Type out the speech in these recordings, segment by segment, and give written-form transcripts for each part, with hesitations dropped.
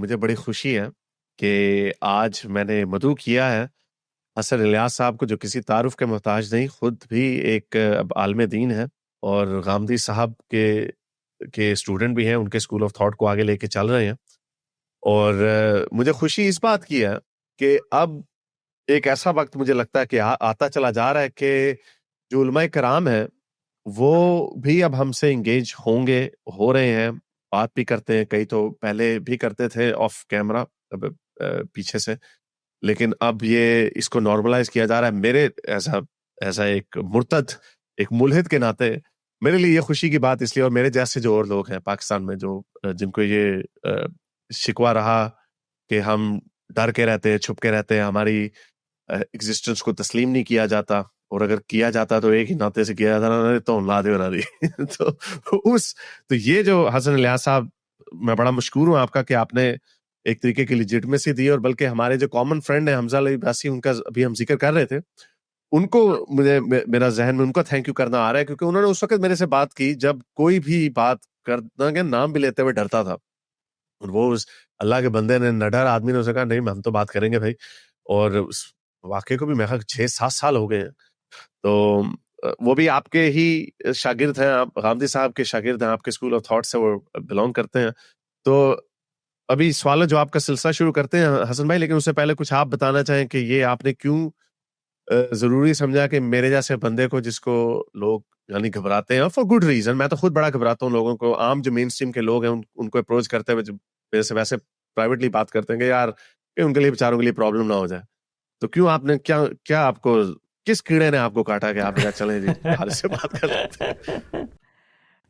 مجھے بڑی خوشی ہے کہ آج میں نے مدعو کیا ہے حسن الیاس صاحب کو، جو کسی تعارف کے محتاج نہیں، خود بھی ایک اب عالم دین ہے اور غامدی صاحب کے اسٹوڈنٹ بھی ہیں، ان کے اسکول آف تھاٹ کو آگے لے کے چل رہے ہیں۔ اور مجھے خوشی اس بات کی ہے کہ اب ایک ایسا وقت مجھے لگتا ہے کہ آتا چلا جا رہا ہے کہ جو علماء کرام ہیں وہ بھی اب ہم سے انگیج ہو رہے ہیں، بات بھی کرتے ہیں، کئی تو پہلے بھی کرتے تھے آف کیمرہ پیچھے سے، لیکن اب یہ اس کو نارملائز کیا جا رہا ہے۔ میرے ایسا ایک مرتد، ایک ملحد کے ناطے میرے لیے یہ خوشی کی بات اس لیے، اور میرے جیسے جو اور لوگ ہیں پاکستان میں جو جن کو یہ شکوہ رہا کہ ہم ڈر کے رہتے ہیں، چھپ کے رہتے ہیں، ہماری ایگزسٹنس کو تسلیم نہیں کیا جاتا، اور اگر کیا جاتا تو ایک ہی ناطے سے کیا جاتا نا، تو لا دے بنا دی تو یہ جو حسن الیاس صاحب، میں بڑا مشکور ہوں آپ کا کہ آپ نے ایک طریقے کی لیجٹمیسی دی، اور بلکہ ہمارے جو کامن فرینڈ ہیں حمزہ علی عباسی، ان کا ابھی ہم ذکر کر رہے تھے، ان کو میرا ذہن میں ان کا تھینک یو کرنا آ رہا ہے، کیونکہ انہوں نے اس وقت میرے سے بات کی جب کوئی بھی بات کرنا کہ نام بھی لیتے ہوئے ڈرتا تھا، اور وہ اللہ کے بندے نے نہ ڈر آدمی نے اسے کہا نہیں ہم تو بات کریں گے بھائی، اور اس واقعے کو بھی میں 6-7 سال ہو گئے ہیں، تو وہ بھی آپ کے ہی شاگرد ہیں، آپ غامدی صاحب کے شاگرد ہیں، آپ کے اسکول آف تھاٹ سے وہ بلونگ کرتے ہیں۔ تو ابھی سوال جو آپ کا سلسلہ شروع کرتے ہیں حسن بھائی، لیکن اس سے پہلے کچھ آپ بتانا چاہیں کہ یہ آپ نے کیوں ضروری سمجھا کہ میرے جیسے بندے کو، جس کو لوگ یعنی گھبراتے ہیں فار گڈ ریزن، میں تو خود بڑا گھبراتا ہوں لوگوں کو، عام جو مین اسٹریم کے لوگ ہیں ان کو اپروچ کرتے ہوئے میرے سے ویسے پرائیویٹلی بات کرتے ہیں کہ یار کہ ان کے لیے بیچاروں کے لیے پرابلم نہ ہو جائے، تو کیوں آپ نے کیا آپ کو کس کیڑے نے آپ کو کاٹا کہ آپ نے کہا چلیں جی حارث سے بات کر لیتے ہیں؟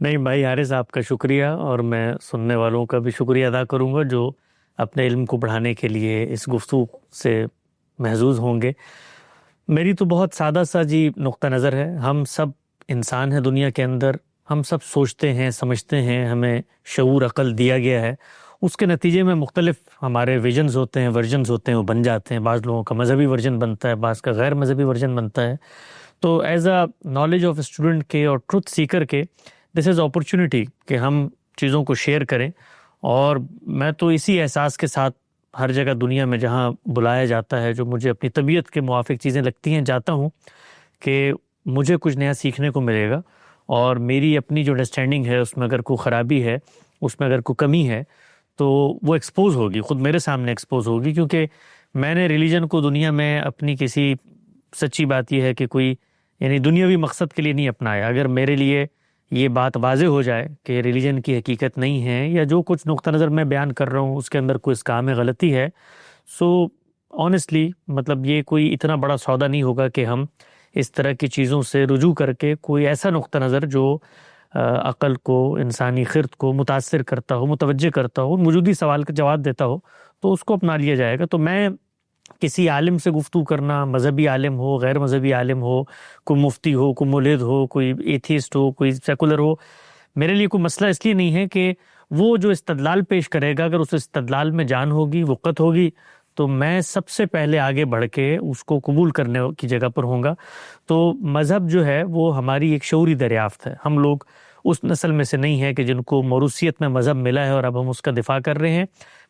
نہیں بھائی حارث، آپ کا شکریہ، اور میں سننے والوں کا بھی شکریہ ادا کروں گا جو اپنے علم کو بڑھانے کے لیے اس گفتگو سے محظوظ ہوں گے۔ میری تو بہت سادہ سا جی نقطہ نظر ہے، ہم سب انسان ہیں دنیا کے اندر، ہم سب سوچتے ہیں، سمجھتے ہیں، ہمیں شعور عقل دیا گیا ہے، اس کے نتیجے میں مختلف ہمارے ویژنز ہوتے ہیں، ورژنز ہوتے ہیں، وہ بن جاتے ہیں، بعض لوگوں کا مذہبی ورژن بنتا ہے، بعض کا غیر مذہبی ورژن بنتا ہے۔ تو as a knowledge of student کے اور ٹروتھ سیکر کے، دس از اپرچونٹی کہ ہم چیزوں کو شیئر کریں، اور میں تو اسی احساس کے ساتھ ہر جگہ دنیا میں جہاں بلایا جاتا ہے، جو مجھے اپنی طبیعت کے موافق چیزیں لگتی ہیں، جاتا ہوں کہ مجھے کچھ نیا سیکھنے کو ملے گا، اور میری اپنی جو انڈرسٹینڈنگ ہے اس میں اگر کوئی خرابی ہے، اس میں اگر کوئی کمی ہے، تو وہ ایکسپوز ہوگی، خود میرے سامنے ایکسپوز ہوگی، کیونکہ میں نے ریلیجن کو دنیا میں اپنی کسی، سچی بات یہ ہے کہ کوئی یعنی دنیاوی مقصد کے لیے نہیں اپنایا۔ اگر میرے لیے یہ بات واضح ہو جائے کہ ریلیجن کی حقیقت نہیں ہے، یا جو کچھ نقطہ نظر میں بیان کر رہا ہوں اس کے اندر کوئی اس کام میں غلطی ہے، سو آنیسٹلی مطلب یہ کوئی اتنا بڑا سودا نہیں ہوگا کہ ہم اس طرح کی چیزوں سے رجوع کر کے کوئی ایسا نقطہ نظر جو عقل کو، انسانی خرد کو متاثر کرتا ہو، متوجہ کرتا ہو، موجودی سوال کا جواب دیتا ہو، تو اس کو اپنا لیا جائے گا۔ تو میں کسی عالم سے گفتگو کرنا، مذہبی عالم ہو، غیر مذہبی عالم ہو، کوئی مفتی ہو، کوئی ملحد ہو، کوئی ایتھیسٹ ہو، کوئی سیکولر ہو، میرے لیے کوئی مسئلہ اس لیے نہیں ہے کہ وہ جو استدلال پیش کرے گا، اگر اس استدلال میں جان ہوگی، وقت ہوگی، تو میں سب سے پہلے آگے بڑھ کے اس کو قبول کرنے کی جگہ پر ہوں گا۔ تو مذہب جو ہے وہ ہماری ایک شعوری دریافت ہے، ہم لوگ اس نسل میں سے نہیں ہے کہ جن کو موروثیت میں مذہب ملا ہے اور اب ہم اس کا دفاع کر رہے ہیں۔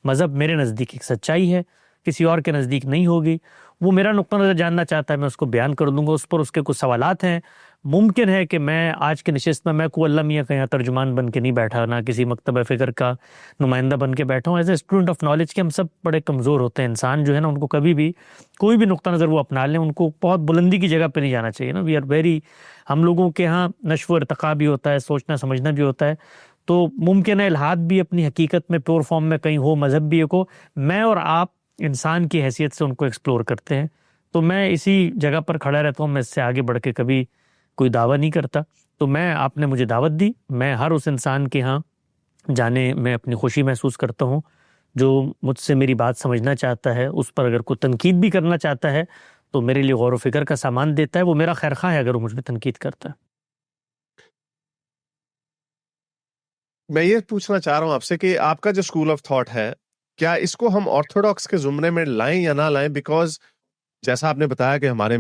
مذہب میرے نزدیک ایک سچائی ہے، کسی اور کے نزدیک نہیں ہوگی، وہ میرا نقطہ نظر جاننا چاہتا ہے، میں اس کو بیان کر دوں گا، اس پر اس کے کچھ سوالات ہیں۔ ممکن ہے کہ میں آج کے نشست میں کوئی اللہ میاں کا یہاں ترجمان بن کے نہیں بیٹھا، نہ کسی مکتبہ فکر کا نمائندہ بن کے بیٹھا ہوں، as a student of knowledge کے ہم سب بڑے کمزور ہوتے ہیں، انسان جو ہے نا ان کو کبھی بھی کوئی بھی نقطہ نظر وہ اپنا لیں، ان کو بہت بلندی کی جگہ پہ نہیں جانا چاہیے نا، وی آر ویری، ہم لوگوں کے ہاں نشو و ارتقا بھی ہوتا ہے، سوچنا سمجھنا بھی ہوتا ہے، تو ممکن ہے الحاد بھی اپنی حقیقت میں پیور فارم میں کہیں ہو، مذہب بھی ایک ہو، میں اور آپ انسان کی حیثیت سے ان کو ایکسپلور کرتے ہیں، تو میں اسی جگہ پر کھڑا رہتا ہوں، میں اس سے آگے بڑھ کے کبھی کوئی دعویٰ نہیں کرتا۔ تو آپ نے مجھے دعوت دی، میں ہر اس انسان کے ہاں جانے میں اپنی خوشی محسوس کرتا ہوں جو مجھ سے میری بات سمجھنا چاہتا ہے، اس پر اگر کوئی تنقید بھی کرنا چاہتا ہے تو میرے لیے غور و فکر کا سامان دیتا ہے، وہ میرا خیر خواہ ہے اگر وہ مجھ پہ تنقید کرتا ہے۔ میں یہ پوچھنا چاہ رہا ہوں آپ سے کہ آپ کا جو اسکول آف تھاٹ ہے، کیا اس کو ہم آرتھوڈاکس کے زمرے میں لائیں یا نہ لائیں؟ بیکاز جیسا آپ نے بتایا کہ ہمارے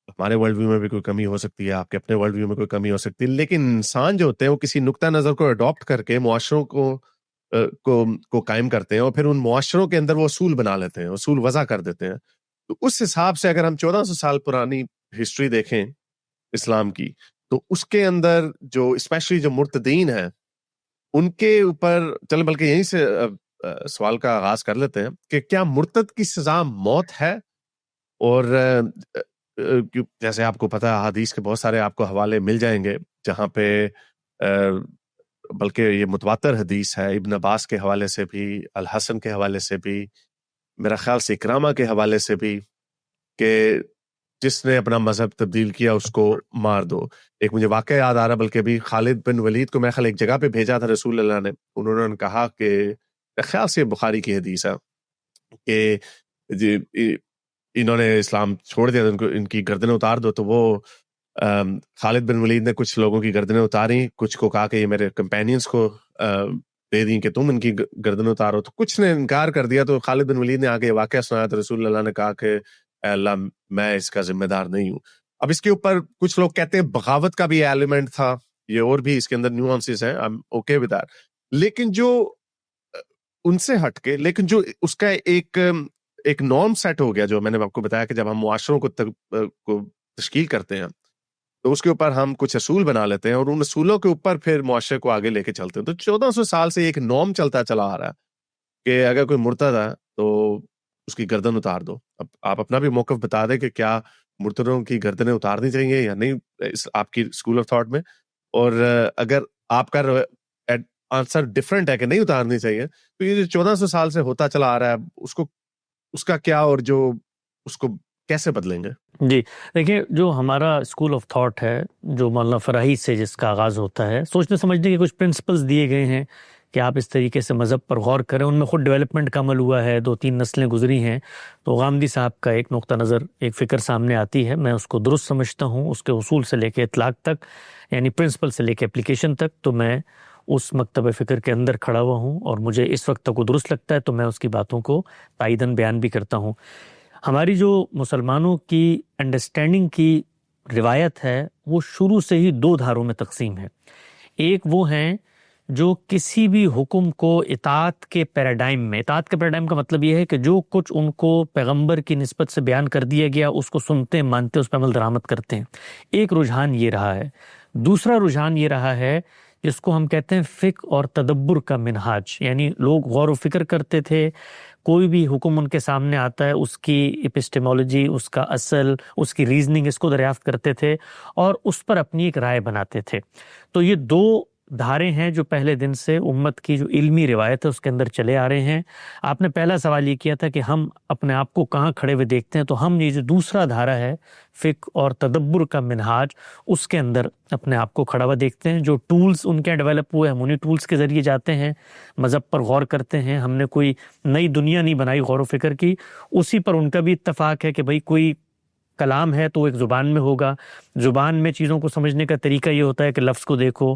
ہمارے ورلڈ ویو میں بھی کوئی کمی ہو سکتی ہے, آپ کے اپنے ورلڈ ویو میں کوئی کمی ہو سکتی ہے, لیکن انسان جو ہوتے ہیں وہ کسی نقطہ نظر کو اڈاپٹ کر کے معاشروں کو قائم کرتے ہیں, اور پھر ان معاشروں کے اندر وہ اصول بنا لیتے ہیں, اصول وضع کر دیتے ہیں. تو اس حساب سے اگر ہم 1400 سال پرانی ہسٹری دیکھیں اسلام کی, تو اس کے اندر جو اسپیشلی جو مرتدین ہیں ان کے اوپر, چلیں بلکہ یہیں سے سوال کا آغاز کر لیتے ہیں کہ کیا مرتد کی سزا موت ہے؟ اور جیسے آپ کو پتہ ہے حدیث کے بہت سارے آپ کو حوالے مل جائیں گے جہاں پہ بلکہ یہ متواتر حدیث ہے, ابن عباس کے حوالے سے بھی, الحسن کے حوالے سے بھی, میرا خیال سے اکرامہ کے حوالے سے بھی, کہ جس نے اپنا مذہب تبدیل کیا اس کو مار دو. ایک مجھے واقعہ یاد آ رہا, بلکہ بھی خالد بن ولید کو میں خیال ایک جگہ پہ بھیجا تھا رسول اللہ نے, انہوں نے کہا کہ خیال سے بخاری کی حدیث ہے کہ انہوں نے اسلام چھوڑ دیا, ان کی گردنیں اتار دو. تو وہ خالد بن ولید نے کچھ لوگوں کی گردنیں اتاری, کچھ کو کہا کہ یہ میرے کمپینینز کو دے دیں کہ تم ان کی گردنیں اتارو, تو کچھ نے انکار کر دیا. تو خالد بن ولید نے آگے واقعہ سنایا تو رسول اللہ نے کہا کہ اے اللہ میں اس کا ذمہ دار نہیں ہوں. اب اس کے اوپر کچھ لوگ کہتے ہیں بغاوت کا بھی ایلیمنٹ تھا, یہ اور بھی اس کے اندر نیوانسز ہیں, I'm okay with that. لیکن جو ان سے ہٹ کے, لیکن جو اس کا ایک نارم سیٹ ہو گیا, جو میں نے آپ کو بتایا کہ جب ہم معاشروں کو تشکیل کرتے ہیں تو اس کے اوپر ہم کچھ اصول بنا لیتے ہیں, اور ان اصولوں کے اوپر پھر معاشرے کو آگے لے کے چلتے ہیں. تو 1400 سال سے ایک نارم چلتا چلا آ رہا ہے کہ اگر کوئی مرتد ہے تو اس کی گردن اتار دو. اب آپ اپنا بھی موقف بتا دیں کہ کیا مرتدوں کی گردنیں اتارنی چاہیے یا نہیں آپ کی اسکول آف تھاٹ میں, اور اگر آپ کا آنسر ڈفرینٹ ہے کہ نہیں اتارنی چاہیے, تو یہ جو 1400 سال سے ہوتا چلا آ رہا ہے اس کا کیا, اور جو اس کو کیسے بدلیں گے؟ جی دیکھیے, جو ہمارا اسکول آف تھاٹ ہے, جو مولانا فراہی سے جس کا آغاز ہوتا ہے, سوچنے سمجھنے کے کچھ پرنسپلز دیے گئے ہیں کہ آپ اس طریقے سے مذہب پر غور کریں. ان میں خود ڈیولپمنٹ کا عمل ہوا ہے, 2-3 نسلیں گزری ہیں. تو غامدی صاحب کا ایک نقطہ نظر, ایک فکر سامنے آتی ہے, میں اس کو درست سمجھتا ہوں, اس کے اصول سے لے کے اطلاق تک, یعنی پرنسپل سے لے کے اپلیکیشن تک. تو میں اس مکتب فکر کے اندر کھڑا ہوا ہوں, اور مجھے اس وقت تک وہ درست لگتا ہے, تو میں اس کی باتوں کو تائیداً بیان بھی کرتا ہوں. ہماری جو مسلمانوں کی انڈرسٹینڈنگ کی روایت ہے وہ شروع سے ہی 2 دھاروں میں تقسیم ہے. ایک وہ ہیں جو کسی بھی حکم کو اطاعت کے پیراڈائم میں, اطاعت کے پیراڈائم کا مطلب یہ ہے کہ جو کچھ ان کو پیغمبر کی نسبت سے بیان کر دیا گیا اس کو سنتے, مانتے, اس پہ عمل درآمد کرتے ہیں. ایک رجحان یہ رہا ہے. دوسرا رجحان یہ رہا ہے جس کو ہم کہتے ہیں فقہ اور تدبر کا منہاج, یعنی لوگ غور و فکر کرتے تھے, کوئی بھی حکم ان کے سامنے آتا ہے اس کی اپسٹیمولوجی, اس کا اصل, اس کی ریزننگ, اس کو دریافت کرتے تھے اور اس پر اپنی ایک رائے بناتے تھے. تو یہ 2 دھارے ہیں جو پہلے دن سے امت کی جو علمی روایت ہے اس کے اندر چلے آ رہے ہیں. آپ نے پہلا سوال یہ کیا تھا کہ ہم اپنے آپ کو کہاں کھڑے ہوئے دیکھتے ہیں, تو ہم یہ جو دوسرا دھارا ہے فقہ اور تدبر کا منہاج, اس کے اندر اپنے آپ کو کھڑا ہوا دیکھتے ہیں. جو ٹولز ان کے ڈیولپ ہوئے ہم انہیں ٹولز کے ذریعے جاتے ہیں, مذہب پر غور کرتے ہیں. ہم نے کوئی نئی دنیا نہیں بنائی غور و فکر کی, اسی پر ان کا بھی اتفاق ہے کہ بھئی کوئی کلام ہے تو وہ ایک زبان میں ہوگا. زبان میں چیزوں کو سمجھنے کا طریقہ یہ ہوتا ہے کہ لفظ کو دیکھو,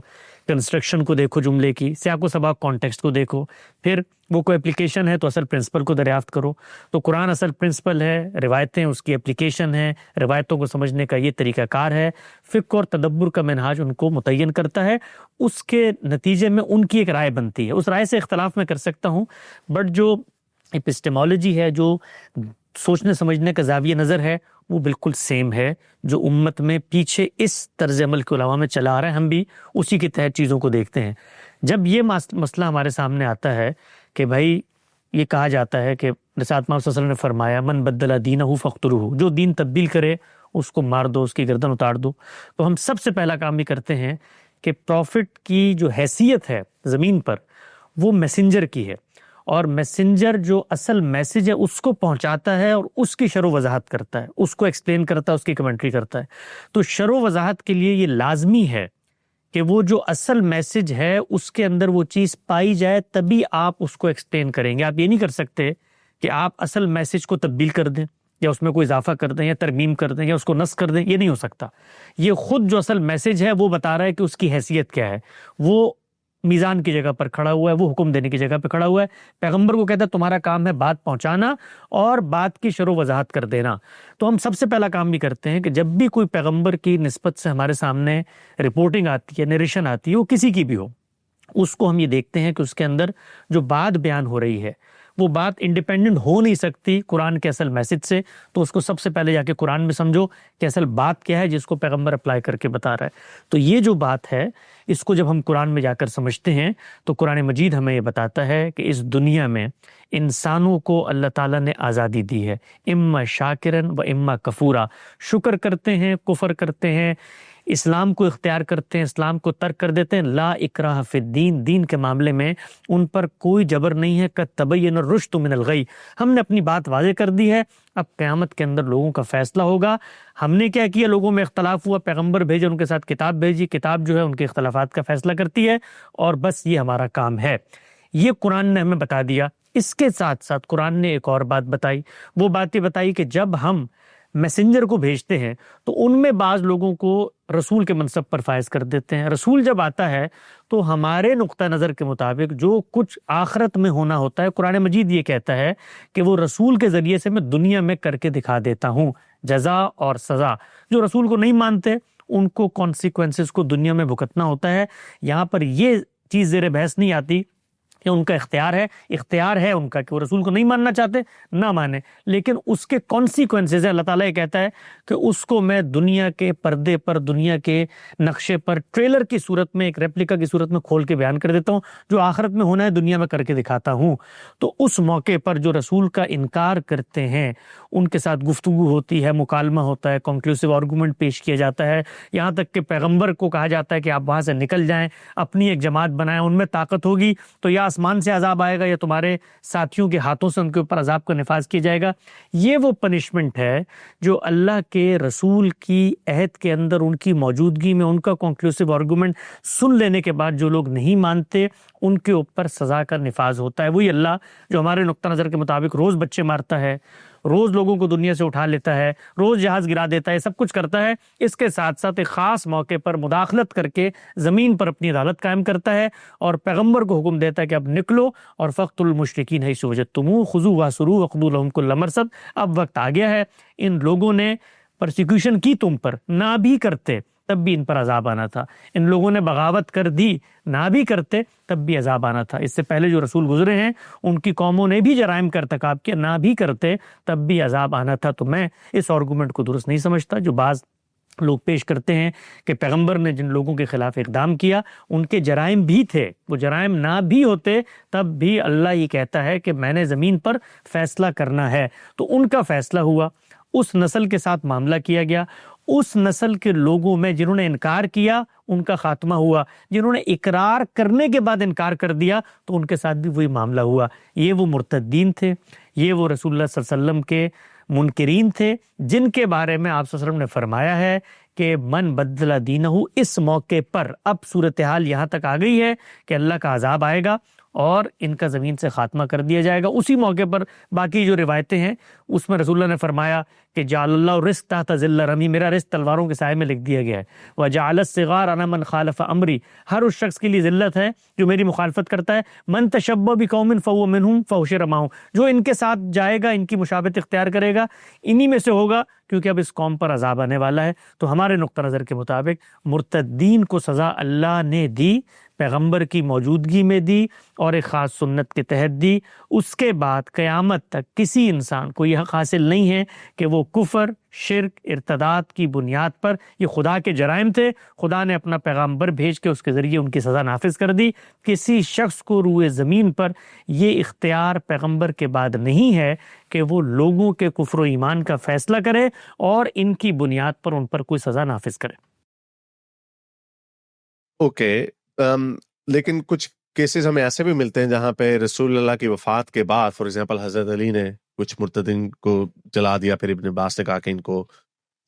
کنسٹرکشن کو دیکھو, جملے کی سیاق و سباق, کانٹیکسٹ کو دیکھو, پھر وہ کوئی اپلیکیشن ہے تو اصل پرنسپل کو دریافت کرو. تو قرآن اصل پرنسپل ہے, روایتیں اس کی اپلیکیشن ہے, روایتوں کو سمجھنے کا یہ طریقہ کار ہے. فقہ اور تدبر کا منہاج ان کو متعین کرتا ہے, اس کے نتیجے میں ان کی ایک رائے بنتی ہے. اس رائے سے اختلاف میں کر سکتا ہوں, بٹ جو اپسٹیمولوجی ہے, جو سوچنے سمجھنے کا زاویہ نظر ہے, وہ بالکل سیم ہے جو امت میں پیچھے اس طرز عمل کے علماء میں چلا آ رہا ہے. ہم بھی اسی کے تحت چیزوں کو دیکھتے ہیں. جب یہ مسئلہ ہمارے سامنے آتا ہے کہ بھائی یہ کہا جاتا ہے کہ رسالت محمد صلی اللہ علیہ وسلم نے فرمایا من بدل دینہ فاقتلوہ, جو دین تبدیل کرے اس کو مار دو, اس کی گردن اتار دو. تو ہم سب سے پہلا کام یہ کرتے ہیں کہ پروفٹ کی جو حیثیت ہے زمین پر وہ میسنجر کی ہے, اور میسنجر جو اصل میسج ہے اس کو پہنچاتا ہے اور اس کی شرح و وضاحت کرتا ہے, اس کو ایکسپلین کرتا ہے, اس کی کمنٹری کرتا ہے. تو شرح و وضاحت کے لیے یہ لازمی ہے کہ وہ جو اصل میسج ہے اس کے اندر وہ چیز پائی جائے, تبھی آپ اس کو ایکسپلین کریں گے. آپ یہ نہیں کر سکتے کہ آپ اصل میسج کو تبدیل کر دیں یا اس میں کوئی اضافہ کر دیں یا ترمیم کر دیں یا اس کو نسخ کر دیں, یہ نہیں ہو سکتا. یہ خود جو اصل میسج ہے وہ بتا رہا ہے کہ اس کی حیثیت کیا ہے. وہ میزان کی جگہ پر کھڑا ہوا ہے، وہ حکم دینے کی جگہ پہ کھڑا ہوا ہے. پیغمبر کو کہتا ہے تمہارا کام ہے بات پہنچانا اور بات کی شرح و وضاحت کر دینا. تو ہم سب سے پہلا کام یہ کرتے ہیں کہ جب بھی کوئی پیغمبر کی نسبت سے ہمارے سامنے رپورٹنگ آتی ہے، نریشن آتی ہے، وہ کسی کی بھی ہو، اس کو ہم یہ دیکھتے ہیں کہ اس کے اندر جو بات بیان ہو رہی ہے وہ بات انڈیپینڈنٹ ہو نہیں سکتی قرآن کے اصل میسج سے. تو اس کو سب سے پہلے جا کے قرآن میں سمجھو کہ اصل بات کیا ہے جس کو پیغمبر اپلائی کر کے بتا رہا ہے. تو یہ جو بات ہے اس کو جب ہم قرآن میں جا کر سمجھتے ہیں تو قرآن مجید ہمیں یہ بتاتا ہے کہ اس دنیا میں انسانوں کو اللہ تعالیٰ نے آزادی دی ہے، اما شاکرن و اما کفورا. شکر کرتے ہیں، کفر کرتے ہیں، اسلام کو اختیار کرتے ہیں، اسلام کو ترک کر دیتے ہیں. لا اکراہ فی الدین، دین کے معاملے میں ان پر کوئی جبر نہیں ہے. قد تبین الرشد من الغی، ہم نے اپنی بات واضح کر دی ہے. اب قیامت کے اندر لوگوں کا فیصلہ ہوگا. ہم نے کیا کیا؟ لوگوں میں اختلاف ہوا، پیغمبر بھیجے، ان کے ساتھ کتاب بھیجی، کتاب جو ہے ان کے اختلافات کا فیصلہ کرتی ہے، اور بس یہ ہمارا کام ہے. یہ قرآن نے ہمیں بتا دیا. اس کے ساتھ ساتھ قرآن نے ایک اور بات بتائی. وہ بات یہ بتائی کہ جب ہم میسنجر کو بھیجتے ہیں تو ان میں بعض لوگوں کو رسول کے منصب پر فائز کر دیتے ہیں. رسول جب آتا ہے تو ہمارے نقطہ نظر کے مطابق جو کچھ آخرت میں ہونا ہوتا ہے، قرآن مجید یہ کہتا ہے کہ وہ رسول کے ذریعے سے میں دنیا میں کر کے دکھا دیتا ہوں. جزا اور سزا، جو رسول کو نہیں مانتے ان کو کانسیکوینسز کو دنیا میں بھگتنا ہوتا ہے. یہاں پر یہ چیز زیر بحث نہیں آتی کہ ان کا اختیار ہے ان کا کہ وہ رسول کو نہیں ماننا چاہتے، نہ مانے، لیکن اس کے کانسیکوینسز ہیں. اللہ تعالیٰ یہ کہتا ہے کہ اس کو میں دنیا کے پردے پر، دنیا کے نقشے پر ٹریلر کی صورت میں، ایک ریپلیکا کی صورت میں کھول کے بیان کر دیتا ہوں. جو آخرت میں ہونا ہے دنیا میں کر کے دکھاتا ہوں. تو اس موقع پر جو رسول کا انکار کرتے ہیں ان کے ساتھ گفتگو ہوتی ہے، مکالمہ ہوتا ہے، کنکلوسیو آرگومنٹ پیش کیا جاتا ہے، یہاں تک کہ پیغمبر کو کہا جاتا ہے کہ آپ وہاں سے نکل جائیں، اپنی ایک جماعت بنائیں، ان میں طاقت ہوگی تو یا آسمان سے عذاب آئے گا یا تمہارے ساتھیوں کے ہاتھوں سے ان کے اوپر عذاب کا نفاذ کیا جائے گا. یہ وہ پنشمنٹ ہے جو اللہ کے رسول کی عہد کے اندر ان کی موجودگی میں ان کا کنکلوسیو آرگومنٹ سن لینے کے بعد جو لوگ نہیں مانتے ان کے اوپر سزا کا نفاذ ہوتا ہے. وہی اللہ جو ہمارے نقطہ نظر کے مطابق روز بچے مارتا ہے، روز لوگوں کو دنیا سے اٹھا لیتا ہے، روز جہاز گرا دیتا ہے، سب کچھ کرتا ہے. اس کے ساتھ ساتھ ایک خاص موقع پر مداخلت کر کے زمین پر اپنی عدالت قائم کرتا ہے اور پیغمبر کو حکم دیتا ہے کہ اب نکلو اور فقتلوا المشرکین حیث وجدتموہم خذوا واحصروا وخذوا لهم کل مرصد. اب وقت آ گیا ہے. ان لوگوں نے پرسیکیوشن کی تم پر، نہ بھی کرتے تب بھی ان پر عذاب آنا تھا. ان لوگوں نے بغاوت کر دی، نہ بھی کرتے تب بھی عذاب آنا تھا. اس سے پہلے جو رسول گزرے ہیں ان کی قوموں نے بھی جرائم کا ارتکاب کیا، نہ بھی کرتے تب بھی عذاب آنا تھا. تو میں اس آرگومنٹ کو درست نہیں سمجھتا جو بعض لوگ پیش کرتے ہیں کہ پیغمبر نے جن لوگوں کے خلاف اقدام کیا ان کے جرائم بھی تھے، وہ جرائم نہ بھی ہوتے تب بھی اللہ یہ کہتا ہے کہ میں نے زمین پر فیصلہ کرنا ہے. تو ان کا فیصلہ ہوا، اس نسل کے ساتھ معاملہ کیا گیا. اس نسل کے لوگوں میں جنہوں نے انکار کیا ان کا خاتمہ ہوا، جنہوں نے اقرار کرنے کے بعد انکار کر دیا تو ان کے ساتھ بھی وہی معاملہ ہوا. یہ وہ مرتدین تھے، یہ وہ رسول اللہ صلی اللہ علیہ وسلم کے منکرین تھے جن کے بارے میں آپ صلی اللہ علیہ وسلم نے فرمایا ہے کہ من بدل دینہ. اس موقع پر اب صورتحال یہاں تک آ گئی ہے کہ اللہ کا عذاب آئے گا اور ان کا زمین سے خاتمہ کر دیا جائے گا. اسی موقع پر باقی جو روایتیں ہیں اس میں رسول اللہ نے فرمایا کہ جعل اللہ رزق تحت ظل رمی، میرا رزق تلواروں کے سائے میں لکھ دیا گیا ہے. وجعل الصغار علی من خالف امری، ہر اس شخص کے لیے ذلت ہے جو میری مخالفت کرتا ہے. من تشبہ بقوم فہو منہم فحشر معہم، جو ان کے ساتھ جائے گا، ان کی مشابہت اختیار کرے گا، انہی میں سے ہوگا، کیونکہ اب اس قوم پر عذاب آنے والا ہے. تو ہمارے نقطہ نظر کے مطابق مرتدین کو سزا اللہ نے دی، پیغمبر کی موجودگی میں دی اور ایک خاص سنت کے تحت دی. اس کے بعد قیامت تک کسی انسان کو یہ حق حاصل نہیں ہے کہ وہ کفر، شرک، ارتداد کی بنیاد پر، یہ خدا کے جرائم تھے، خدا نے اپنا پیغمبر بھیج کے اس کے ذریعے ان کی سزا نافذ کر دی. کسی شخص کو روئے زمین پر یہ اختیار پیغمبر کے بعد نہیں ہے کہ وہ لوگوں کے کفر و ایمان کا فیصلہ کرے اور ان کی بنیاد پر ان پر کوئی سزا نافذ کرے. اوکے، لیکن کچھ کیسز ہمیں ایسے بھی ملتے ہیں جہاں پہ رسول اللہ کی وفات کے بعد فار ایگزامپل حضرت علی نے کچھ مرتدین کو جلا دیا، پھر ابن عباس نے کہا کہ ان کو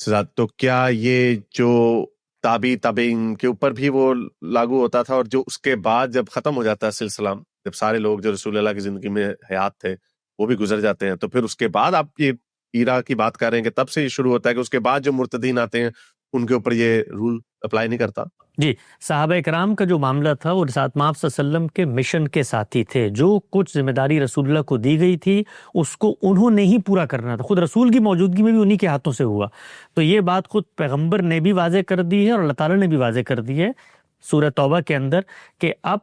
سزا. تو کیا یہ جو تابعین کے اوپر بھی وہ لاگو ہوتا تھا، اور جو اس کے بعد جب ختم ہو جاتا ہے سلسلہ، جب سارے لوگ جو رسول اللہ کی زندگی میں حیات تھے وہ بھی گزر جاتے ہیں، تو پھر اس کے بعد آپ یہ ایرا کی بات کر رہے ہیں کہ تب سے یہ شروع ہوتا ہے کہ اس کے بعد جو مرتدین آتے ہیں ان کے اوپر یہ رول اپلائی نہیں کرتا؟ جی، صحابہ کرام کا جو معاملہ تھا وہ رسالت مآب صلی اللہ علیہ وسلم کے مشن کے ساتھی تھے. جو کچھ ذمہ داری رسول اللہ کو دی گئی تھی اس کو انہوں نے ہی پورا کرنا تھا. خود رسول کی موجودگی میں بھی انہی کے ہاتھوں سے ہوا. تو یہ بات خود پیغمبر نے بھی واضح کر دی ہے اور اللہ تعالیٰ نے بھی واضح کر دی ہے سورہ توبہ کے اندر کہ اب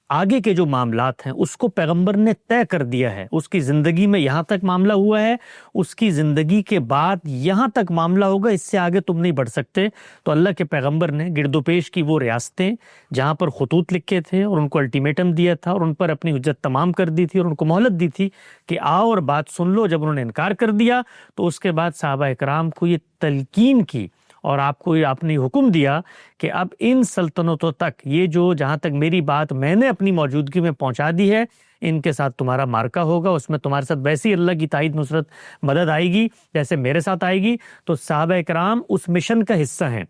آگے کے جو معاملات ہیں اس کو پیغمبر نے طے کر دیا ہے. اس کی زندگی میں یہاں تک معاملہ ہوا ہے, اس کی زندگی کے بعد یہاں تک معاملہ ہوگا, اس سے آگے تم نہیں بڑھ سکتے. تو اللہ کے پیغمبر نے گرد و پیش کی وہ ریاستیں جہاں پر خطوط لکھے تھے اور ان کو الٹیمیٹم دیا تھا اور ان پر اپنی حجت تمام کر دی تھی اور ان کو مہلت دی تھی کہ آؤ اور بات سن لو. جب انہوں نے انکار کر دیا تو اس کے بعد صحابہ کرام کو یہ تلقین کی اور آپ نے حکم دیا کہ اب ان سلطنتوں تک یہ جو جہاں تک میری بات میں نے اپنی موجودگی میں پہنچا دی ہے ان کے ساتھ تمہارا مارکا ہوگا. اس میں تمہارے ساتھ ویسی اللہ کی تائید نصرت مدد آئے گی جیسے میرے ساتھ آئے گی. تو صحابہ کرام اس مشن کا حصہ ہیں.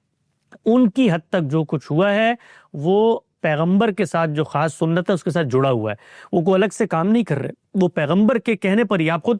ان کی حد تک جو کچھ ہوا ہے وہ پیغمبر کے ساتھ جو خاص سنت ہے اس کے ساتھ جڑا ہوا ہے. وہ کوئی الگ سے کام نہیں کر رہے, وہ پیغمبر کے کہنے پر ہی. آپ خود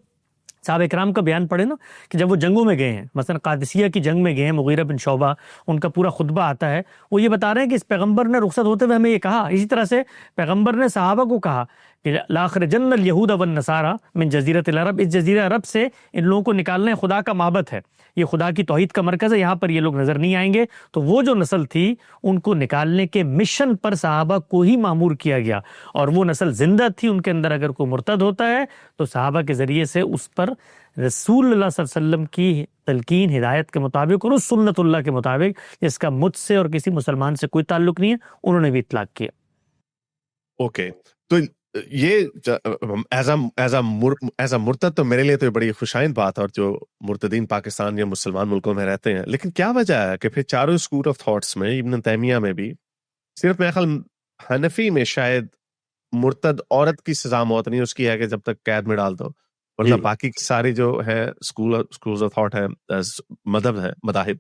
صحابہ کرام کا بیان پڑھے نا کہ جب وہ جنگوں میں گئے ہیں, مثلا قادسیہ کی جنگ میں گئے ہیں, مغیرہ بن شعبہ, ان کا پورا خطبہ آتا ہے, وہ یہ بتا رہے ہیں کہ اس پیغمبر نے رخصت ہوتے ہوئے ہمیں یہ کہا. اسی طرح سے پیغمبر نے صحابہ کو کہا کہ لاخرجن الیہود والنصارى من جزیرۃ العرب, اس جزیرہ عرب سے ان لوگوں کو نکالنا ہے. خدا کا معبد ہے, یہ خدا کی توحید کا مرکز ہے, یہاں پر یہ لوگ نظر نہیں آئیں گے. تو وہ جو نسل تھی ان کو نکالنے کے مشن پر صحابہ کو ہی مامور کیا گیا, اور وہ نسل زندہ تھی. ان کے اندر اگر کوئی مرتد ہوتا ہے تو صحابہ کے ذریعے سے اس پر رسول اللہ صلی اللہ علیہ وسلم کی تلقین ہدایت کے مطابق اور اس سنت اللہ کے مطابق جس کا مجھ سے اور کسی مسلمان سے کوئی تعلق نہیں ہے انہوں نے بھی اطلاق کیا. اوکے, تو یہ ایز اے مرتد تو میرے لیے تو بڑی خوشائند بات ہے, اور جو مرتدین پاکستان یا مسلمان ملکوں میں رہتے ہیں. لیکن کیا وجہ ہے کہ پھر چاروں اسکول آف تھاٹس میں, ابن تیمیہ میں بھی, صرف میرے خیال حنفی میں شاید مرتد عورت کی سزا موت نہیں, اس کی ہے کہ جب تک قید میں ڈال دو, ورنہ باقی ساری جو ہے اسکولز آف تھاٹ ہے, مذاہب,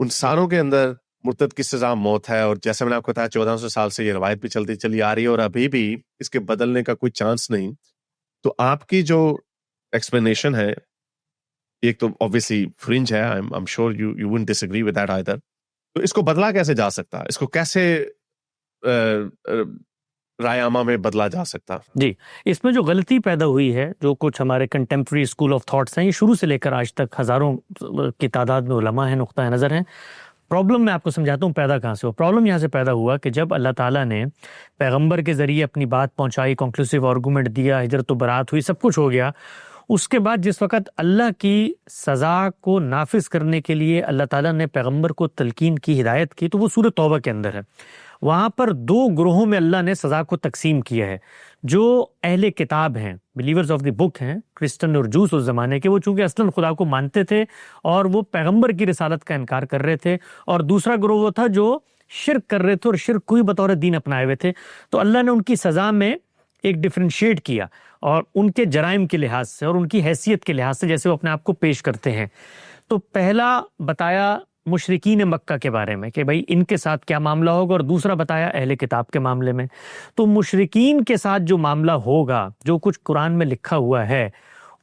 ان ساروں کے اندر مرتد کی سزا موت ہے. اور جیسے میں نے آپ کو بتایا 1400 سال سے یہ روایت بھی چلتی چلی آ رہی ہے اور ابھی بھی اس کے بدلنے کا کوئی چانس نہیں. تو آپ کی جو ایکسپلینیشن ہے, ایک تو obviously فرنج ہے, I'm sure you wouldn't disagree with that either. تو اس کو بدلا کیسے جا سکتا, اس کو کیسے رائے عامہ میں بدلا جا سکتا؟ جی, اس میں جو غلطی پیدا ہوئی ہے, جو کچھ ہمارے کنٹمپرری اسکول آف تھاٹس ہیں, یہ شروع سے لے کر آج تک ہزاروں کی تعداد میں علماء ہیں, نقطہ نظر ہیں. پرابلم میں آپ کو سمجھاتا ہوں پیدا کہاں سے ہوا. پرابلم یہاں سے پیدا ہوا کہ جب اللہ تعالیٰ نے پیغمبر کے ذریعے اپنی بات پہنچائی, کنکلوسیو آرگومنٹ دیا, ہجرت و برات ہوئی, سب کچھ ہو گیا, اس کے بعد جس وقت اللہ کی سزا کو نافذ کرنے کے لیے اللہ تعالیٰ نے پیغمبر کو تلقین کی, ہدایت کی, تو وہ سورہ توبہ کے اندر ہے. وہاں پر دو گروہوں میں اللہ نے سزا کو تقسیم کیا ہے. جو اہل کتاب ہیں, بلیورز آف دی بک ہیں, کرسچن اور جوس اس زمانے کے, وہ چونکہ اصلاً خدا کو مانتے تھے اور وہ پیغمبر کی رسالت کا انکار کر رہے تھے. اور دوسرا گروہ وہ تھا جو شرک کر رہے تھے اور شرک کو ہی بطور دین اپنائے ہوئے تھے. تو اللہ نے ان کی سزا میں ایک ڈفرینشیٹ کیا, اور ان کے جرائم کے لحاظ سے اور ان کی حیثیت کے لحاظ سے جیسے وہ اپنے آپ کو پیش کرتے ہیں. تو پہلا بتایا مشرکین مکہ کے بارے میں کہ بھئی ان کے ساتھ کیا معاملہ ہوگا, اور دوسرا بتایا اہل کتاب کے معاملے میں. تو مشرکین کے ساتھ جو معاملہ ہوگا, جو کچھ قرآن میں لکھا ہوا ہے,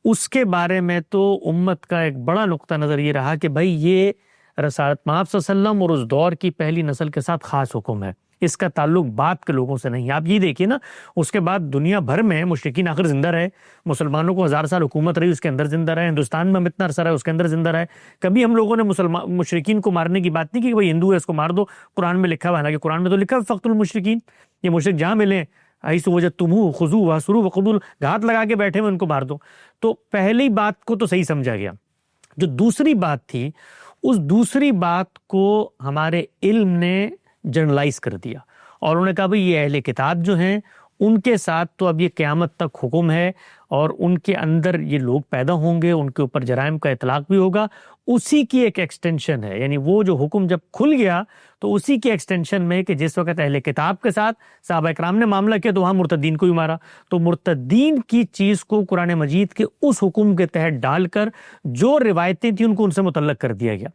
اس کے بارے میں تو امت کا ایک بڑا نقطہ نظر یہ رہا کہ بھئی یہ رسالت مآب صلی اللہ علیہ وسلم اور اس دور کی پہلی نسل کے ساتھ خاص حکم ہے, اس کا تعلق بعد کے لوگوں سے نہیں. آپ یہ دیکھیے نا, اس کے بعد دنیا بھر میں مشرکین آخر زندہ رہے, مسلمانوں کو 1000 سال حکومت رہی, اس کے اندر زندہ رہے, ہندوستان میں ہم اتنا عرصہ رہے, اس کے اندر زندہ رہے. کبھی ہم لوگوں نے مشرکین کو مارنے کی بات نہیں کی کہ بھئی ہندو ہے اس کو مار دو, قرآن میں لکھا ہوا ہے. حالانکہ قرآن میں تو لکھا ہے فقتلوا المشرکین, یہ مشرک جہاں ملیں حیث وجدتموہ خذوہ واحصروہ وخذوا, گھات لگا کے بیٹھے ہوئے ان کو مار دو. تو پہلی بات کو تو صحیح سمجھا گیا. جو دوسری بات تھی, اس دوسری بات کو ہمارے علم نے جنرلائز کر دیا, اور انہوں نے کہا بھئی یہ اہل کتاب جو ہیں ان کے ساتھ تو اب یہ قیامت تک حکم ہے, اور ان کے اندر یہ لوگ پیدا ہوں گے, ان کے اوپر جرائم کا اطلاق بھی ہوگا. اسی کی ایک ایکسٹینشن ہے, یعنی وہ جو حکم جب کھل گیا تو اسی کی ایکسٹینشن میں کہ جس وقت اہل کتاب کے ساتھ صحابہ کرام نے معاملہ کیا تو وہاں مرتدین کو ہی مارا. تو مرتدین کی چیز کو قرآن مجید کے اس حکم کے تحت ڈال کر جو روایتیں تھیں ان کو ان سے متعلق کر دیا گیا.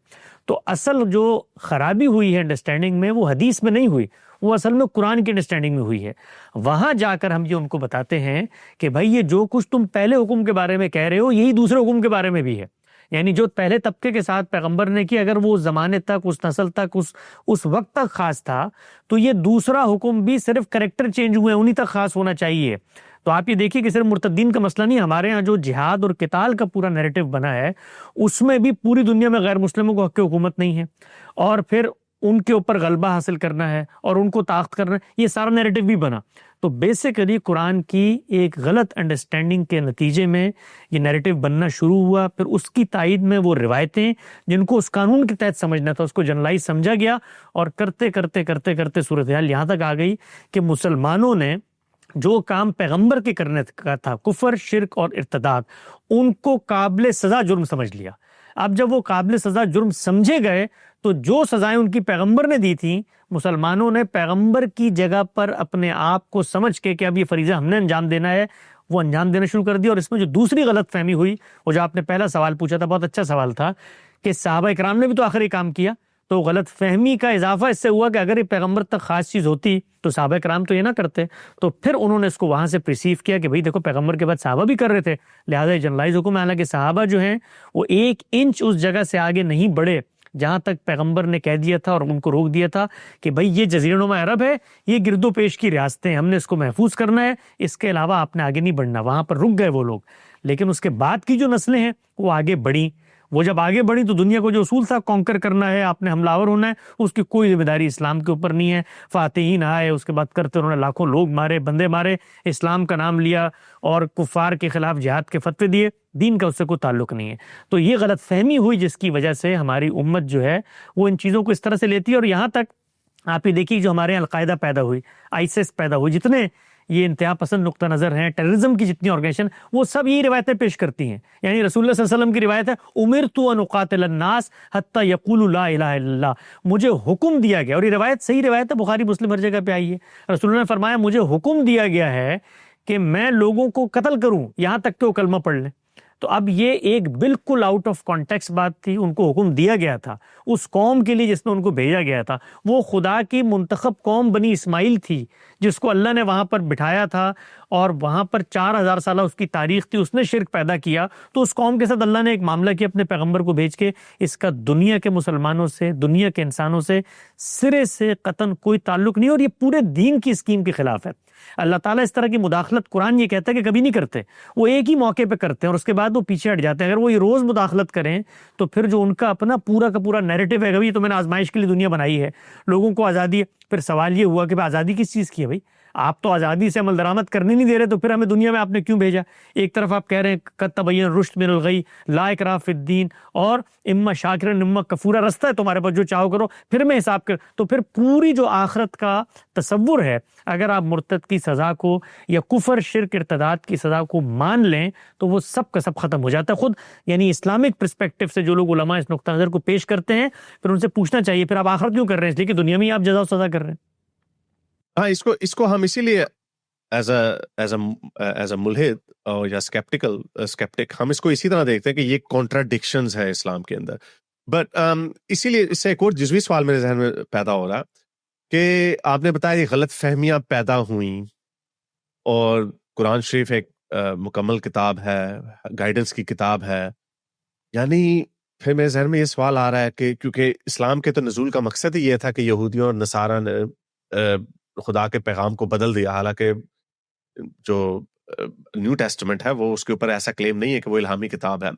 تو اصل جو خرابی ہوئی ہے انڈرسٹینڈنگ میں, وہ حدیث میں نہیں ہوئی, وہ اصل میں قرآن کی انڈرسٹینڈنگ میں ہوئی ہے. وہاں جا کر ہم یہ ان کو بتاتے ہیں کہ بھائی یہ جو کچھ تم پہلے حکم کے بارے میں کہہ رہے ہو یہی دوسرے حکم کے بارے میں بھی ہے. یعنی جو پہلے طبقے کے ساتھ پیغمبر نے کی، اگر وہ اس زمانے تک، اس نسل تک، اس وقت تک خاص تھا، تو یہ دوسرا حکم بھی صرف کریکٹر چینج ہوئے انہی تک خاص ہونا چاہیے۔ تو آپ یہ دیکھیے کہ صرف مرتدین کا مسئلہ نہیں، ہمارے ہاں جو جہاد اور قتال کا پورا نیریٹو بنا ہے، اس میں بھی پوری دنیا میں غیر مسلموں کو حق حکومت نہیں ہے، اور پھر ان کے اوپر غلبہ حاصل کرنا ہے اور ان کو طاقت کرنا ہے، یہ سارا نیریٹو بھی بنا۔ تو بیسیکلی قرآن کی ایک غلط انڈرسٹینڈنگ کے نتیجے میں یہ نیریٹو بننا شروع ہوا، پھر اس کی تائید میں وہ روایتیں جن کو اس قانون کے تحت سمجھنا تھا اس کو جنرلائز سمجھا گیا، اور کرتے کرتے کرتے کرتے صورتحال یہاں تک آ گئی کہ مسلمانوں نے جو کام پیغمبر کے کرنے کا تھا، کفر، شرک اور ارتداد، ان کو قابل سزا جرم سمجھ لیا۔ اب جب وہ قابل سزا جرم سمجھے گئے تو جو سزائیں ان کی پیغمبر نے دی تھیں، مسلمانوں نے پیغمبر کی جگہ پر اپنے آپ کو سمجھ کے کہ اب یہ فریضہ ہم نے انجام دینا ہے، وہ انجام دینا شروع کر دیا۔ اور اس میں جو دوسری غلط فہمی ہوئی، وہ جو آپ نے پہلا سوال پوچھا تھا، بہت اچھا سوال تھا کہ صحابہ اکرام نے بھی تو آخر یہ کام کیا، تو غلط فہمی کا اضافہ اس سے ہوا کہ اگر یہ پیغمبر تک خاص چیز ہوتی تو صحابہ کرام تو یہ نہ کرتے، تو پھر انہوں نے اس کو وہاں سے پرسیو کیا کہ بھئی دیکھو پیغمبر کے بعد صحابہ بھی کر رہے تھے، لہٰذا یہ جنرلائز حکم ہے۔ حالانکہ صحابہ جو ہیں وہ 1 انچ اس جگہ سے آگے نہیں بڑھے جہاں تک پیغمبر نے کہہ دیا تھا اور ان کو روک دیا تھا کہ بھئی یہ جزیرہ نما عرب ہے، یہ گرد و پیش کی ریاستیں، ہم نے اس کو محفوظ کرنا ہے، اس کے علاوہ آپ نے آگے نہیں بڑھنا۔ وہاں پر رک گئے وہ لوگ، لیکن اس کے بعد کی جو نسلیں ہیں وہ آگے بڑھیں۔ وہ جب آگے بڑھی تو دنیا کو جو اصول تھا کانکر کرنا ہے، آپ نے حملہ آور ہونا ہے، اس کی کوئی ذمہ داری اسلام کے اوپر نہیں ہے۔ فاتحین آئے، اس کے بعد کرتے انہوں نے لاکھوں لوگ مارے، بندے مارے، اسلام کا نام لیا اور کفار کے خلاف جہاد کے فتوے دیے، دین کا اس سے کوئی تعلق نہیں ہے۔ تو یہ غلط فہمی ہوئی جس کی وجہ سے ہماری امت جو ہے وہ ان چیزوں کو اس طرح سے لیتی ہے، اور یہاں تک آپ یہ دیکھیے جو ہمارے یہاں القاعدہ پیدا ہوئی، ISIS پیدا ہوئی، جتنے یہ انتہا پسند نقطہ نظر ہیں، ٹیررزم کی جتنی آرگنائزیشن، وہ سب یہی روایتیں پیش کرتی ہیں۔ یعنی رسول اللہ صلی اللہ علیہ وسلم کی روایت ہے، امرت ان اقاتل الناس حتی یقولوا لا الہ الا اللہ، مجھے حکم دیا گیا، اور یہ روایت صحیح روایت ہے، بخاری مسلم ہر جگہ پہ آئی ہے۔ رسول اللہ نے فرمایا مجھے حکم دیا گیا ہے کہ میں لوگوں کو قتل کروں یہاں تک کہ وہ کلمہ پڑھ لیں۔ تو اب یہ ایک بالکل آؤٹ آف کانٹیکسٹ بات تھی، ان کو حکم دیا گیا تھا اس قوم کے لیے جس میں ان کو بھیجا گیا تھا، وہ خدا کی منتخب قوم بنی اسماعیل تھی جس کو اللہ نے وہاں پر بٹھایا تھا، اور وہاں پر 4000 سالہ اس کی تاریخ تھی، اس نے شرک پیدا کیا، تو اس قوم کے ساتھ اللہ نے ایک معاملہ کیا اپنے پیغمبر کو بھیج کے، اس کا دنیا کے مسلمانوں سے، دنیا کے انسانوں سے سرے سے قطعاً کوئی تعلق نہیں، اور یہ پورے دین کی اسکیم کے خلاف ہے۔ اللہ تعالیٰ اس طرح کی مداخلت قرآن یہ کہتا ہے کہ کبھی نہیں کرتے، وہ ایک ہی موقع پہ کرتے ہیں اور اس کے بعد وہ پیچھے ہٹ جاتے ہیں۔ اگر وہ یہ روز مداخلت کریں تو پھر جو ان کا اپنا پورا کا پورا نیریٹو ہے، یہ تو میں نے آزمائش کے لیے دنیا بنائی ہے، لوگوں کو آزادی ہے، پھر سوال یہ ہوا کہ آزادی کس چیز کی ہے؟ بھائی آپ تو آزادی سے عمل درآمد کرنے نہیں دے رہے، تو پھر ہمیں دنیا میں آپ نے کیوں بھیجا؟ ایک طرف آپ کہہ رہے ہیں قد تبین الرشد من الغی، لا اکراہ فی الدین، اور اما شاکرا اما کفورا، رستہ ہے تمہارے پاس، جو چاہو کرو، پھر میں حساب کر۔ تو پھر پوری جو آخرت کا تصور ہے، اگر آپ مرتد کی سزا کو یا کفر، شرک، ارتداد کی سزا کو مان لیں تو وہ سب کا سب ختم ہو جاتا ہے خود۔ یعنی اسلامک پرسپیکٹو سے جو لوگ علماء اس نقطہ نظر کو پیش کرتے ہیں، پھر ان سے پوچھنا چاہیے پھر آپ آخرت کیوں کر رہے ہیں؟ اس لیے کہ دنیا میں ہی آپ جزا و سزا کر رہے ہیں۔ ہاں، اس کو ہم اسی لیے ایز اے ملحد اور یا اسکیپٹک ہم اس کو اسی طرح دیکھتے ہیں کہ یہ کانٹراڈکشنز ہے اسلام کے اندر۔ بٹ اسی لیے اس سے ایک اور جزوی سوال میرے ذہن میں پیدا ہو رہا کہ آپ نے بتایا یہ غلط فہمیاں پیدا ہوئیں، اور قرآن شریف ایک مکمل کتاب ہے، گائیڈنس کی کتاب ہے، یعنی پھر میرے ذہن میں یہ سوال آ رہا ہے کہ کیونکہ اسلام کے تو نزول کا مقصد ہی یہ تھا کہ یہودیوں اور نصارہ نے خدا کے پیغام کو بدل دیا، حالانکہ جو نیو ٹیسٹمنٹ ہے وہ اس کے اوپر ایسا کلیم نہیں ہے کہ وہ الہامی کتاب ہے،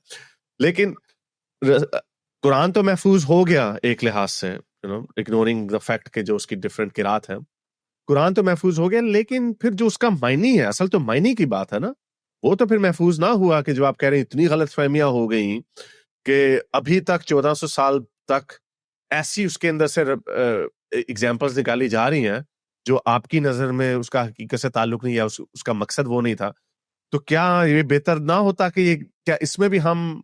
لیکن قرآن تو محفوظ ہو گیا ایک لحاظ سے، اگنورنگ دا فیکٹ کہ جو اس کی ڈفرینٹ قرات ہے، قرآن تو محفوظ ہو گیا، لیکن پھر جو اس کا معنی ہے، اصل تو معنی کی بات ہے نا، وہ تو پھر محفوظ نہ ہوا۔ کہ جو آپ کہہ رہے ہیں اتنی غلط فہمیاں ہو گئیں کہ ابھی تک 1400 سال تک ایسی اس کے اندر سے ایگزامپلز نکالی جا رہی ہیں جو آپ کی نظر میں اس کا حقیقت سے تعلق نہیں، یا اس کا مقصد وہ نہیں تھا۔ تو کیا یہ بہتر نہ ہوتا کہ یہ کیا اس میں بھی ہم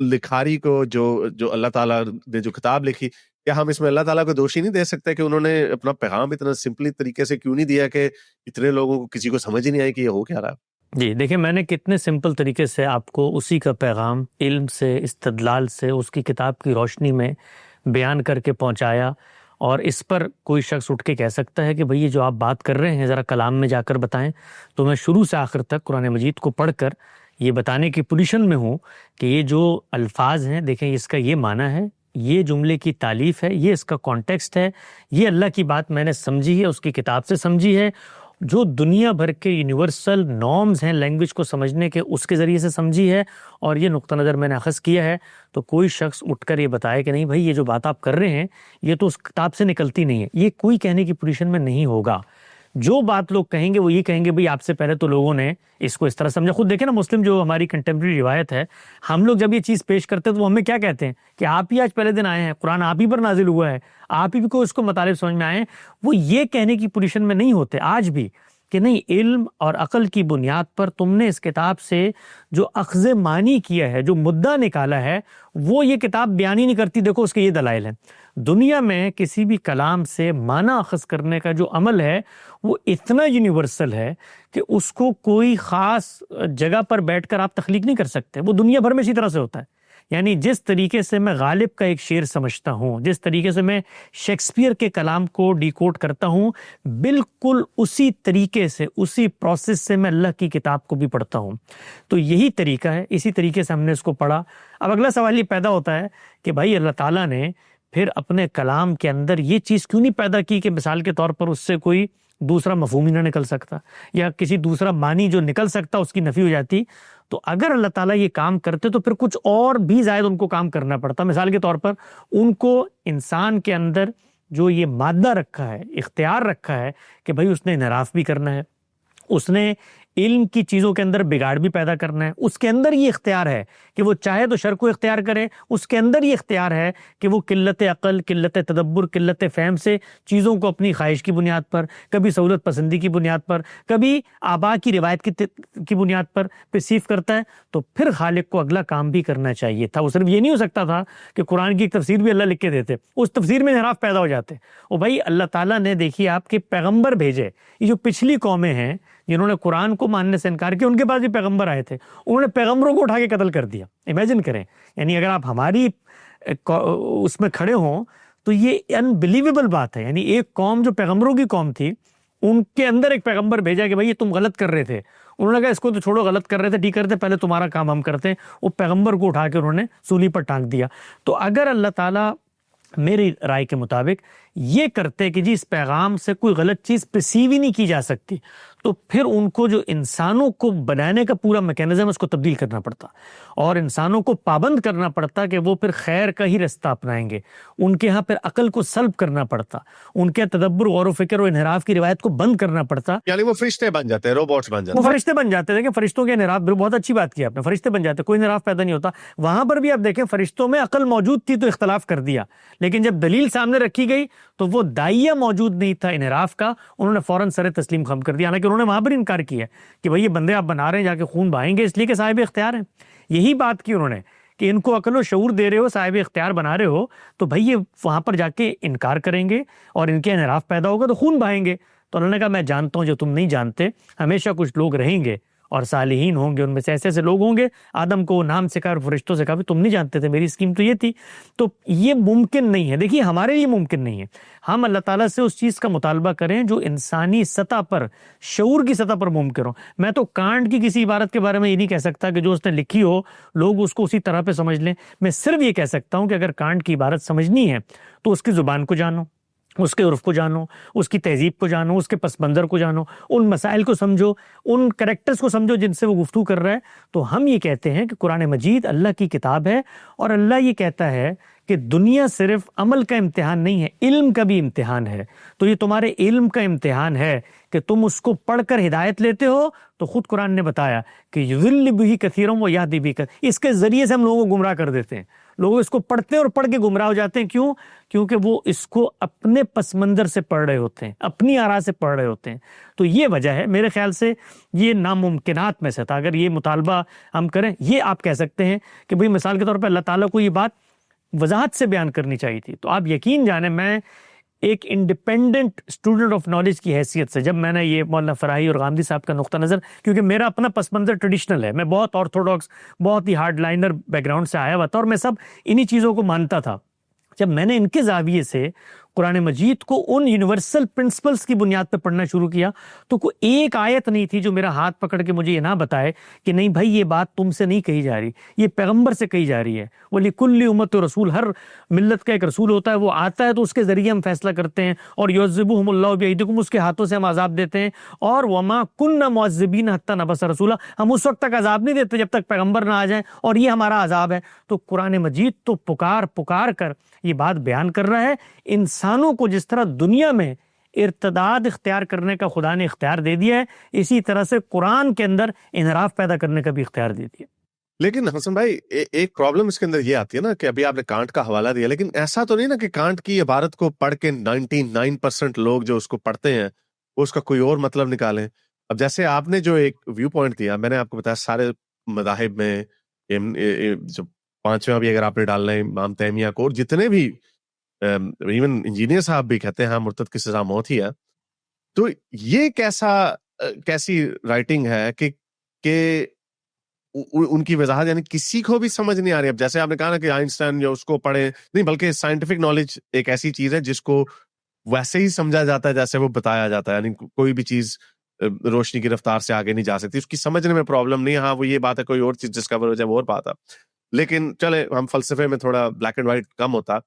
لکھاری کو جو اللہ تعالیٰ نے جو کتاب لکھی، کیا ہم اس میں اللہ تعالیٰ کو دوشی نہیں دے سکتے کہ انہوں نے اپنا پیغام اتنا سمپلی طریقے سے کیوں نہیں دیا کہ اتنے لوگوں کو کسی کو سمجھ ہی نہیں آئی کہ یہ ہو کیا رہا ہے؟ جی دیکھیں، میں نے کتنے سمپل طریقے سے آپ کو اسی کا پیغام علم سے، استدلال سے، اس کی کتاب کی روشنی میں بیان کر کے پہنچایا، اور اس پر کوئی شخص اٹھ کے کہہ سکتا ہے کہ بھئی یہ جو آپ بات کر رہے ہیں ذرا کلام میں جا کر بتائیں، تو میں شروع سے آخر تک قرآن مجید کو پڑھ کر یہ بتانے کی پوزیشن میں ہوں کہ یہ جو الفاظ ہیں دیکھیں اس کا یہ معنی ہے، یہ جملے کی تالیف ہے، یہ اس کا کانٹیکسٹ ہے، یہ اللہ کی بات میں نے سمجھی ہے، اس کی کتاب سے سمجھی ہے، جو دنیا بھر کے یونیورسل نارمز ہیں لینگویج کو سمجھنے کے، اس کے ذریعے سے سمجھی ہے، اور یہ نقطہ نظر میں نے اخذ کیا ہے. تو کوئی شخص اٹھ کر یہ بتائے کہ نہیں بھائی یہ جو بات آپ کر رہے ہیں یہ تو اس کتاب سے نکلتی نہیں ہے، یہ کوئی کہنے کی پوزیشن میں نہیں ہوگا. جو بات لوگ کہیں گے وہ یہ کہیں گے بھئی آپ سے پہلے تو لوگوں نے اس کو اس طرح سمجھا. خود دیکھیں نا مسلم جو ہماری کنٹمپریری روایت ہے، ہم لوگ جب یہ چیز پیش کرتے ہیں تو وہ ہمیں کیا کہتے ہیں کہ آپ ہی آج پہلے دن آئے ہیں، قرآن آپ ہی پر نازل ہوا ہے، آپ ہی کو اس کو مطالب سمجھ میں آئے ہیں. وہ یہ کہنے کی پوزیشن میں نہیں ہوتے آج بھی کہ نہیں علم اور عقل کی بنیاد پر تم نے اس کتاب سے جو اخذ معنی کیا ہے، جو مدعا نکالا ہے، وہ یہ کتاب بیان ہی نہیں کرتی. دیکھو اس کے یہ دلائل ہیں. دنیا میں کسی بھی کلام سے معنی اخذ کرنے کا جو عمل ہے وہ اتنا یونیورسل ہے کہ اس کو کوئی خاص جگہ پر بیٹھ کر آپ تخلیق نہیں کر سکتے. وہ دنیا بھر میں اسی طرح سے ہوتا ہے. یعنی جس طریقے سے میں غالب کا ایک شعر سمجھتا ہوں، جس طریقے سے میں شیکسپیئر کے کلام کو ڈیکوڈ کرتا ہوں، بالکل اسی طریقے سے، اسی پروسیس سے میں اللہ کی کتاب کو بھی پڑھتا ہوں. تو یہی طریقہ ہے، اسی طریقے سے ہم نے اس کو پڑھا. اب اگلا سوال یہ پیدا ہوتا ہے کہ بھائی اللہ تعالیٰ نے پھر اپنے کلام کے اندر یہ چیز کیوں نہیں پیدا کی کہ مثال کے طور پر اس سے کوئی دوسرا مفہوم ہی نہ نکل سکتا، یا کسی دوسرا معنی جو نکل سکتا اس کی نفی ہو جاتی. تو اگر اللہ تعالیٰ یہ کام کرتے تو پھر کچھ اور بھی زائد ان کو کام کرنا پڑتا. مثال کے طور پر ان کو انسان کے اندر جو یہ مادہ رکھا ہے، اختیار رکھا ہے کہ بھائی اس نے انحراف بھی کرنا ہے، اس نے علم کی چیزوں کے اندر بگاڑ بھی پیدا کرنا ہے، اس کے اندر یہ اختیار ہے کہ وہ چاہے تو شر کو اختیار کرے، اس کے اندر یہ اختیار ہے کہ وہ قلت عقل، قلت تدبر، قلت فہم سے چیزوں کو اپنی خواہش کی بنیاد پر، کبھی سہولت پسندی کی بنیاد پر، کبھی آبا کی روایت کی بنیاد پر پرسیو کرتا ہے. تو پھر خالق کو اگلا کام بھی کرنا چاہیے تھا. وہ صرف یہ نہیں ہو سکتا تھا کہ قرآن کی ایک تفسیر بھی اللہ لکھ کے دیتے، اس تفسیر میں انحراف پیدا ہو جاتے. اور بھائی اللہ تعالیٰ نے دیکھیے آپ کے پیغمبر بھیجے. یہ جو پچھلی قومیں ہیں جنہوں نے قرآن کو ماننے سے انکار کیا، ان کے پاس بھی پیغمبر آئے تھے، انہوں نے پیغمبروں کو اٹھا کے قتل کر دیا. امیجن کریں، یعنی اگر آپ ہماری اس میں کھڑے ہوں تو یہ انبلیویبل بات ہے. یعنی ایک قوم جو پیغمبروں کی قوم تھی، ان کے اندر ایک پیغمبر بھیجا کہ بھائی یہ تم غلط کر رہے تھے. انہوں نے کہا اس کو تو چھوڑو، غلط کر رہے تھے، ٹھیک کرتے، پہلے تمہارا کام ہم کرتے ہیں. وہ پیغمبر کو اٹھا کے انہوں نے سولی پر ٹانک دیا. تو اگر اللہ تعالیٰ میری رائے کے مطابق یہ کرتے کہ جی اس پیغام سے کوئی غلط چیز پرسیو ہی نہیں کی جا سکتی، تو پھر ان کو جو انسانوں کو بنانے کا پورا میکینزم اس کو تبدیل کرنا پڑتا اور انسانوں کو پابند کرنا پڑتا کہ وہ پھر خیر کا ہی رستہ اپنائیں گے. ان کے ہاں پھر عقل کو سلب کرنا پڑتا، ان کے تدبر، غور و فکر اور انحراف کی روایت کو بند کرنا پڑتا. یعنی وہ فرشتے بن جاتے ہیں، روبوٹس بن جاتے ہیں. وہ فرشتے بن جاتے ہیں. دیکھیں فرشتوں کے انحراف، بہت اچھی بات کی آپ نے، فرشتے بن جاتے، کوئی انحراف پیدا نہیں ہوتا. وہاں پر بھی آپ دیکھیں فرشتوں میں عقل موجود تھی تو اختلاف کر دیا، لیکن جب دلیل سامنے رکھی گئی تو وہ دائیا موجود نہیں تھا انحراف کا، انہوں نے فوراً سر تسلیم خم کر دیا. حالانکہ انہوں نے وہاں پر انکار کیا کہ بھئی یہ بندے آپ بنا رہے ہیں، جا کے خون بہائیں گے، اس لیے کہ صاحب اختیار ہیں. یہی بات کی انہوں نے کہ ان کو عقل و شعور دے رہے ہو، صاحب اختیار بنا رہے ہو، تو بھئی یہ وہاں پر جا کے انکار کریں گے اور ان کے انحراف پیدا ہوگا تو خون بہائیں گے. تو انہوں نے کہا میں جانتا ہوں جو تم نہیں جانتے، ہمیشہ کچھ لوگ رہیں گے اور صالحین ہوں گے، ان میں سے ایسے ایسے لوگ ہوں گے. آدم کو نام سکھا اور فرشتوں سے کہا بھی تم نہیں جانتے تھے، میری اسکیم تو یہ تھی. تو یہ ممکن نہیں ہے. دیکھیے ہمارے لیے ممکن نہیں ہے. ہم اللہ تعالیٰ سے اس چیز کا مطالبہ کریں جو انسانی سطح پر، شعور کی سطح پر ممکن ہو. میں تو کانٹ کی کسی عبارت کے بارے میں یہ نہیں کہہ سکتا کہ جو اس نے لکھی ہو لوگ اس کو اسی طرح پہ سمجھ لیں. میں صرف یہ کہہ سکتا ہوں کہ اگر کانٹ کی عبارت سمجھنی ہے تو اس کی زبان کو جانو، اس کے عرف کو جانو، اس کی تہذیب کو جانو، اس کے پس منظر کو جانو، ان مسائل کو سمجھو، ان کریکٹرز کو سمجھو جن سے وہ گفتگو کر رہا ہے. تو ہم یہ کہتے ہیں کہ قرآن مجید اللہ کی کتاب ہے اور اللہ یہ کہتا ہے کہ دنیا صرف عمل کا امتحان نہیں ہے، علم کا بھی امتحان ہے. تو یہ تمہارے علم کا امتحان ہے کہ تم اس کو پڑھ کر ہدایت لیتے ہو. تو خود قرآن نے بتایا کہ یضل بہ کثیرا ویہدی بہ کثیرا، اس کے ذریعے سے ہم لوگوں کو گمراہ کر دیتے ہیں. لوگ اس کو پڑھتے ہیں اور پڑھ کے گمراہ ہو جاتے ہیں. کیوں؟ کیونکہ وہ اس کو اپنے پس منظر سے پڑھ رہے ہوتے ہیں، اپنی آراء سے پڑھ رہے ہوتے ہیں. تو یہ وجہ ہے. میرے خیال سے یہ ناممکنات میں سے تھا. اگر یہ مطالبہ ہم کریں، یہ آپ کہہ سکتے ہیں کہ بھئی مثال کے طور پہ اللہ تعالیٰ کو یہ بات وضاحت سے بیان کرنی چاہیے تھی. تو آپ یقین جانیں میں ایک انڈیپینڈنٹ اسٹوڈنٹ آف نالج کی حیثیت سے جب میں نے یہ مولانا فراہی اور غامدی صاحب کا نقطہ نظر، کیونکہ میرا اپنا پس منظر ٹریڈیشنل ہے، میں بہت آرتھوڈاکس، بہت ہی ہارڈ لائنر بیک گراؤنڈ سے آیا ہوا تھا اور میں سب انہی چیزوں کو مانتا تھا. جب میں نے ان کے زاویے سے قرآن مجید کو ان یونیورسل پرنسپلز کی بنیاد پہ پڑھنا شروع کیا تو کوئی ایک آیت نہیں تھی جو میرا ہاتھ پکڑ کے مجھے یہ نہ بتائے کہ نہیں بھائی یہ بات تم سے نہیں کہی جا رہی، یہ پیغمبر سے کہی جا رہی ہے۔ وَلِكُلِّ أُمَّةٍ رسول، ہر ملت کا ایک رسول ہوتا ہے، وہ آتا ہے تو اس کے ذریعے ہم فیصلہ کرتے ہیں، اور يُعَذِّبُهُمُ اللَّهُ بِأَيْدِيكُمْ، اس کے ہاتھوں سے ہم عذاب دیتے ہیں، اور وَمَا كُنَّا مُعَذِّبِينَ حَتَّى نَبْعَثَ رَسُولًا، ہم اس وقت تک عذاب نہیں دیتے جب تک پیغمبر نہ آ جائیں، اور یہ ہمارا عذاب ہے۔ تو قرآن مجید تو پکار کر یہ بات بیان کر رہا ہے انسانوں کو جس طرح دنیا میں ارتداد اختیار کرنے کا خدا نے اختیار دے دیا ہے، اسی طرح سے قرآن کے اندر انحراف پیدا کرنے کا بھی اختیار دے دیا۔ لیکن حسن بھائی ایک پرابلم اس کے اندر یہ آتی ہے نا کہ ابھی آپ نے کانٹ کا حوالہ دیا، لیکن ایسا تو نہیں نا کہ کانٹ کی عبارت کو پڑھ کے 99% لوگ جو اس کو پڑھتے ہیں وہ اس کا کوئی اور مطلب نکالیں۔ اب جیسے آپ نے جو ایک ویو پوائنٹ دیا، میں نے آپ کو بتایا سارے مذاہب میں جو پانچواں بھی اگر آپ نے ڈالنا ہے امام تیمیہ کو، اور جتنے بھی ایون انجینئر صاحب بھی کہتے ہیں ہاں مرتد کی سزا موت ہی ہے، تو یہ کیسی رائٹنگ ہے کہ ان کی وضاحت یعنی کسی کو بھی سمجھ نہیں آ رہی۔ اب جیسے آپ نے کہا نا کہ آئنسٹائن جو اس کو پڑھے نہیں، بلکہ سائنٹیفک نالج ایک ایسی چیز ہے جس کو ویسے ہی سمجھا جاتا ہے جیسے وہ بتایا جاتا ہے، یعنی کوئی بھی چیز روشنی کی رفتار سے آگے نہیں جا سکتی، اس کی سمجھنے میں پرابلم نہیں ہے۔ ہاں وہ یہ بات ہے کوئی اور چیز ڈسکور ہو جائے وہ اور بات ہے، لیکن چلے ہم فلسفے میں تھوڑا بلیک اینڈ وائٹ کم ہوتا،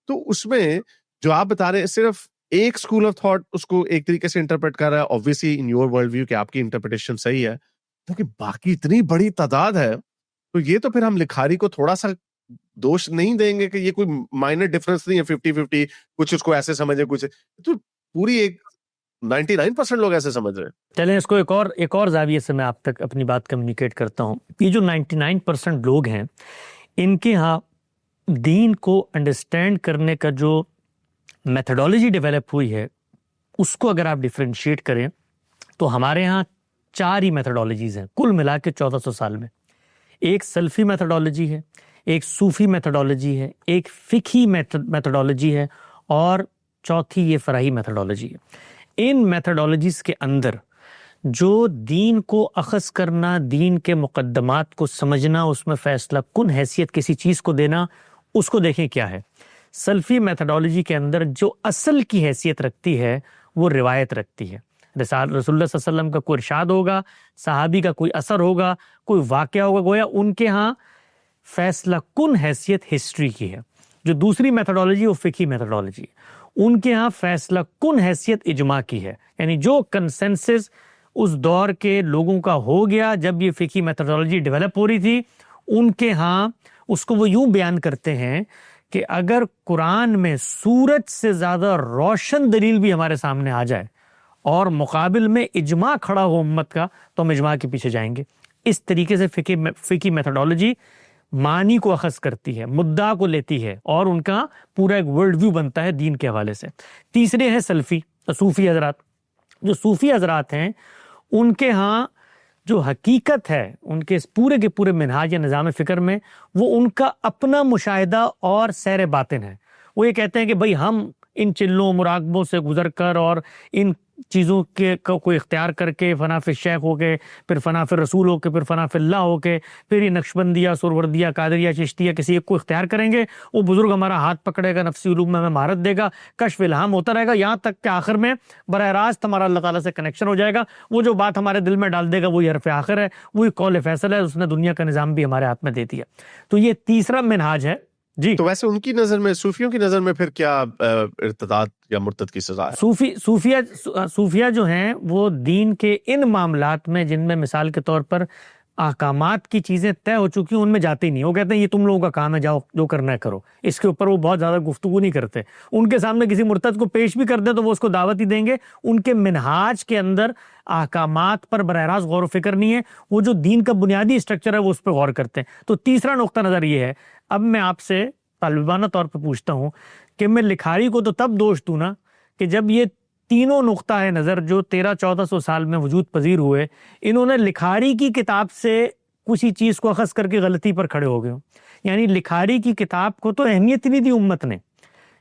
تو اس میں جو آپ بتا رہے ہیں صرف ایک اسکول آف تھاٹ اس کو ایک طریقے سے انٹرپریٹ کر رہا ہے، obviously in your world view کہ آپ کی انٹرپریٹیشن صحیح ہے، کیونکہ باقی اتنی بڑی تعداد ہے، تو یہ تو پھر ہم لکھاری کو تھوڑا سا دوش نہیں دیں گے کہ یہ کوئی مائنر ڈفرنس نہیں ہے 50-50، کچھ اس کو ایسے سمجھے، کچھ تو پوری ایک 99% لوگ ایسے سمجھ رہے ہیں۔ چلیں اس کو ایک اور زاویے سے میں آپ تک اپنی بات کمیونیکیٹ کرتا ہوں۔ یہ جو 99% لوگ ہیں، ان کے ہاں دین کو انڈرسٹینڈ کرنے کا جو میتھڈالوجی ڈیولپ ہوئی ہے اس کو اگر آپ ڈیفرینشیٹ کریں تو ہمارے ہاں 4 ہی میتھڈالوجیز ہیں کل ملا کے 1400 سال میں۔ ایک سلفی میتھڈالوجی ہے، ایک صوفی میتھڈالوجی ہے، ایک فقہی میتھڈالوجی ہے، اور چوتھی یہ فراہی میتھڈالوجی ہے۔ ان میتھڈالوجیز کے اندر جو دین کو اخذ کرنا، دین کے مقدمات کو سمجھنا، اس میں فیصلہ کن حیثیت کسی چیز کو دینا، اس کو دیکھیں کیا ہے۔ سلفی میتھڈالوجی کے اندر جو اصل کی حیثیت رکھتی ہے وہ روایت رکھتی ہے۔ رسول اللہ صلی اللہ علیہ وسلم کا کوئی ارشاد ہوگا، صحابی کا کوئی اثر ہوگا، کوئی واقعہ ہوگا، گویا ان کے ہاں فیصلہ کن حیثیت ہسٹری کی ہے۔ جو دوسری میتھڈالوجی وہ فقہی میتھڈالوجی ہے، ان کے ہاں فیصلہ کن حیثیت اجماع کی ہے، یعنی جو کنسنسس اس دور کے لوگوں کا ہو گیا جب یہ فقہی میتھڈالوجی ڈیولپ ہو رہی تھی، ان کے ہاں اس کو وہ یوں بیان کرتے ہیں کہ اگر قرآن میں سورج سے زیادہ روشن دلیل بھی ہمارے سامنے آ جائے اور مقابل میں اجماع کھڑا ہو امت کا تو ہم اجماع کے پیچھے جائیں گے۔ اس طریقے سے فقہی میتھڈالوجی معنی کو اخذ کرتی ہے، مدعا کو لیتی ہے، اور ان کا پورا ایک ورلڈ ویو بنتا ہے دین کے حوالے سے۔ تیسرے ہیں سلفی، صوفی حضرات۔ جو صوفی حضرات ہیں ان کے ہاں جو حقیقت ہے ان کے پورے کے پورے منہاج یا نظام فکر میں وہ ان کا اپنا مشاہدہ اور سیر باطن ہے۔ وہ یہ کہتے ہیں کہ بھئی ہم ان چلوں مراقبوں سے گزر کر اور ان چیزوں کے کو اختیار کر کے فنا فی الشیخ ہو کے، پھر فنا فی الرسول ہو کے، پھر فنا فی اللہ ہو کے، پھر یہ نقشبندیہ، سروردیہ، قادریہ، چشتیہ کسی ایک کو اختیار کریں گے، وہ بزرگ ہمارا ہاتھ پکڑے گا، نفسی علوم میں ہمیں مہارت دے گا، کشف الہام ہوتا رہے گا، یہاں تک کہ آخر میں براہ راست ہمارا اللہ تعالیٰ سے کنیکشن ہو جائے گا۔ وہ جو بات ہمارے دل میں ڈال دے گا وہی حرف آخر ہے، وہی قول فیصل ہے، اس نے دنیا کا نظام بھی ہمارے ہاتھ میں دے دیا۔ تو یہ تیسرا منہاج ہے۔ جی تو ویسے ان کی نظر میں، صوفیوں کی نظر میں پھر کیا ارتداد یا مرتد کی سزا ہے؟ صوفیہ جو ہیں وہ دین کے ان معاملات میں جن میں مثال کے طور پر احکامات کی چیزیں طے ہو چکی ہیں ان میں جاتے ہی نہیں۔ وہ کہتے ہیں یہ تم لوگوں کا کام ہے، جاؤ جو کرنا ہے کرو، اس کے اوپر وہ بہت زیادہ گفتگو نہیں کرتے۔ ان کے سامنے کسی مرتد کو پیش بھی کر دیں تو وہ اس کو دعوت ہی دیں گے۔ ان کے منہاج کے اندر احکامات پر براہ راست غور و فکر نہیں ہے، وہ جو دین کا بنیادی اسٹرکچر ہے وہ اس پہ غور کرتے ہیں۔ تو تیسرا نقطہ نظر یہ ہے۔ اب میں آپ سے طالبانہ طور پہ پوچھتا ہوں کہ میں لکھاری کو تو تب دوش دوں نا کہ جب یہ تینوں نقطہ ہے نظر جو 1300-1400 سال میں وجود پذیر ہوئے، انہوں نے لکھاری کی کتاب سے کسی چیز کو اخذ کر کے غلطی پر کھڑے ہو گئے ہوں۔ یعنی لکھاری کی کتاب کو تو اہمیت نہیں دی امت نے۔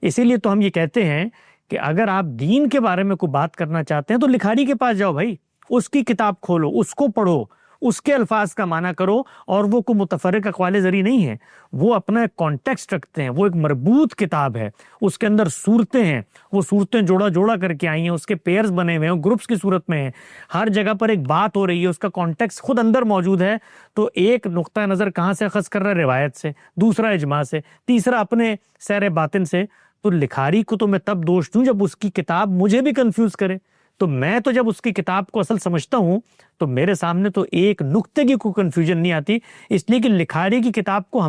اسی لیے تو ہم یہ کہتے ہیں کہ اگر آپ دین کے بارے میں کوئی بات کرنا چاہتے ہیں تو لکھاری کے پاس جاؤ بھائی، اس کی کتاب کھولو، اس کو پڑھو، اس کے الفاظ کا معنی کرو، اور وہ کوئی متفرق اقوال ذریعہ نہیں ہے، وہ اپنا ایک کانٹیکسٹ رکھتے ہیں، وہ ایک مربوط کتاب ہے، اس کے اندر صورتیں ہیں، وہ صورتیں جوڑا جوڑا کر کے آئی ہیں، اس کے پیئرز بنے ہوئے ہیں، گروپس کی صورت میں ہیں، ہر جگہ پر ایک بات ہو رہی ہے، اس کا کانٹیکسٹ خود اندر موجود ہے. تو ایک نقطہ نظر کہاں سے اخذ کر رہا ہے؟ روایت سے، دوسرا اجماع سے، تیسرا اپنے سیر باطن سے. تو لکھاری کو تو میں تب دوش دوں جب اس کی کتاب مجھے بھی کنفیوز کرے. تو میں تو جب اس کی کتاب کو اصل سمجھتا ہوں تو میرے سامنے تو ایک نقطے کی کوئی کنفیوژن نہیں آتی، اس لیے کہ لکھاری کی کتاب کو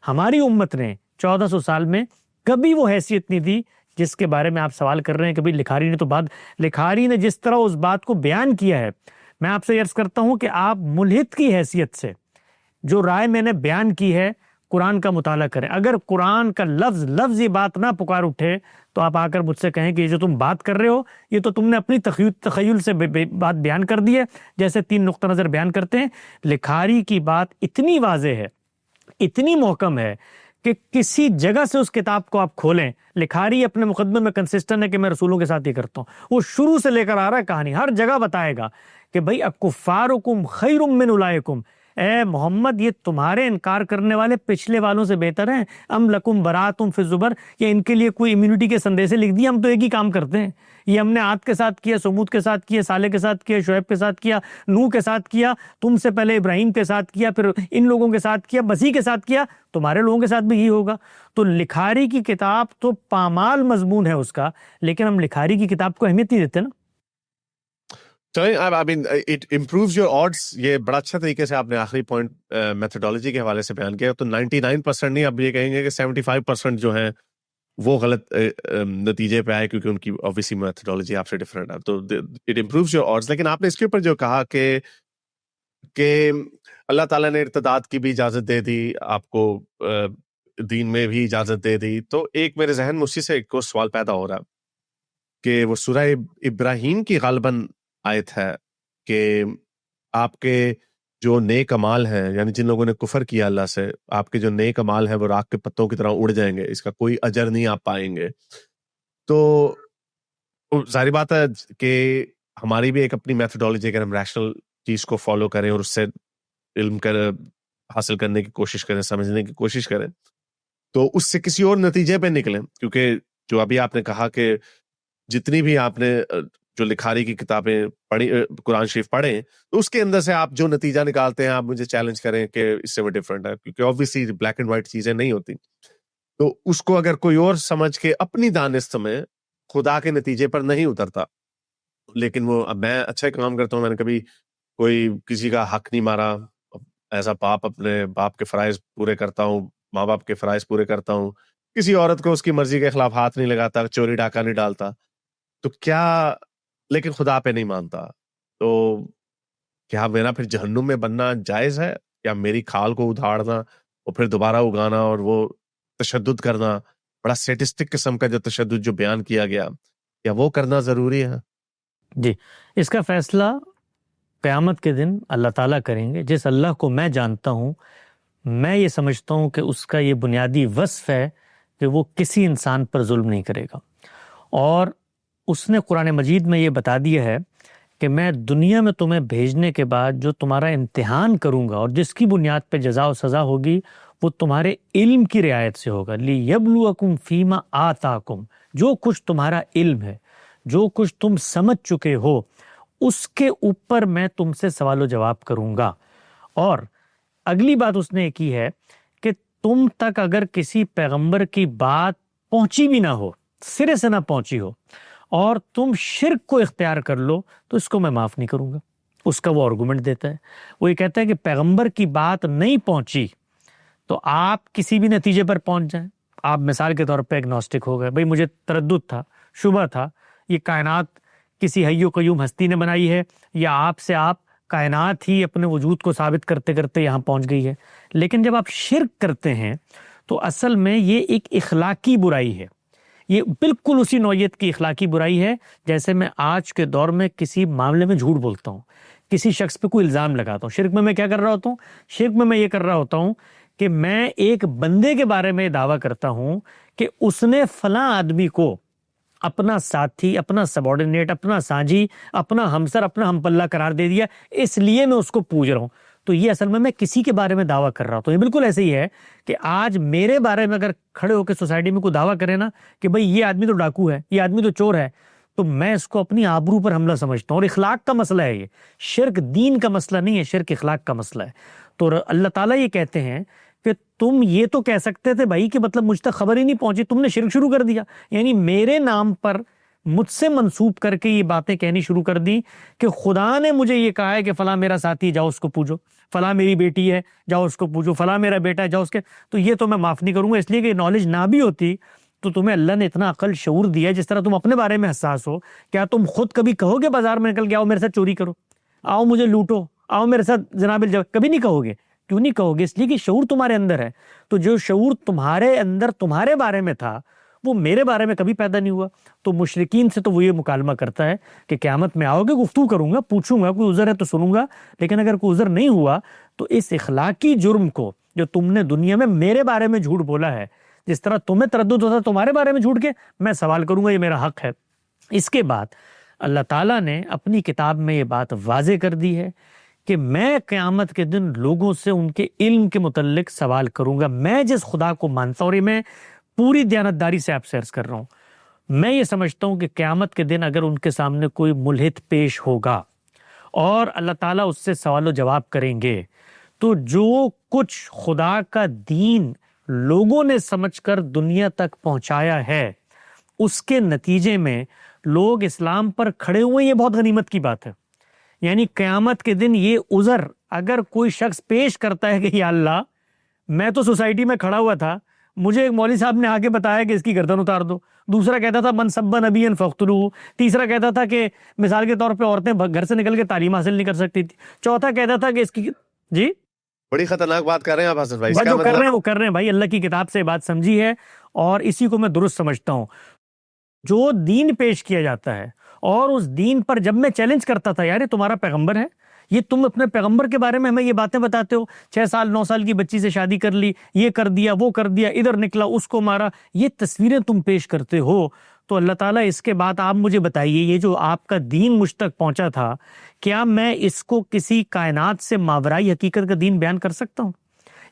ہماری امت نے 1400 سال میں کبھی وہ حیثیت نہیں دی جس کے بارے میں آپ سوال کر رہے ہیں. کبھی لکھاری نے تو لکھاری نے جس طرح اس بات کو بیان کیا ہے، میں آپ سے عرض کرتا ہوں کہ آپ ملحد کی حیثیت سے جو رائے میں نے بیان کی ہے قرآن کا مطالعہ کریں. اگر قرآن کا لفظ یہ بات نہ پکار اٹھے تو آپ آ کر مجھ سے کہیں کہ یہ جو تم بات کر رہے ہو یہ تو تم نے اپنی تخیل سے بات بیان کر دی ہے، جیسے 3 نقطہ نظر بیان کرتے ہیں. لکھاری کی بات اتنی واضح ہے، اتنی محکم ہے کہ کسی جگہ سے اس کتاب کو آپ کھولیں، لکھاری اپنے مقدمے میں کنسسٹنٹ ہے کہ میں رسولوں کے ساتھ یہ کرتا ہوں. وہ شروع سے لے کر آ رہا ہے کہانی، ہر جگہ بتائے گا کہ بھائی اکفارکم خیر من اولئکم، اے محمد یہ تمہارے انکار کرنے والے پچھلے والوں سے بہتر ہیں. ام لکم براءۃ فی الزبر، یہ ان کے لیے کوئی امیونٹی کے سندیسے لکھ دیے، ہم تو ایک ہی کام کرتے ہیں، یہ ہم نے عاد کے ساتھ کیا، سمود کے ساتھ کیا، صالح کے ساتھ کیا، شعیب کے ساتھ کیا، نوح کے ساتھ کیا، تم سے پہلے ابراہیم کے ساتھ کیا، پھر ان لوگوں کے ساتھ کیا، مسیح کے ساتھ کیا، تمہارے لوگوں کے ساتھ بھی یہی ہوگا. تو لکھاری کی کتاب تو پامال مضمون ہے اس کا، لیکن ہم لکھاری کی کتاب کو اہمیت نہیں دیتے نا. it improves your odds. یہ بڑا اچھا طریقے سے آپ نے آخری پوائنٹ میتھڈالوجی کے حوالے سے بیان کیا. تو 99% نہیں، اب یہ کہیں گے کہ 75% جو ہیں وہ غلط نتیجے پہ آئے کیونکہ ان کی obviously میتھڈالوجی آپ سے ڈفرینٹ ہے. تو it improves your odds. لیکن آپ نے اس کے اوپر جو کہا کہ اللہ تعالیٰ نے ارتداد کی بھی اجازت دے دی، آپ کو دین میں بھی اجازت دے دی، تو ایک میرے ذہن میں اسی سے ایک سوال پیدا ہو رہا کہ وہ سورہ ابراہیم کی غالباً آیت ہے کہ آپ کے جو نیک اعمال ہیں، یعنی جن لوگوں نے کفر کیا اللہ سے، آپ کے جو نیک اعمال ہیں وہ راکھ کے پتوں کی طرح اڑ جائیں گے، اس کا کوئی اجر نہیں آپ پائیں گے. تو ظاہری بات ہے کہ ہماری بھی ایک اپنی میتھڈالوجی، اگر ہم ریشنل چیز کو فالو کریں اور اس سے علم حاصل کرنے کی کوشش کریں، سمجھنے کی کوشش کریں، تو اس سے کسی اور نتیجے پہ نکلیں. کیونکہ جو ابھی آپ نے کہا کہ جتنی بھی آپ نے جو لکھاری کی کتابیں پڑھی، قرآن شریف پڑھیں، تو اس کے اندر سے آپ جو نتیجہ نکالتے ہیں آپ مجھے چیلنج کریں کہ اس سے وہ ڈفرینٹ ہے، کیونکہ آبویسلی بلیک اینڈ وائٹ چیزیں نہیں ہوتی. تو اس کو اگر کوئی اور سمجھ کے اپنی دانست میں خدا کے نتیجے پر نہیں اترتا، لیکن وہ اب میں اچھا کام کرتا ہوں، میں نے کبھی کوئی کسی کا حق نہیں مارا، ایسا باپ اپنے باپ کے فرائض پورے کرتا ہوں، ماں باپ کے فرائض پورے کرتا ہوں، کسی عورت کو اس کی مرضی کے خلاف ہاتھ نہیں لگاتا، چوری ڈاکہ نہیں ڈالتا، تو کیا، لیکن خدا پہ نہیں مانتا، تو کیا میرا پھر جہنم میں بننا جائز ہے؟ یا میری کھال کو ادھاڑنا اور پھر دوبارہ اگانا اور وہ تشدد کرنا، بڑا سیٹسٹک قسم کا جو تشدد جو بیان کیا گیا، یا وہ کرنا ضروری ہے؟ جی، اس کا فیصلہ قیامت کے دن اللہ تعالیٰ کریں گے. جس اللہ کو میں جانتا ہوں، میں یہ سمجھتا ہوں کہ اس کا یہ بنیادی وصف ہے کہ وہ کسی انسان پر ظلم نہیں کرے گا، اور اس نے قرآن مجید میں یہ بتا دیا ہے کہ میں دنیا میں تمہیں بھیجنے کے بعد جو تمہارا امتحان کروں گا اور جس کی بنیاد پہ جزا و سزا ہوگی وہ تمہارے علم کی رعایت سے ہوگا. لِيَبْلُوَكُمْ فِيمَا آتَاكُمْ، جو کچھ تمہارا علم ہے، جو کچھ تم سمجھ چکے ہو، اس کے اوپر میں تم سے سوال و جواب کروں گا. اور اگلی بات اس نے کی ہے کہ تم تک اگر کسی پیغمبر کی بات پہنچی بھی نہ ہو، سرے سے نہ پہنچی ہو، اور تم شرک کو اختیار کر لو تو اس کو میں معاف نہیں کروں گا. اس کا وہ آرگومنٹ دیتا ہے، وہ یہ کہتا ہے کہ پیغمبر کی بات نہیں پہنچی تو آپ کسی بھی نتیجے پر پہنچ جائیں. آپ مثال کے طور پہ اگنوسٹک ہو گئے، بھئی مجھے تردد تھا، شبہ تھا، یہ کائنات کسی حی و قیوم ہستی نے بنائی ہے یا آپ کائنات ہی اپنے وجود کو ثابت کرتے کرتے یہاں پہنچ گئی ہے. لیکن جب آپ شرک کرتے ہیں تو اصل میں یہ ایک اخلاقی برائی ہے، یہ بالکل اسی نوعیت کی اخلاقی برائی ہے جیسے میں آج کے دور میں کسی معاملے میں جھوٹ بولتا ہوں، کسی شخص پہ کوئی الزام لگاتا ہوں. شرک میں کیا کر رہا ہوتا ہوں؟ شرک میں یہ کر رہا ہوتا ہوں کہ میں ایک بندے کے بارے میں دعویٰ کرتا ہوں کہ اس نے فلاں آدمی کو اپنا ساتھی، اپنا سبارڈینیٹ، اپنا سانجی، اپنا ہمسر، اپنا ہم پلہ قرار دے دیا، اس لیے میں اس کو پوج رہا ہوں. تو یہ اصل میں کسی کے بارے میں دعویٰ کر رہا ہوں. تو یہ بالکل ایسے ہی ہے کہ آج میرے بارے میں اگر کھڑے ہو کے سوسائٹی میں کوئی دعویٰ کرے نا کہ بھئی یہ آدمی تو ڈاکو ہے، یہ آدمی تو چور ہے، تو میں اس کو اپنی آبرو پر حملہ سمجھتا ہوں. اور اخلاق کا مسئلہ ہے یہ، شرک دین کا مسئلہ نہیں ہے، شرک اخلاق کا مسئلہ ہے. تو اللہ تعالیٰ یہ کہتے ہیں کہ تم یہ تو کہہ سکتے تھے بھائی کہ مطلب مجھ تک خبر ہی نہیں پہنچی، تم نے شرک شروع کر دیا. یعنی میرے نام پر مجھ سے منسوب کر کے یہ باتیں کہنی شروع کر دی کہ خدا نے مجھے یہ کہا ہے کہ فلاں میرا ساتھی جاؤ اس کو پوجو، فلاں میری بیٹی ہے جاؤ اس کو پوجو، فلاں میرا بیٹا ہے جاؤ اس کے. تو یہ تو میں معاف نہیں کروں گا، اس لیے کہ نالج نہ بھی ہوتی تو تمہیں اللہ نے اتنا عقل شعور دیا ہے. جس طرح تم اپنے بارے میں حساس ہو، کیا تم خود کبھی کہو گے بازار میں نکل کے آؤ میرے ساتھ چوری کرو، آؤ مجھے لوٹو، آؤ میرے ساتھ جناب کبھی نہیں کہو گے. کیوں نہیں کہو گے؟ اس لیے کہ شعور تمہارے اندر ہے. تو جو شعور تمہارے اندر تمہارے بارے میں تھا وہ میرے بارے میں کبھی پیدا نہیں ہوا. تو مشرکین سے تو وہ یہ مکالمہ کرتا ہے کہ قیامت میں آؤ گے، گفتگو کروں گا، پوچھوں گا، کوئی عذر ہے تو سنوں گا، لیکن اگر کوئی عذر نہیں ہوا تو اس اخلاقی جرم کو جو تم نے دنیا میں میرے بارے میں جھوٹ بولا ہے، جس طرح تمہیں تردد ہوتا تمہارے بارے میں جھوٹ کے، میں سوال کروں گا، یہ میرا حق ہے. اس کے بعد اللہ تعالیٰ نے اپنی کتاب میں یہ بات واضح کر دی ہے کہ میں قیامت کے دن لوگوں سے ان کے علم کے متعلق سوال کروں گا. میں جس خدا کو مانتا ہوں، اور یہ میں پوری دیانتداری سے آپ سے عرض کر رہا ہوں، میں یہ سمجھتا ہوں کہ قیامت کے دن اگر ان کے سامنے کوئی ملحد پیش ہوگا اور اللہ تعالیٰ اس سے سوال و جواب کریں گے، تو جو کچھ خدا کا دین لوگوں نے سمجھ کر دنیا تک پہنچایا ہے، اس کے نتیجے میں لوگ اسلام پر کھڑے ہوئے، یہ بہت غنیمت کی بات ہے. یعنی قیامت کے دن یہ عذر اگر کوئی شخص پیش کرتا ہے کہ یا اللہ میں تو سوسائٹی میں کھڑا ہوا تھا، مجھے ایک مولوی صاحب نے آ کے بتایا کہ اس کی گردن اتار دو، دوسرا کہتا تھا من سب نبی فقتلوہ، تیسرا کہتا تھا کہ مثال کے طور پہ عورتیں گھر سے نکل کے تعلیم حاصل نہیں کر سکتی تھی، چوتھا کہتا تھا کہ اس کی جی بڑی خطرناک بات کر رہے ہیں آپ حسن بھائی. جو کر رہے ہیں وہ کر رہے ہیں بھائی. اللہ کی کتاب سے بات سمجھی ہے اور اسی کو میں درست سمجھتا ہوں. جو دین پیش کیا جاتا ہے اور اس دین پر جب میں چیلنج کرتا تھا، یار یہ تمہارا پیغمبر ہے، یہ تم اپنے پیغمبر کے بارے میں ہمیں یہ باتیں بتاتے ہو، 6 سال 9 سال کی بچی سے شادی کر لی، یہ کر دیا، وہ کر دیا، ادھر نکلا اس کو مارا، یہ تصویریں تم پیش کرتے ہو. تو اللہ تعالیٰ اس کے بعد آپ مجھے بتائیے، یہ جو آپ کا دین مجھ تک پہنچا تھا، کیا میں اس کو کسی کائنات سے ماورائی حقیقت کا دین بیان کر سکتا ہوں؟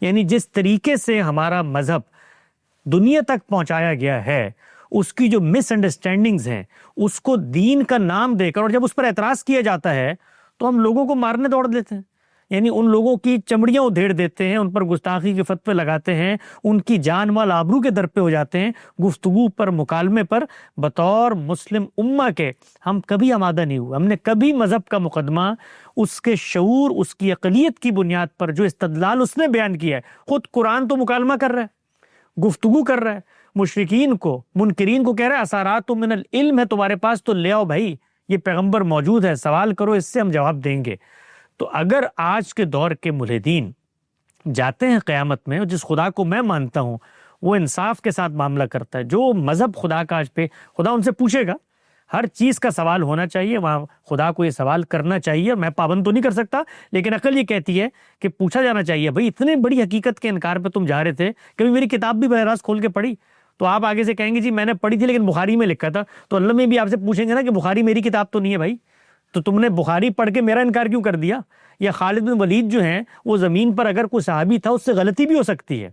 یعنی جس طریقے سے ہمارا مذہب دنیا تک پہنچایا گیا ہے، اس کی جو مس انڈرسٹینڈنگز ہیں، اس کو دین کا نام دے کر، اور جب اس پر اعتراض کیا جاتا ہے تو ہم لوگوں کو مارنے دوڑ دیتے ہیں. یعنی ان لوگوں کی چمڑیاں ادھیڑ دیتے ہیں، ان پر گستاخی کے فتوے لگاتے ہیں، ان کی جان مال آبرو کے در پہ ہو جاتے ہیں. گفتگو پر، مکالمے پر بطور مسلم امہ کے ہم کبھی آمادہ نہیں ہوئے. ہم نے کبھی مذہب کا مقدمہ اس کے شعور، اس کی اقلیت کی بنیاد پر جو استدلال اس نے بیان کیا ہے، خود قرآن تو مکالمہ کر رہا ہے، گفتگو کر رہا ہے، مشرکین کو، منکرین کو کہہ رہا ہے اسارات من العلم ہے تمہارے پاس تو لے آؤ بھائی، یہ پیغمبر موجود ہے، سوال کرو، اس سے ہم جواب دیں گے. تو اگر آج کے دور کے ملحدین جاتے ہیں قیامت میں، اور جس خدا کو میں مانتا ہوں وہ انصاف کے ساتھ معاملہ کرتا ہے، جو مذہب خدا کا آج پہ، خدا ان سے پوچھے گا، ہر چیز کا سوال ہونا چاہیے، وہاں خدا کو یہ سوال کرنا چاہیے. میں پابند تو نہیں کر سکتا، لیکن عقل یہ کہتی ہے کہ پوچھا جانا چاہیے. بھائی اتنے بڑی حقیقت کے انکار پہ تم جا رہے تھے، کبھی میری کتاب بھی براہ راست کھول کے پڑھی؟ تو آپ آگے سے کہیں گے جی میں نے پڑھی تھی لیکن بخاری میں لکھا تھا. تو اللہ میں بھی آپ سے پوچھیں گے نا کہ بخاری میری کتاب تو نہیں ہے بھائی، تو تم نے بخاری پڑھ کے میرا انکار کیوں کر دیا؟ یا خالد بن ولید جو ہیں وہ زمین پر اگر کوئی صحابی تھا، اس سے غلطی بھی ہو سکتی ہے،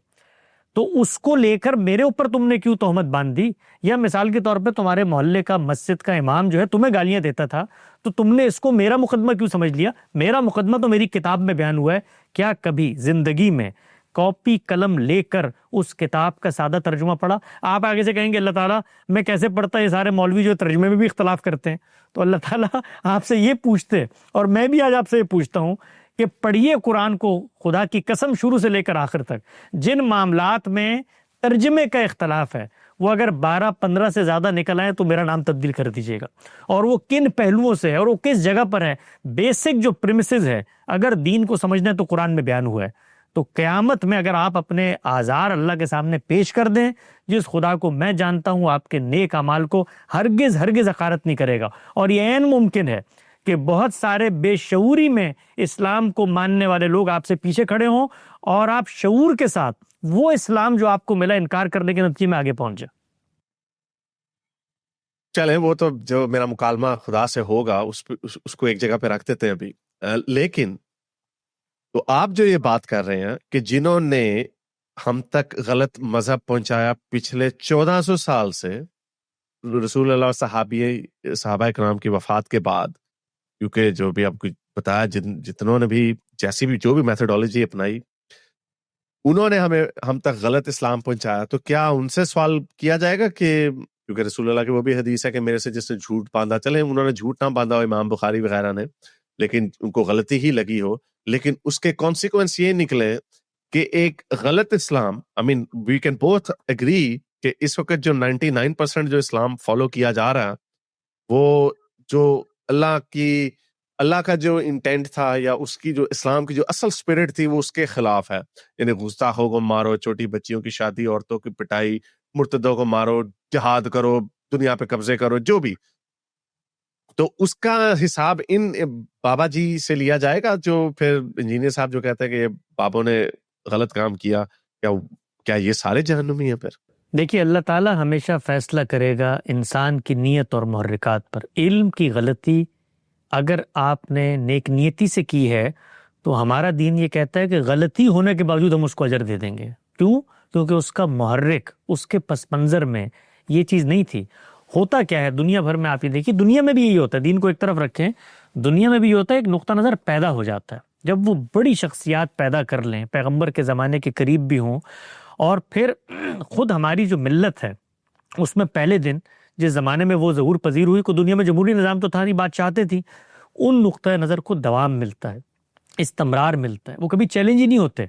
تو اس کو لے کر میرے اوپر تم نے کیوں تہمت باندھ دی؟ یا مثال کے طور پہ تمہارے محلے کا مسجد کا امام جو ہے تمہیں گالیاں دیتا تھا، تو تم نے اس کو میرا مقدمہ کیوں سمجھ لیا؟ میرا مقدمہ تو میری کتاب میں بیان ہوا ہے. کیا کبھی زندگی میں کاپی قلم لے کر اس کتاب کا سادہ ترجمہ پڑھا؟ آپ آگے سے کہیں گے اللہ تعالیٰ میں کیسے پڑھتا، یہ سارے مولوی جو ترجمے میں بھی اختلاف کرتے ہیں. تو اللہ تعالیٰ آپ سے یہ پوچھتے، اور میں بھی آج آپ سے یہ پوچھتا ہوں کہ پڑھیے قرآن کو، خدا کی قسم شروع سے لے کر آخر تک جن معاملات میں ترجمے کا اختلاف ہے، وہ اگر 12-15 سے زیادہ نکل آئے تو میرا نام تبدیل کر دیجیے گا. اور وہ کن پہلوؤں سے ہے اور وہ کس جگہ پر ہے، بیسک جو پریمیسز ہے، اگر دین کو سمجھنا ہے تو قرآن میں بیان ہوا ہے. تو قیامت میں اگر آپ اپنے آزار اللہ کے سامنے پیش کر دیں، جس خدا کو میں جانتا ہوں آپ کے نیک اعمال کو ہرگز حقارت نہیں کرے گا. اور یہ عین ممکن ہے کہ بہت سارے بے شعوری میں اسلام کو ماننے والے لوگ آپ سے پیچھے کھڑے ہوں، اور آپ شعور کے ساتھ وہ اسلام جو آپ کو ملا انکار کرنے کے نتیجے میں آگے پہنچ جائے. چلیں وہ تو جو میرا مکالمہ خدا سے ہوگا اس کو ایک جگہ پہ رکھ دیتے ہیں ابھی. لیکن تو آپ جو یہ بات کر رہے ہیں کہ جنہوں نے ہم تک غلط مذہب پہنچایا پچھلے 1400 سال سے، رسول اللہ صحابہ کرام کی وفات کے بعد، کیونکہ جو بھی آپ کو بتایا جتنوں نے بھی جیسی بھی جو بھی میتھڈولوجی اپنائی، انہوں نے ہم تک غلط اسلام پہنچایا، تو کیا ان سے سوال کیا جائے گا کہ کیونکہ رسول اللہ کی وہ بھی حدیث ہے کہ میرے سے جس نے جھوٹ باندھا، چلے انہوں نے جھوٹ نہ باندھا ہو امام بخاری وغیرہ نے، لیکن ان کو غلطی ہی لگی ہو، لیکن اس کے کانسیکوینس یہ نکلے کہ ایک غلط اسلام، وی کین بوتھ اگری کہ اس وقت جو 99% جو اسلام فالو کیا جا رہا ہے، وہ جو اللہ کا جو انٹینٹ تھا یا اس کی جو اسلام کی جو اصل سپرٹ تھی وہ اس کے خلاف ہے. یعنی گستاخوں کو مارو، چھوٹی بچیوں کی شادی، عورتوں کی پٹائی، مرتدوں کو مارو، جہاد کرو، دنیا پہ قبضے کرو، جو بھی. تو اس کا حساب ان بابا جی سے لیا جائے گا جو پھر انجینئر صاحب جو کہتے ہیں کہ یہ بابوں نے غلط کام کیا، کیا یہ سارے جہنمی ہیں پھر؟ دیکھیے، اللہ تعالیٰ ہمیشہ فیصلہ کرے گا انسان کی نیت اور محرکات پر. علم کی غلطی اگر آپ نے نیک نیتی سے کی ہے تو ہمارا دین یہ کہتا ہے کہ غلطی ہونے کے باوجود ہم اس کو اجر دے دیں گے. کیوں؟ کیونکہ اس کا محرک، اس کے پس منظر میں یہ چیز نہیں تھی. ہوتا کیا ہے دنیا بھر میں، آپ یہ دیکھیے، دنیا میں بھی یہی ہوتا ہے، دین کو ایک طرف رکھیں، دنیا میں بھی یہ ہوتا ہے، ایک نقطہ نظر پیدا ہو جاتا ہے. جب وہ بڑی شخصیات پیدا کر لیں، پیغمبر کے زمانے کے قریب بھی ہوں، اور پھر خود ہماری جو ملت ہے اس میں پہلے دن جس زمانے میں وہ ظہور پذیر ہوئی، کو دنیا میں جمہوری نظام تو تھا نہیں، بادشاہتیں تھیں، ان نقطۂ نظر کو دوام ملتا ہے، استمرار ملتا ہے، وہ کبھی چیلنج ہی نہیں ہوتے.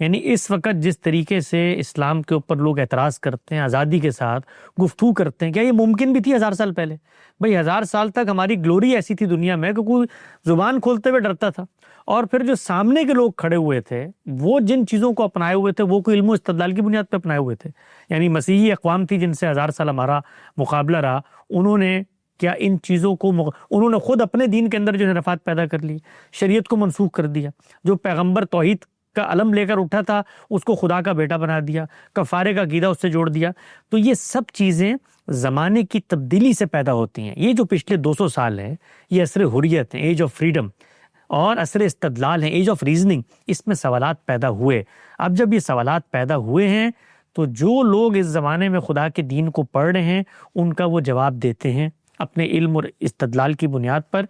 یعنی اس وقت جس طریقے سے اسلام کے اوپر لوگ اعتراض کرتے ہیں، آزادی کے ساتھ گفتگو کرتے ہیں، کیا یہ ممکن بھی تھی 1000 سال پہلے؟ بھئی 1000 سال تک ہماری گلوری ایسی تھی دنیا میں کہ کوئی زبان کھولتے ہوئے ڈرتا تھا، اور پھر جو سامنے کے لوگ کھڑے ہوئے تھے وہ جن چیزوں کو اپنائے ہوئے تھے وہ کوئی علم و استدلال کی بنیاد پہ اپنائے ہوئے تھے. یعنی مسیحی اقوام تھی جن سے 1000 سال ہمارا مقابلہ رہا، انہوں نے کیا ان چیزوں کو انہوں نے خود اپنے دین کے اندر جو انحرافات پیدا کر لی، شریعت کو منسوخ کر دیا، جو پیغمبر توحید کا علم لے کر اٹھا تھا اس کو خدا کا بیٹا بنا دیا، کفارے کا عقیدہ اس سے جوڑ دیا. تو یہ سب چیزیں زمانے کی تبدیلی سے پیدا ہوتی ہیں. یہ جو پچھلے 200 سال ہیں یہ عصر حریت ہیں، ایج آف فریڈم، اور عصر استدلال ہیں، ایج آف ریزننگ. اس میں سوالات پیدا ہوئے. اب جب یہ سوالات پیدا ہوئے ہیں تو جو لوگ اس زمانے میں خدا کے دین کو پڑھ رہے ہیں ان کا وہ جواب دیتے ہیں اپنے علم اور استدلال کی بنیاد پر.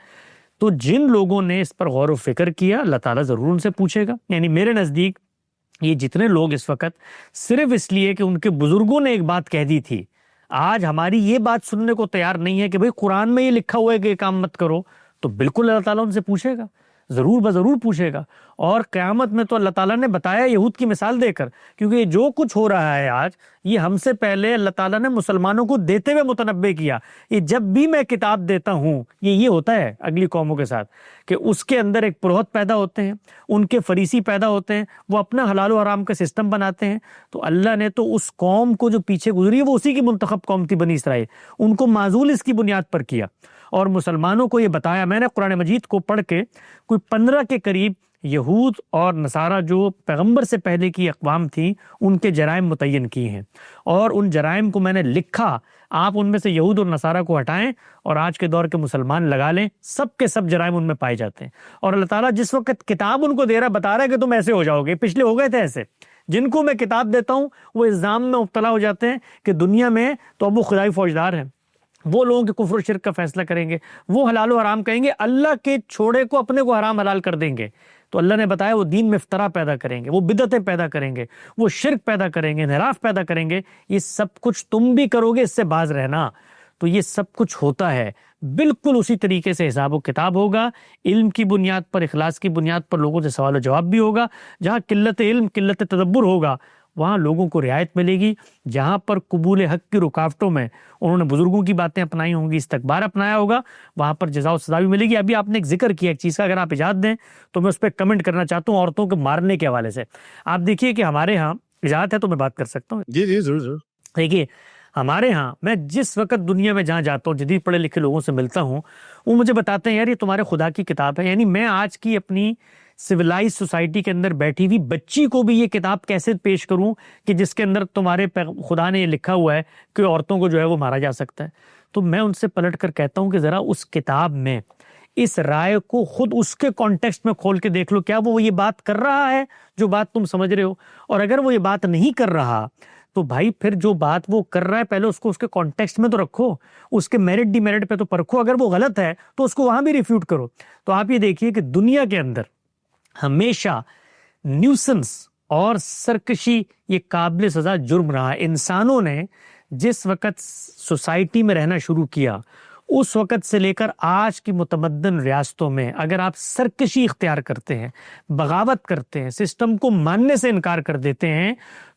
تو جن لوگوں نے اس پر غور و فکر کیا اللہ تعالیٰ ضرور ان سے پوچھے گا. یعنی میرے نزدیک یہ جتنے لوگ اس وقت صرف اس لیے کہ ان کے بزرگوں نے ایک بات کہہ دی تھی آج ہماری یہ بات سننے کو تیار نہیں ہے کہ بھئی قرآن میں یہ لکھا ہوا ہے کہ یہ کام مت کرو، تو بالکل اللہ تعالیٰ ان سے پوچھے گا، ضرور بضرور پوچھے گا. اور قیامت میں تو اللہ تعالیٰ نے بتایا یہود کی مثال دے کر، کیونکہ یہ جو کچھ ہو رہا ہے آج یہ ہم سے پہلے اللہ تعالیٰ نے مسلمانوں کو دیتے ہوئے متنبع کیا. یہ جب بھی میں کتاب دیتا ہوں یہ ہوتا ہے اگلی قوموں کے ساتھ کہ اس کے اندر ایک پروہت پیدا ہوتے ہیں، ان کے فریسی پیدا ہوتے ہیں، وہ اپنا حلال و حرام کا سسٹم بناتے ہیں. تو اللہ نے تو اس قوم کو جو پیچھے گزری ہے وہ اسی کی منتخب قوم تھی بنی اسرائیل، ان کو معزول اس کی بنیاد پر کیا اور مسلمانوں کو یہ بتایا. میں نے قرآن مجید کو پڑھ کے کوئی 15 کے قریب یہود اور نصارہ جو پیغمبر سے پہلے کی اقوام تھیں ان کے جرائم متعین کیے ہیں، اور ان جرائم کو میں نے لکھا. آپ ان میں سے یہود اور نصارہ کو ہٹائیں اور آج کے دور کے مسلمان لگا لیں، سب کے سب جرائم ان میں پائے جاتے ہیں. اور اللہ تعالیٰ جس وقت کتاب ان کو دے رہا بتا رہا ہے کہ تم ایسے ہو جاؤ گے. پچھلے ہو گئے تھے ایسے، جن کو میں کتاب دیتا ہوں وہ الزام میں مبتلا ہو جاتے ہیں کہ دنیا میں تو اب وہ خدائی فوجدار ہیں، وہ لوگوں کے کفر و شرک کا فیصلہ کریں گے، وہ حلال و حرام کہیں گے، اللہ کے چھوڑے کو اپنے کو حرام حلال کر دیں گے. تو اللہ نے بتایا وہ دین میں افتراء پیدا کریں گے، وہ بدعتیں پیدا کریں گے، وہ شرک پیدا کریں گے، انحراف پیدا کریں گے. یہ سب کچھ تم بھی کرو گے، اس سے باز رہنا. تو یہ سب کچھ ہوتا ہے، بالکل اسی طریقے سے حساب و کتاب ہوگا. علم کی بنیاد پر، اخلاص کی بنیاد پر لوگوں سے سوال و جواب بھی ہوگا. جہاں قلت علم، قلت تدبر ہوگا وہاں لوگوں کو رعایت ملے گی. جہاں پر قبول حق کی رکاوٹوں میں انہوں نے بزرگوں کی باتیں اپنائی ہوں گی، استکبار اپنایا ہوگا، وہاں پر جزا و سزا بھی ملے گی. ابھی آپ نے ایک ذکر کیا ایک چیز کا، اگر آپ اجازت دیں تو میں اس پہ کمنٹ کرنا چاہتا ہوں عورتوں کو مارنے کے حوالے سے. آپ دیکھیے کہ ہمارے ہاں اجازت ہے تو میں بات کر سکتا ہوں؟ جی جی ضرور ضرور. دیکھیے ہمارے ہاں میں جس وقت دنیا میں جہاں جاتا ہوں جدید پڑھے لکھے لوگوں سے ملتا ہوں وہ مجھے بتاتے ہیں یار یہ تمہارے خدا کی کتاب ہے. یعنی میں آج کی اپنی سویلائز سوسائٹی کے اندر بیٹھی ہوئی بچی کو بھی یہ کتاب کیسے پیش کروں کہ جس کے اندر تمہارے خدا نے یہ لکھا ہوا ہے کہ عورتوں کو جو ہے وہ مارا جا سکتا ہے. تو میں ان سے پلٹ کر کہتا ہوں کہ ذرا اس کتاب میں اس رائے کو خود اس کے کانٹیکسٹ میں کھول کے دیکھ لو، کیا وہ یہ بات کر رہا ہے جو بات تم سمجھ رہے ہو؟ اور اگر وہ یہ بات نہیں کر رہا تو بھائی پھر جو بات وہ کر رہا ہے پہلے اس کو اس کے کانٹیکسٹ میں تو رکھو، اس کے میرٹ ڈی میرٹ پہ تو پرکھو، اگر وہ غلط ہے تو اس کو وہاں بھی ریفیوٹ کرو۔ تو آپ یہ دیکھیے کہ دنیا کے اندر ہمیشہ نیوسنس اور سرکشی یہ قابل سزا جرم رہا ہے۔ انسانوں نے جس وقت سوسائٹی میں رہنا شروع کیا اس وقت سے لے کر آج کی متمدن ریاستوں میں اگر آپ سرکشی اختیار کرتے ہیں، بغاوت کرتے ہیں، سسٹم کو ماننے سے انکار کر دیتے ہیں،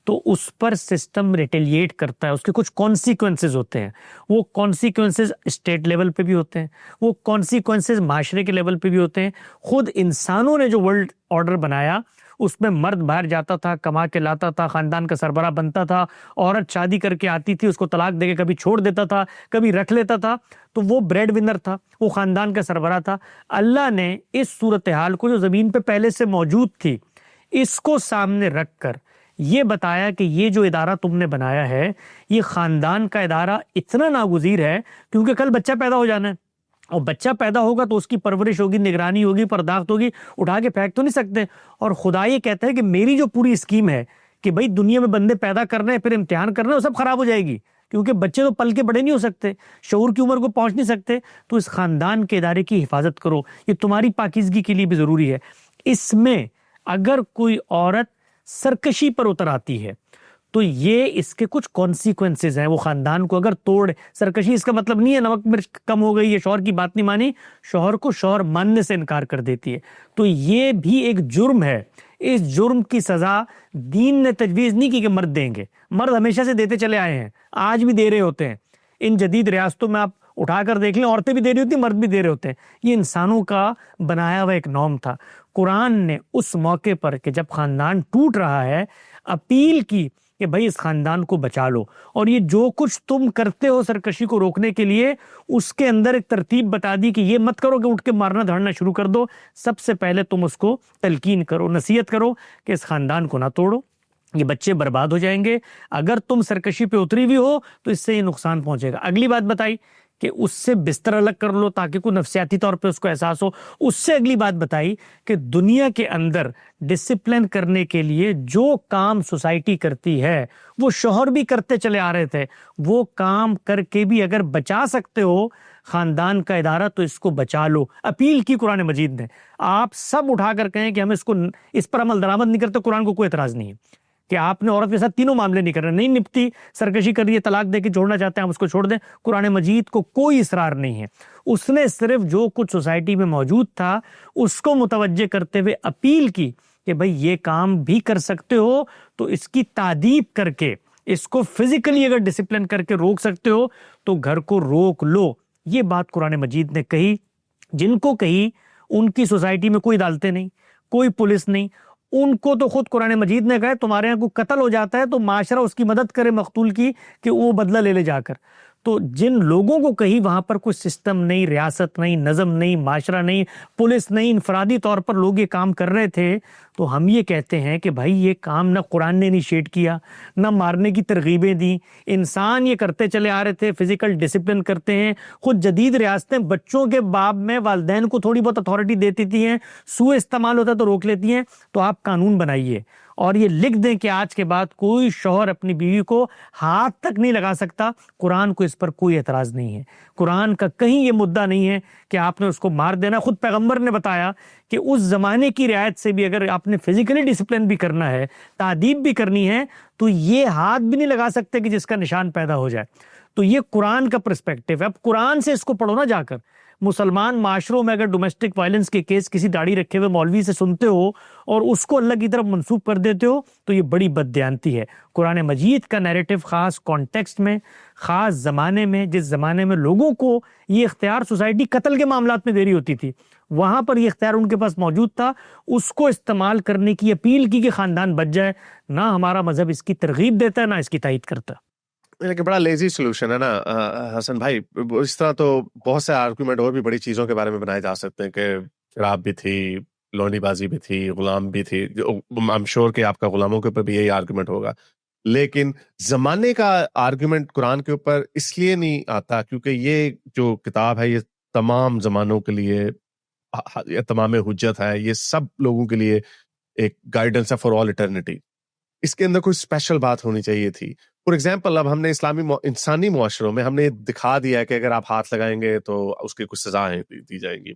تو اس پر سسٹم ریٹیلیٹ کرتا ہے، اس کے کچھ کانسیکوینسز ہوتے ہیں۔ وہ کانسیکوینسز اسٹیٹ لیول پہ بھی ہوتے ہیں، وہ کانسیکوینسز معاشرے کے لیول پہ بھی ہوتے ہیں۔ خود انسانوں نے جو ورلڈ آرڈر بنایا اس میں مرد باہر جاتا تھا، کما کے لاتا تھا، خاندان کا سربراہ بنتا تھا، عورت شادی کر کے آتی تھی، اس کو طلاق دے کے کبھی چھوڑ دیتا تھا، کبھی رکھ لیتا تھا، تو وہ بریڈ ونر تھا، وہ خاندان کا سربراہ تھا۔ اللہ نے اس صورتحال کو جو زمین پہ پہلے سے موجود تھی اس کو سامنے رکھ کر یہ بتایا کہ یہ جو ادارہ تم نے بنایا ہے یہ خاندان کا ادارہ اتنا ناگزیر ہے کیونکہ کل بچہ پیدا ہو جانا ہے، اور بچہ پیدا ہوگا تو اس کی پرورش ہوگی، نگرانی ہوگی، پرداخت ہوگی، اٹھا کے پھینک تو نہیں سکتے۔ اور خدا یہ کہتا ہے کہ میری جو پوری اسکیم ہے کہ بھئی دنیا میں بندے پیدا کرنے ہیں، پھر امتحان کرنا ہے، وہ سب خراب ہو جائے گی، کیونکہ بچے تو پل کے بڑے نہیں ہو سکتے، شعور کی عمر کو پہنچ نہیں سکتے۔ تو اس خاندان کے ادارے کی حفاظت کرو، یہ تمہاری پاکیزگی کے لیے بھی ضروری ہے۔ اس میں اگر کوئی عورت سرکشی پر اتر آتی ہے تو یہ اس کے کچھ کانسیکوینسز ہیں، وہ خاندان کو اگر توڑ، سرکشی اس کا مطلب نہیں ہے نمک مرچ کم ہو گئی، یہ شوہر کی بات نہیں مانی، شوہر کو شوہر ماننے سے انکار کر دیتی ہے، تو یہ بھی ایک جرم ہے۔ اس جرم کی سزا دین نے تجویز نہیں کی کہ مرد دیں گے، مرد ہمیشہ سے دیتے چلے آئے ہیں، آج بھی دے رہے ہوتے ہیں۔ ان جدید ریاستوں میں آپ اٹھا کر دیکھ لیں، عورتیں بھی دے رہی ہوتی ہیں، مرد بھی دے رہے ہوتے ہیں۔ یہ انسانوں کا بنایا ہوا ایک نارم تھا۔ قرآن نے اس موقع پر کہ جب خاندان ٹوٹ رہا ہے اپیل کی کہ بھائی اس خاندان کو بچا لو، اور یہ جو کچھ تم کرتے ہو سرکشی کو روکنے کے لیے اس کے اندر ایک ترتیب بتا دی کہ یہ مت کرو کہ اٹھ کے مارنا دھڑنا شروع کر دو، سب سے پہلے تم اس کو تلقین کرو، نصیحت کرو کہ اس خاندان کو نہ توڑو، یہ بچے برباد ہو جائیں گے، اگر تم سرکشی پہ اتری بھی ہو تو اس سے یہ نقصان پہنچے گا۔ اگلی بات بتائی کہ اس سے بستر الگ کر لو تاکہ کوئی نفسیاتی طور پہ اس کو احساس ہو۔ اس سے اگلی بات بتائی کہ دنیا کے اندر ڈسپلن کرنے کے لیے جو کام سوسائٹی کرتی ہے وہ شوہر بھی کرتے چلے آ رہے تھے، وہ کام کر کے بھی اگر بچا سکتے ہو خاندان کا ادارہ تو اس کو بچا لو۔ اپیل کی قرآن مجید نے، آپ سب اٹھا کر کہیں کہ ہم اس پر عمل درآمد نہیں کرتے، قرآن کو کوئی اعتراض نہیں ہے کہ آپ نے عورت کے ساتھ تینوں معاملے نہیں کرنے، نہیں نپتی، سرکشی کر رہی ہے، طلاق دے کے چھوڑنا چاہتے ہیں، ہم اس کو چھوڑ دیں، قرآن مجید کو کوئی اصرار نہیں ہے۔ اس نے صرف جو کچھ سوسائٹی میں موجود تھا اس کو متوجہ کرتے ہوئے اپیل کی کہ بھئی یہ کام بھی کر سکتے ہو تو اس کی تادیب کر کے، اس کو فزیکلی اگر ڈسپلن کر کے روک سکتے ہو تو گھر کو روک لو۔ یہ بات قرآن مجید نے کہی، جن کو کہی ان کی سوسائٹی میں کوئی عدالتیں نہیں، کوئی پولیس نہیں، ان کو تو خود قرآن مجید نے کہا تمہارے یہاں کوئی قتل ہو جاتا ہے تو معاشرہ اس کی مدد کرے مقتول کی کہ وہ بدلہ لے لے جا کر۔ تو جن لوگوں کو کہیں وہاں پر کوئی سسٹم نہیں، ریاست نہیں، نظم نہیں، معاشرہ نہیں، پولیس نہیں، انفرادی طور پر لوگ یہ کام کر رہے تھے، تو ہم یہ کہتے ہیں کہ بھائی یہ کام نہ قرآن نے انیشیٹ کیا، نہ مارنے کی ترغیبیں دیں، انسان یہ کرتے چلے آ رہے تھے، فزیکل ڈسپلن کرتے ہیں۔ خود جدید ریاستیں بچوں کے باب میں والدین کو تھوڑی بہت اتھارٹی دیتی تھی ہیں، سوء استعمال ہوتا ہے تو روک لیتی ہیں۔ تو آپ قانون بنائیے اور یہ لکھ دیں کہ آج کے بعد کوئی شوہر اپنی بیوی کو ہاتھ تک نہیں لگا سکتا، قرآن کو اس پر کوئی اعتراض نہیں ہے، قرآن کا کہیں یہ مدعا نہیں ہے کہ آپ نے اس کو مار دینا۔ خود پیغمبر نے بتایا کہ اس زمانے کی رعایت سے بھی اگر آپ نے فزیکلی ڈسپلن بھی کرنا ہے، تعذیب بھی کرنی ہے، تو یہ ہاتھ بھی نہیں لگا سکتے کہ جس کا نشان پیدا ہو جائے۔ تو یہ قرآن کا پرسپیکٹو ہے۔ اب قرآن سے اس کو پڑھو نا جا کر۔ مسلمان معاشروں میں اگر ڈومیسٹک وائلنس کے کیس کسی داڑھی رکھے ہوئے مولوی سے سنتے ہو اور اس کو اللہ کی طرف منسوب کر دیتے ہو تو یہ بڑی بددیانتی ہے۔ قرآن مجید کا نیریٹو خاص کانٹیکسٹ میں، خاص زمانے میں، جس زمانے میں لوگوں کو یہ اختیار سوسائٹی قتل کے معاملات میں دے رہی ہوتی تھی، وہاں پر یہ اختیار ان کے پاس موجود تھا، اس کو استعمال کرنے کی اپیل کی کہ خاندان بچ جائے۔ نہ ہمارا مذہب اس کی ترغیب دیتا ہے، نہ اس کی تائید کرتا۔ لیکن بڑا لیزی سولوشن ہے نا حسن بھائی۔ اس طرح تو بہت سے آرگومنٹ اور بھی بڑی چیزوں کے بارے میں بنائے جا سکتے ہیں کہ شراب بھی تھی، لونی بازی بھی تھی، غلام بھی تھی۔ I'm sure کہ آپ کا غلاموں کے اوپر بھی یہی آرگومنٹ ہوگا۔ لیکن زمانے کا آرگومنٹ قرآن کے اوپر اس لیے نہیں آتا کیونکہ یہ جو کتاب ہے یہ تمام زمانوں کے لیے تمام حجت ہے، یہ سب لوگوں کے لیے ایک گائیڈنس ہے فار آل ایٹرنیٹی. اس کے اندر کوئی اسپیشل بات ہونی چاہیے تھی. فار ایگزامپل اب ہم نے انسانی معاشروں میں ہم نے دکھا دیا ہے کہ اگر آپ ہاتھ لگائیں گے تو اس کی کچھ سزائیں دی جائیں گی،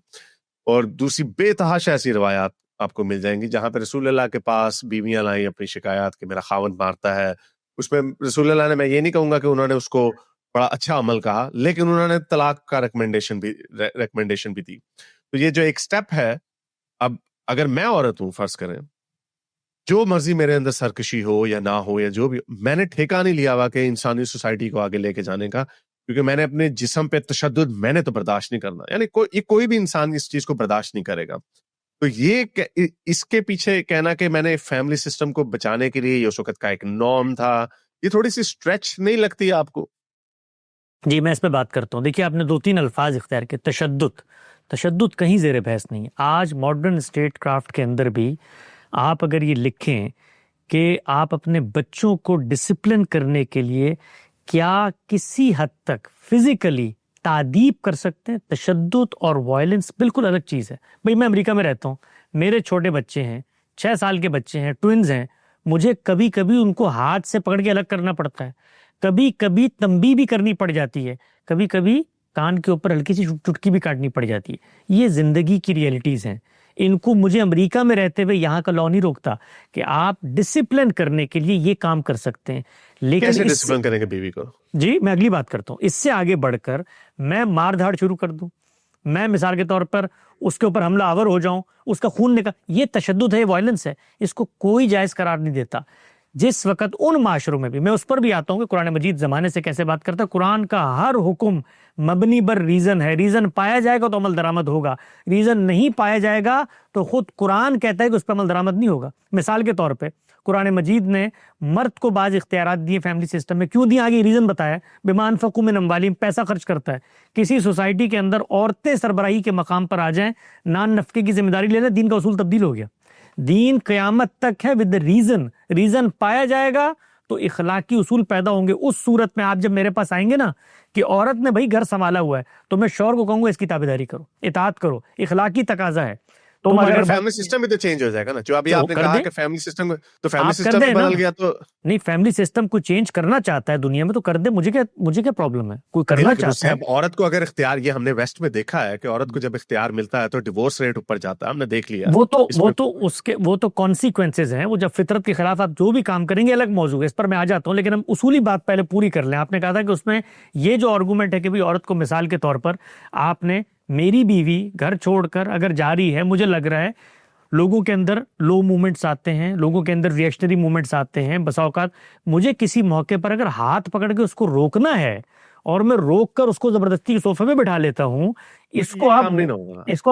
اور دوسری بے تحاشا ایسی روایات آپ کو مل جائیں گی جہاں پہ رسول اللہ کے پاس بیویاں لائیں اپنی شکایات کہ میرا خاوند مارتا ہے. اس میں رسول اللہ نے، میں یہ نہیں کہوں گا کہ انہوں نے اس کو بڑا اچھا عمل کہا، لیکن انہوں نے طلاق کا ریکمنڈیشن بھی دی. تو یہ جو ایک سٹیپ ہے، اب اگر میں عورت ہوں، فرض کریں جو مرضی میرے اندر سرکشی ہو یا نہ ہو یا جو بھی، میں نے ٹھیکہ نہیں لیا ہوا کہ انسانی سوسائٹی کو آگے لے کے جانے کا، کیونکہ میں نے اپنے جسم پہ تشدد میں نے تو برداشت نہیں کرنا، یعنی کوئی بھی انسان اس چیز کو برداشت نہیں کرے گا. تو یہ اس کے پیچھے کہنا کہ میں نے فیملی سسٹم کو بچانے کے لیے یہ اس وقت کا ایک نارم تھا، یہ تھوڑی سی اسٹریچ نہیں لگتی آپ کو؟ جی میں اس پہ بات کرتا ہوں. دیکھیے آپ نے 2-3 الفاظ اختیار کیے. تشدد کہیں زیر بحث نہیں ہے. آج ماڈرن اسٹیٹ کرافٹ کے اندر بھی آپ اگر یہ لکھیں کہ آپ اپنے بچوں کو ڈسپلن کرنے کے لیے کیا کسی حد تک فزیکلی تعذیب کر سکتے ہیں، تشدد اور وائلنس بالکل الگ چیز ہے. بھئی میں امریکہ میں رہتا ہوں، میرے چھوٹے بچے ہیں، 6 سال کے بچے ہیں، ٹوئنز ہیں، مجھے کبھی کبھی ان کو ہاتھ سے پکڑ کے الگ کرنا پڑتا ہے، کبھی کبھی تنبیہ بھی کرنی پڑ جاتی ہے، کبھی کبھی کان کے اوپر ہلکی سی چٹکی بھی کاٹنی پڑ جاتی ہے. یہ زندگی کی ریئلٹیز ہیں. ان کو مجھے امریکہ میں رہتے ہوئے یہاں کا لا نہیں روکتا کہ آپ ڈسپلن کرنے کے لیے یہ کام کر سکتے ہیں. لیکن کیسے ڈسپلن کریں گے بیوی کو؟ جی میں اگلی بات کرتا ہوں. اس سے آگے بڑھ کر میں مار دھاڑ شروع کر دوں، میں مثال کے طور پر اس کے اوپر حملہ آور ہو جاؤں، اس کا خون نکل، یہ تشدد ہے، وائلنس ہے. اس کو کوئی جائز قرار نہیں دیتا. جس وقت ان معاشروں میں بھی، میں اس پر بھی آتا ہوں کہ قرآن مجید زمانے سے کیسے بات کرتا ہے. قرآن کا ہر حکم مبنی بر ریزن ہے. ریزن پایا جائے گا تو عمل درآمد ہوگا، ریزن نہیں پایا جائے گا تو خود قرآن کہتا ہے کہ اس پر عمل درآمد نہیں ہوگا. مثال کے طور پہ قرآن مجید نے مرد کو بعض اختیارات دیے فیملی سسٹم میں. کیوں دیے؟ آگے ریزن بتایا. بما انفقوا من اموالہم، پیسہ خرچ کرتا ہے. کسی سوسائٹی کے اندر عورتیں سربراہی کے مقام پر آ جائیں، نان نفقے کی ذمہ داری لے لیں، دین کا اصول تبدیل ہو گیا. دین قیامت تک ہے ود ریزن پایا جائے گا تو اخلاقی اصول پیدا ہوں گے. اس صورت میں آپ جب میرے پاس آئیں گے نا کہ عورت نے بھائی گھر سنبھالا ہوا ہے، تو میں شوہر کو کہوں گا اس کی تابعداری کرو، اطاعت کرو، اخلاقی تقاضا ہے. تم اگر فیملی سسٹم بھی تو چینج ہو جائے گا نا، جو ابھی آپ نے کہا کہ فیملی سسٹم، تو فیملی سسٹم بدل گیا تو نہیں، فیملی سسٹم کو چینج کرنا چاہتا ہے دنیا میں تو کر دے. مجھے کیا پرابلم ہے؟ کوئی کرنا چاہتا ہے. عورت کو اگر اختیار، یہ ہم نے ویسٹ میں دیکھا ہے کہ عورت کو جب اختیار ملتا ہے تو ڈیورس ریٹ اوپر جاتا ہے، ہم نے دیکھ لیا. وہ تو کانسیکوینسز ہیں. وہ جب فطرت کے خلاف آپ جو بھی کام کریں گے الگ موضوع ہے، اس پر میں آ جاتا ہوں. لیکن ہم اصولی بات پہلے پوری کر لیں. آپ نے کہا تھا کہ اس میں یہ جو آرگومنٹ ہے کہ بھی عورت کو مثال کے طور پر آپ نے، میری بیوی گھر چھوڑ کر اگر جا رہی ہے، مجھے لگ رہا ہے لوگوں کے اندر لو مومنٹس آتے ہیں، لوگوں کے اندر ریئیکشنری مومنٹس آتے ہیں. بسا اوقات مجھے کسی موقع پر اگر ہاتھ پکڑ کے اس کو روکنا ہے اور میں روک کر اس کو زبردستی صوفے میں بٹھا لیتا ہوں، اس کو آپ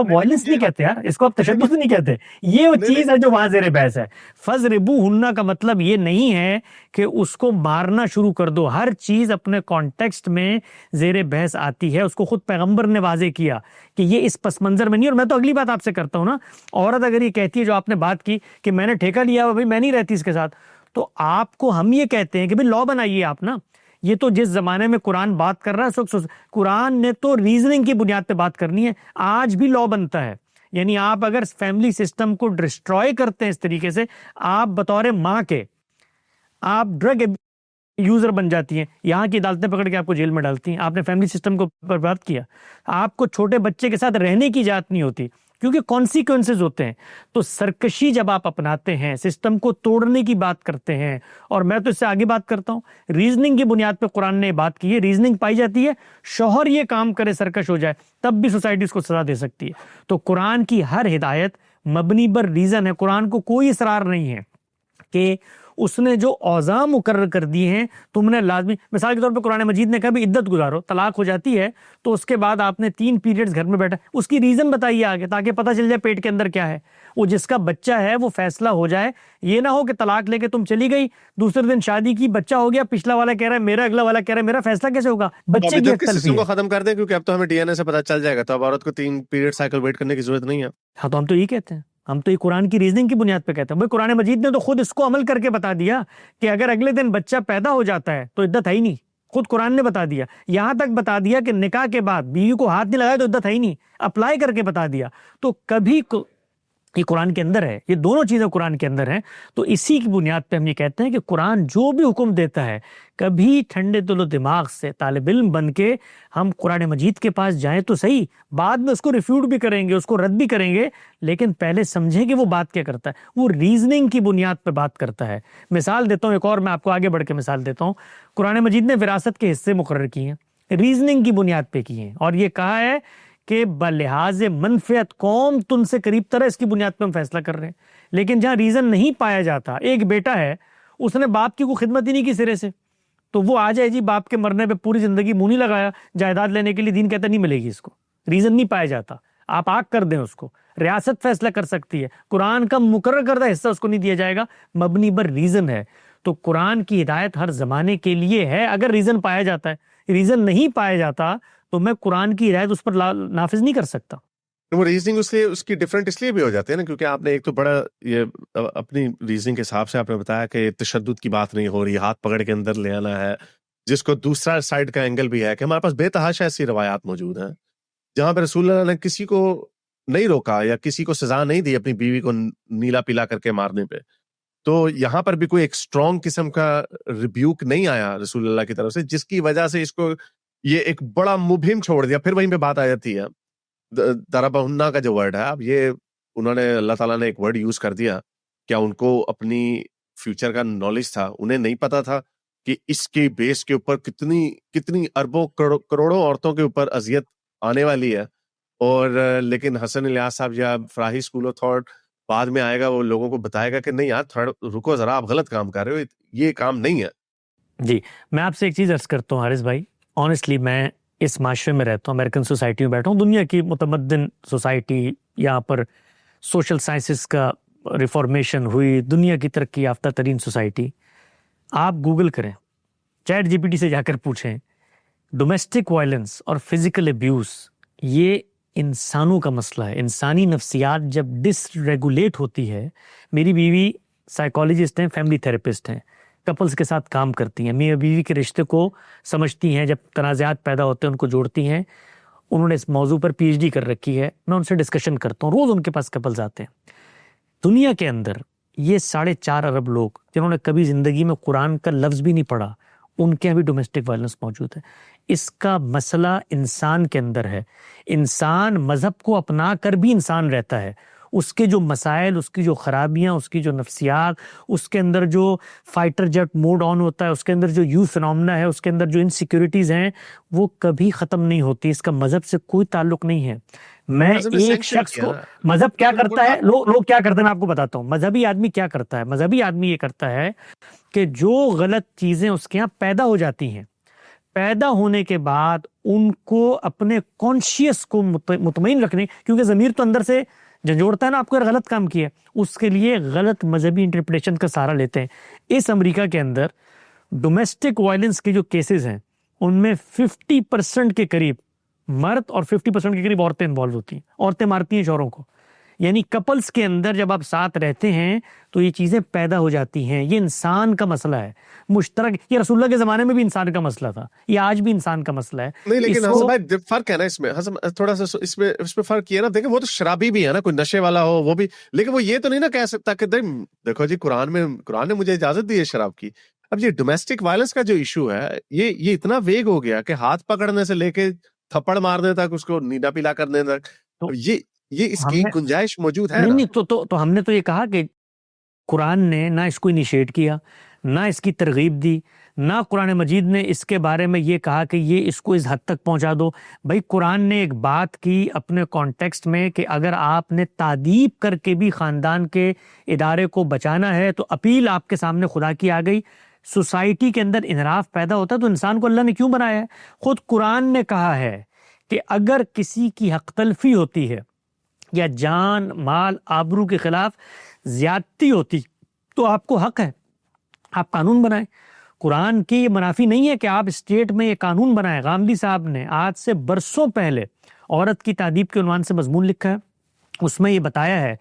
وائلنس نہیں کہتے یار، اس کو آپ تشدد نہیں کہتے. یہ وہ چیز ہے جو وہاں زیر بحث ہے. فَضْرِبُوهُنَّ کا مطلب یہ نہیں ہے کہ اس کو مارنا شروع کر دو. ہر چیز اپنے کانٹیکسٹ میں زیر بحث آتی ہے. اس کو خود پیغمبر نے واضح کیا کہ یہ اس پس منظر میں نہیں. اور میں تو اگلی بات آپ سے کرتا ہوں نا، عورت اگر یہ کہتی ہے جو آپ نے بات کی کہ میں نے ٹھیکہ لیا ہوا، بھائی میں نہیں رہتی اس کے ساتھ، تو آپ کو ہم یہ کہتے ہیں کہ بھائی لا بنائیے آپ نا. یہ تو جس زمانے میں قرآن بات کر رہا ہے، قرآن نے تو ریزننگ کی بنیاد پہ بات کرنی ہے. آج بھی لا بنتا ہے. یعنی آپ اگر فیملی سسٹم کو ڈسٹروائے کرتے ہیں اس طریقے سے، آپ بطور ماں کے آپ ڈرگ یوزر بن جاتی ہیں. یہاں کی عدالتیں پکڑ کے آپ کو جیل میں ڈالتی ہیں. آپ نے فیملی سسٹم کو برباد کیا. آپ کو چھوٹے بچے کے ساتھ رہنے کی اجازت نہیں ہوتی کیونکہ کانسیکوینسز ہوتے ہیں. تو سرکشی جب آپ اپناتے ہیں، سسٹم کو توڑنے کی بات کرتے ہیں، اور میں تو اس سے آگے بات کرتا ہوں، ریزننگ کی بنیاد پہ قرآن نے بات کی ہے. ریزننگ پائی جاتی ہے، شوہر یہ کام کرے، سرکش ہو جائے، تب بھی سوسائٹی اس کو سزا دے سکتی ہے. تو قرآن کی ہر ہدایت مبنی بر ریزن ہے. قرآن کو کوئی اصرار نہیں ہے کہ اس نے جو اوضاع مقرر کر دی ہیں تم نے لازمی. مثال کے طور پہ قرآن مجید نے کہا بھی عدت گزارو، طلاق ہو جاتی ہے تو اس کے بعد آپ نے 3 پیریڈز گھر میں بیٹھا، اس کی ریزن بتائیے آگے تاکہ پتہ چل جائے پیٹ کے اندر کیا ہے. وہ جس کا بچہ ہے وہ فیصلہ ہو جائے. یہ نہ ہو کہ طلاق لے کے تم چلی گئی، دوسرے دن شادی کی، بچہ ہو گیا، پچھلا والا کہہ رہا ہے میرا، اگلا والا کہہ رہا ہے میرا. فیصلہ کیسے ہوگا؟ بچے کی سسٹم کو ختم کر دیں، کیونکہ اب تو ہمیں ڈی این اے سے پتہ چل جائے گا، تو اب عورت کو 3 پیریڈ سائیکل ویٹ کرنے کی ضرورت نہیں ہے. ہاں تو ہم تو یہ کہتے ہیں ہم تو یہ قرآن کی ریزننگ کی بنیاد پہ کہتے ہیں. بھائی قرآن مجید نے تو خود اس کو عمل کر کے بتا دیا کہ اگر اگلے دن بچہ پیدا ہو جاتا ہے تو عدت ہے ہی نہیں. خود قرآن نے بتا دیا. یہاں تک بتا دیا کہ نکاح کے بعد بیوی کو ہاتھ نہیں لگایا تو عدت ہے ہی نہیں. اپلائی کر کے بتا دیا. تو کبھی یہ قرآن کے اندر ہے, یہ دونوں چیزیں قرآن کے اندر ہیں. تو اسی کی بنیاد پہ ہم یہ کہتے ہیں کہ قرآن جو بھی حکم دیتا ہے, کبھی ٹھنڈے دل و دماغ سے طالب علم بن کے ہم قرآن مجید کے پاس جائیں تو صحیح, بعد میں اس کو ریفیوٹ بھی کریں گے, اس کو رد بھی کریں گے, لیکن پہلے سمجھیں کہ وہ بات کیا کرتا ہے. وہ ریزننگ کی بنیاد پہ بات کرتا ہے. مثال دیتا ہوں ایک اور, میں آپ کو آگے بڑھ کے مثال دیتا ہوں. قرآن مجید نے وراثت کے حصے مقرر کیے ہیں, ریزننگ کی بنیاد پہ کیے ہیں, اور یہ کہا ہے کہ بلحاظ منفعت قوم تم سے قریب تر ہے, اس کی بنیاد پہ ہم فیصلہ کر رہے ہیں. لیکن جہاں ریزن نہیں پایا جاتا, ایک بیٹا ہے اس نے باپ کی کوئی خدمت ہی نہیں کی سرے سے, تو وہ آ جائے جی باپ کے مرنے پہ پوری زندگی منہ نہیں لگایا جائیداد لینے کے لیے, دین کہتا نہیں ملے گی اس کو. ریزن نہیں پایا جاتا, آپ آگ کر دیں اس کو, ریاست فیصلہ کر سکتی ہے, قرآن کا مقرر کردہ حصہ اس کو نہیں دیا جائے گا, مبنی بر ریزن ہے. تو قرآن کی ہدایت ہر زمانے کے لیے ہے اگر ریزن پایا جاتا ہے. ریزن نہیں پایا جاتا تو میں قرآن کی ہدایت اس پر نافذ نہیں کر سکتا. وہ ریزننگ اس کی ڈفرینٹ اس لیے بھی ہو جاتی ہے نا, کیونکہ آپ نے ایک تو بڑا یہ اپنی ریزننگ کے حساب سے آپ نے بتایا کہ تشدد کی بات نہیں ہو رہی, ہاتھ پکڑ کے اندر لے آنا ہے, جس کو دوسرا سائڈ کا اینگل بھی ہے کہ ہمارے پاس بے تحاشا ایسی روایات موجود ہیں جہاں پہ رسول اللہ نے کسی کو نہیں روکا یا کسی کو سزا نہیں دی اپنی بیوی کو نیلا پیلا کر کے مارنے پہ. تو یہاں پر بھی کوئی ایک اسٹرانگ قسم کا ریبیوک نہیں آیا رسول اللہ کی طرف سے, جس کی وجہ سے اس کو یہ ایک بڑا مبہم چھوڑ دیا. پھر وہیں پہ بات آ جاتی ہے دربہنہ کا جو ورڈ ہے, اب یہ انہوں نے اللہ تعالیٰ نے ایک ورڈ یوز کر دیا. کیا ان کو اپنی فیوچر کا نالج تھا؟ انہیں نہیں پتا تھا کہ اس کے بیس کے اوپر کتنی اربوں کروڑوں عورتوں کے اوپر اذیت آنے والی ہے. اور لیکن حسن الیاس صاحب یا فراہی اسکول آف تھاٹ بعد میں آئے گا, وہ لوگوں کو بتائے گا کہ نہیں یار تھوڑا رکو ذرا, آپ غلط کام کر رہے ہو, یہ کام نہیں ہے. جی میں آپ سے ایک چیز عرض کرتا ہوں حارث بھائی, آنیسٹلی میں اس معاشرے میں رہتا ہوں, امریکن سوسائٹی میں بیٹھا ہوں, دنیا کی متمدن سوسائٹی, یہاں پر سوشل سائنسز کا ریفارمیشن ہوئی, دنیا کی ترقی یافتہ ترین سوسائٹی. آپ گوگل کریں, چیٹ جی پی ٹی سے جا کر پوچھیں, ڈومیسٹک وائلنس اور فزیکل ابیوز یہ انسانوں کا مسئلہ ہے. انسانی نفسیات جب ڈس ریگولیٹ ہوتی ہے, میری بیوی سائیکالوجسٹ ہیں, فیملی تھراپسٹ ہیں, کپلز کے ساتھ کام کرتی ہیں, میاں بیوی کے رشتے کو سمجھتی ہیں, جب تنازعات پیدا ہوتے ہیں ان کو جوڑتی ہیں. انہوں نے اس موضوع پر پی ایچ ڈی کر رکھی ہے, میں ان سے ڈسکشن کرتا ہوں, روز ان کے پاس کپلز آتے ہیں. دنیا کے اندر یہ 4.5 ارب لوگ جنہوں نے کبھی زندگی میں قرآن کا لفظ بھی نہیں پڑھا, ان کے یہاں بھی ڈومیسٹک وائلنس موجود ہے. اس کا مسئلہ انسان کے اندر ہے. انسان مذہب کو اپنا کر بھی انسان رہتا ہے, اس کے جو مسائل, اس کی جو خرابیاں, اس کی جو نفسیات, اس کے اندر جو فائٹر جیٹ موڈ آن ہوتا ہے, اس کے اندر جو یو فینومنا ہے, اس کے اندر جو انسیکیورٹیز ہیں, وہ کبھی ختم نہیں ہوتی. اس کا مذہب سے کوئی تعلق نہیں ہے. میں ایک شخص کو مذہب کیا کرتا ہے, لوگ کیا کرتے ہیں میں آپ کو بتاتا ہوں. مذہبی آدمی کیا کرتا ہے, مذہبی آدمی یہ کرتا ہے کہ جو غلط چیزیں اس کے یہاں پیدا ہو جاتی ہیں, پیدا ہونے کے بعد ان کو اپنے کانشیس کو مطمئن رکھنے, کیونکہ ضمیر تو اندر سے جھنجھوڑتا ہے نا آپ کو غلط کام کیا, اس کے لیے غلط مذہبی انٹرپریٹیشن کا سہارا لیتے ہیں. اس امریکہ کے اندر ڈومیسٹک وائلنس کے جو کیسز ہیں ان میں 50% کے قریب مرد اور 50% کے قریب عورتیں انوالو ہوتی ہیں. عورتیں مارتی ہیں شوہروں کو. یعنی کپلز کے اندر جب آپ ساتھ رہتے ہیں تو یہ چیزیں پیدا ہو جاتی ہیں. یہ انسان کا مسئلہ ہے مشترک. یہ رسول اللہ کے زمانے میں بھی انسان کا مسئلہ تھا, یہ آج بھی انسان کا مسئلہ ہے. نہیں لیکن حسن بھائی فرق ہے نا اس میں, حسن تھوڑا سا اس میں فرق یہ ہے نا, دیکھیں وہ تو شرابی بھی ہے نا, کوئی نشے والا ہو وہ بھی, لیکن وہ یہ تو نہیں نا کہہ سکتا کہ دیکھو جی قرآن نے مجھے اجازت دی ہے شراب کی. اب یہ ڈومیسٹک وائلنس کا جو ایشو ہے یہ اتنا ویگ ہو گیا کہ ہاتھ پکڑنے سے لے کے تھپڑ مارنے تک, اس کو نیلا پیلا کرنے تک, یہ اس کی گنجائش موجود ہے. نہیں تو ہم نے تو یہ کہا کہ قرآن نے نہ اس کو انیشیٹ کیا, نہ اس کی ترغیب دی, نہ قرآن مجید نے اس کے بارے میں یہ کہا کہ یہ اس کو اس حد تک پہنچا دو. بھائی قرآن نے ایک بات کی اپنے کانٹیکسٹ میں کہ اگر آپ نے تعدیب کر کے بھی خاندان کے ادارے کو بچانا ہے تو اپیل آپ کے سامنے خدا کی آ گئی. سوسائٹی کے اندر انحراف پیدا ہوتا ہے تو انسان کو اللہ نے کیوں بنایا ہے؟ خود قرآن نے کہا ہے کہ اگر کسی کی حق تلفی ہوتی ہے یا جان مال آبرو کے خلاف زیادتی ہوتی تو آپ کو حق ہے آپ قانون بنائیں. قرآن کی یہ منافی نہیں ہے کہ آپ اسٹیٹ میں یہ قانون بنائیں. غامدی صاحب نے آج سے برسوں پہلے عورت کی تعدیب کے عنوان سے مضمون لکھا ہے, اس میں یہ بتایا ہے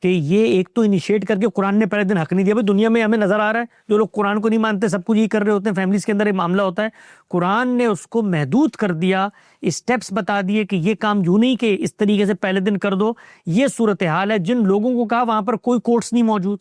کہ یہ ایک تو انیشیٹ کر کے قرآن نے پہلے دن حق نہیں دیا. بھائی دنیا میں ہمیں نظر آ رہا ہے جو لوگ قرآن کو نہیں مانتے سب کچھ یہ کر رہے ہوتے ہیں, فیملیز کے اندر ایک معاملہ ہوتا ہے. قرآن نے اس کو محدود کر دیا, اسٹیپس بتا دیے کہ یہ کام یوں نہیں کہ اس طریقے سے پہلے دن کر دو. یہ صورتحال ہے. جن لوگوں کو کہا وہاں پر کوئی کورٹس نہیں موجود,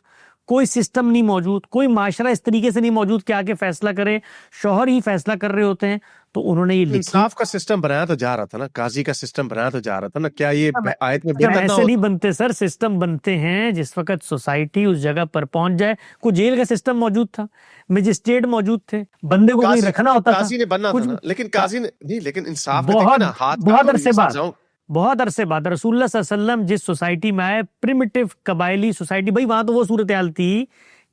کوئی سسٹم نہیں موجود, کوئی معاشرہ اس طریقے سے نہیں موجود کہ آگے فیصلہ کرے, شوہر ہی فیصلہ کر رہے ہوتے ہیں. تو انہوں نے یہ لکھی, انصاف کا سسٹم بنایا تو جا رہا تھا نا, قاضی کا سسٹم بنایا تو جا رہا تھا نا. کیا یہ آیت میں ایسے نہیں بنتے سر. سسٹم بنتے ہیں جس وقت سوسائٹی اس جگہ پر پہنچ جائے. کوئی جیل کا سسٹم موجود تھا, مجسٹریٹ موجود تھے, بندے کو کہیں رکھنا ہوتا تھا, قاضی نے بننا تھا نا. لیکن قاضی نے نہیں, لیکن انصاف بہت عرصے بعد رسول اللہ صلی اللہ علیہ وسلم جس سوسائٹی میں آئے, پریمیٹیو قبائلی سوسائٹی, بھائی وہاں تو وہ صورتحال تھی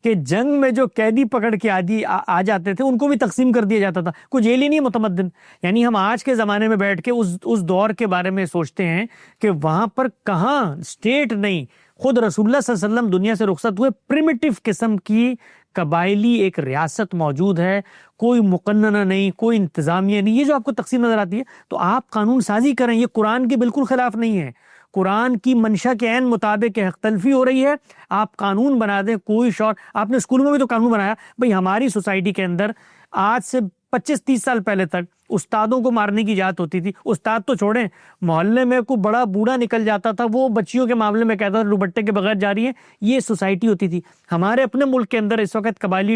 کہ جنگ میں جو قیدی پکڑ کے آ جاتے تھے ان کو بھی تقسیم کر دیا جاتا تھا. کوئی جیل ہی نہیں متمدن. یعنی ہم آج کے زمانے میں بیٹھ کے اس دور کے بارے میں سوچتے ہیں کہ وہاں پر کہاں اسٹیٹ نہیں, خود رسول اللہ صلی اللہ علیہ وسلم دنیا سے رخصت ہوئے, پریمیٹیو قسم کی قبائلی ایک ریاست موجود ہے, کوئی مقننہ نہیں, کوئی انتظامیہ نہیں. یہ جو آپ کو تقسیم نظر آتی ہے, تو آپ قانون سازی کریں, یہ قرآن کے بالکل خلاف نہیں ہے. قرآن کی منشا کے عین مطابق حق تلفی ہو رہی ہے, آپ قانون بنا دیں. کوئی شارٹ, آپ نے اسکول میں بھی تو قانون بنایا. بھئی ہماری سوسائٹی کے اندر آج سے 25-30 سال پہلے تک استادوں کو مارنے کی اجازت ہوتی تھی. استاد تو چھوڑیں, محلے میں کوئی بڑا بوڑھا نکل جاتا تھا, وہ بچیوں کے معاملے میں کہتا تھا دوپٹے کے بغیر جا رہی ہے. یہ سوسائٹی ہوتی تھی. ہمارے اپنے ملک کے اندر اس وقت قبائلی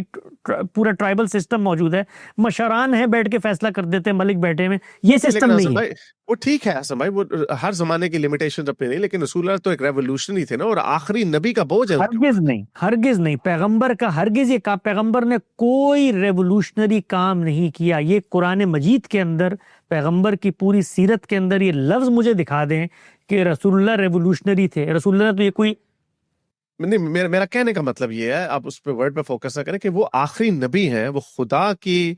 پورا ٹرائبل سسٹم موجود ہے. مشران ہیں بیٹھ کے فیصلہ کر دیتے ہیں, ملک بیٹھے میں. یہ سسٹم نہیں ہے. وہ ٹھیک ہے حسن بھائی, وہ ہر زمانے کی لمیٹیشن اپنے نہیں, لیکن رسول اللہ تو ایک ریولوشنری تھے نا, اور آخری نبی کا بوجھ ہے. ہرگز نہیں. پیغمبر کا ہرگز یہ کہا, پیغمبر نے کوئی ریولوشنری کام نہیں کیا. یہ قرآن مجید کے اندر, پیغمبر کی پوری سیرت کے اندر یہ لفظ مجھے دکھا دیں کہ رسول اللہ ریولوشنری تھے. رسول اللہ تو یہ کوئی نہیں. میرا کہنے کا مطلب یہ ہے, آپ اس پہ ورڈ پہ فوکس نہ کریں, کہ وہ آخری نبی ہیں, وہ خدا کی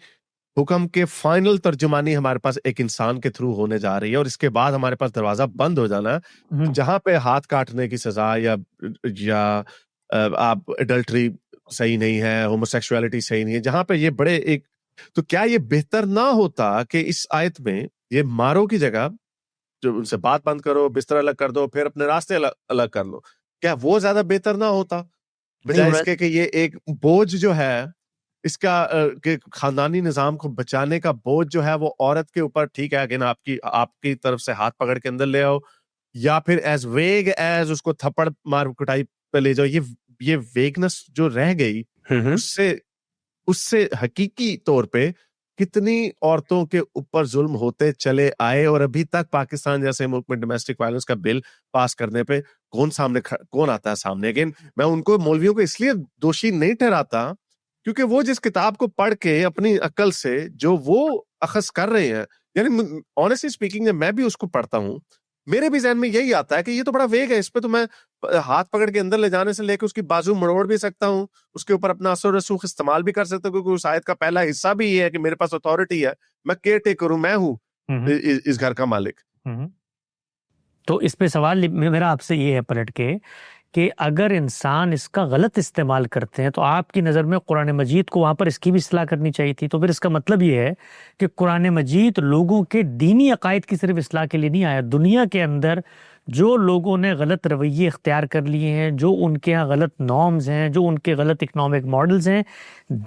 حکم کے فائنل ترجمانی ہمارے پاس ایک انسان کے تھرو ہونے جا رہی ہے, اور اس کے بعد ہمارے پاس دروازہ بند ہو جانا ہے جہاں پہ ہاتھ کاٹنے کی سزا یا آپ ایڈلٹری صحیح نہیں ہے, ہوموسیکشوالٹی صحیح نہیں ہے, جہاں پہ یہ بڑے ایک. تو کیا یہ بہتر نہ ہوتا کہ اس آیت میں یہ مارو کی جگہ جو ان سے بات بند کرو, بستر الگ کر دو, پھر اپنے راستے الگ کر لو, کیا وہ زیادہ بہتر نہ ہوتا بجائے اس کے کہ یہ ایک بوجھ جو ہے اس کا کہ خاندانی نظام کو بچانے کا بوجھ جو ہے وہ عورت کے اوپر, ٹھیک ہے اگین آپ کی طرف سے ہاتھ پکڑ کے اندر لے آؤ, یا پھر ایز ویگ ایز اس کو تھپڑ مار کٹائی پہ لے جاؤ. یہ ویگنس جو رہ گئی, اس سے حقیقی طور پہ کتنی عورتوں کے اوپر ظلم ہوتے چلے آئے, اور ابھی تک پاکستان جیسے ملک میں ڈومیسٹک وائلنس کا بل پاس کرنے پہ کون آتا ہے سامنے. اگین میں ان کو, مولویوں کو اس لیے دوشی نہیں ٹھہراتا کیونکہ وہ جس کتاب کو پڑھ کے اپنی عقل سے جو وہ اخذ کر رہے ہیں, یعنی آنیسٹلی اسپیکنگ میں بھی اس کو پڑھتا ہوں, میرے بھی ذہن میں یہی آتا ہے کہ یہ تو بڑا ویگ ہے, اس پہ تو میں ہاتھ پکڑ کے اندر لے جانے سے لے کے اس کی بازو مڑوڑ بھی سکتا ہوں, اس کے اوپر اپنا اثر و رسوخ استعمال بھی کر سکتا ہوں, کیونکہ اس آیت کا پہلا حصہ بھی یہ ہے کہ میرے پاس اتھارٹی ہے, میں کیئر ٹیکر ہوں, میں ہوں اس گھر کا مالک. تو اس پہ سوال میرا آپ سے یہ ہے پلٹ کے کہ اگر انسان اس کا غلط استعمال کرتے ہیں تو آپ کی نظر میں قرآن مجید کو وہاں پر اس کی بھی اصلاح کرنی چاہیے تھی. تو پھر اس کا مطلب یہ ہے کہ قرآن مجید لوگوں کے دینی عقائد کی صرف اصلاح کے لیے نہیں آیا. دنیا کے اندر جو لوگوں نے غلط رویے اختیار کر لیے ہیں, جو ان کے ہاں غلط نارمز ہیں, جو ان کے غلط اکنامک ماڈلز ہیں,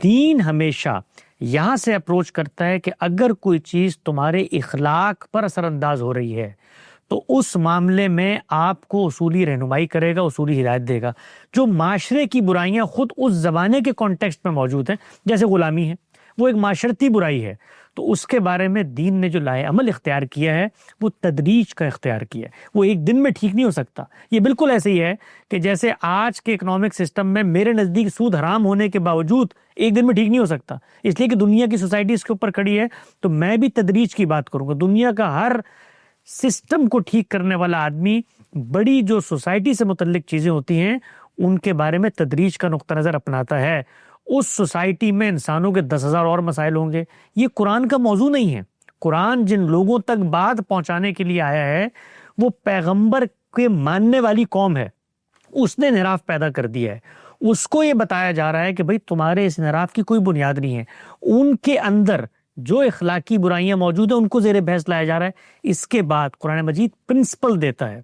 دین ہمیشہ یہاں سے اپروچ کرتا ہے کہ اگر کوئی چیز تمہارے اخلاق پر اثر انداز ہو رہی ہے تو اس معاملے میں آپ کو اصولی رہنمائی کرے گا, اصولی ہدایت دے گا. جو معاشرے کی برائیاں خود اس زمانے کے کانٹیکسٹ میں موجود ہیں, جیسے غلامی ہے, وہ ایک معاشرتی برائی ہے, تو اس کے بارے میں دین نے جو لائے عمل اختیار کیا ہے وہ تدریج کا اختیار کیا ہے. وہ ایک دن میں ٹھیک نہیں ہو سکتا. یہ بالکل ایسے ہی ہے کہ جیسے آج کے اکنامک سسٹم میں میرے نزدیک سود حرام ہونے کے باوجود ایک دن میں ٹھیک نہیں ہو سکتا, اس لیے کہ دنیا کی سوسائٹی اس کے اوپر کھڑی ہے. تو میں بھی تدریج کی بات کروں گا. دنیا کا ہر سسٹم کو ٹھیک کرنے والا آدمی بڑی جو سوسائٹی سے متعلق چیزیں ہوتی ہیں ان کے بارے میں تدریج کا نقطہ نظر اپناتا ہے. اس سوسائٹی میں انسانوں کے 10,000 اور مسائل ہوں گے. یہ قرآن کا موضوع نہیں ہے. قرآن جن لوگوں تک بات پہنچانے کے لیے آیا ہے وہ پیغمبر کے ماننے والی قوم ہے. اس نے انحراف پیدا کر دیا ہے. اس کو یہ بتایا جا رہا ہے کہ بھئی تمہارے اس انحراف کی کوئی بنیاد نہیں ہے. ان کے اندر جو اخلاقی برائیاں موجود ہیں ان کو زیر بحث لایا جا رہا ہے. اس کے بعد قرآن مجید پرنسپل دیتا ہے.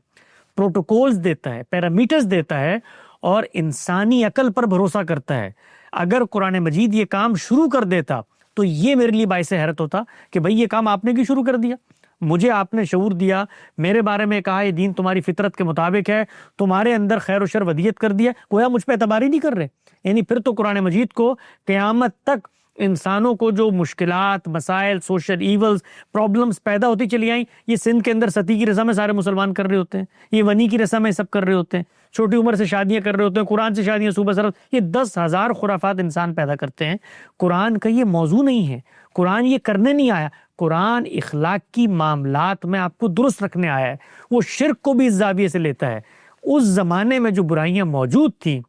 پروٹوکولز دیتا ہے, پیرامیٹرز دیتا ہے, اور انسانی عقل پر بھروسہ کرتا ہے. اگر قرآن مجید یہ کام شروع کر دیتا تو یہ میرے لیے باعث حیرت ہوتا کہ بھئی یہ کام آپ نے کیوں شروع کر دیا؟ مجھے آپ نے شعور دیا, میرے بارے میں کہا یہ دین تمہاری فطرت کے مطابق ہے, تمہارے اندر خیر و شر ودیت کر دیا, گویا مجھ پہ اعتبار ہی نہیں کر رہے. یعنی پھر تو قرآن مجید کو قیامت تک انسانوں کو جو مشکلات, مسائل, سوشل ایولز, پرابلمز پیدا ہوتی چلی آئیں, یہ سندھ کے اندر ستی کی رضا میں سارے مسلمان کر رہے ہوتے ہیں, یہ ونی کی رضا میں سب کر رہے ہوتے ہیں, چھوٹی عمر سے شادیاں کر رہے ہوتے ہیں, قرآن سے شادیاں صوبہ سرد, یہ 10,000 خرافات انسان پیدا کرتے ہیں. قرآن کا یہ موضوع نہیں ہے, قرآن یہ کرنے نہیں آیا. قرآن اخلاقی معاملات میں آپ کو درست رکھنے آیا ہے. وہ شرک کو بھی اس زاویے سے لیتا ہے. اس زمانے میں جو برائیاں موجود تھیں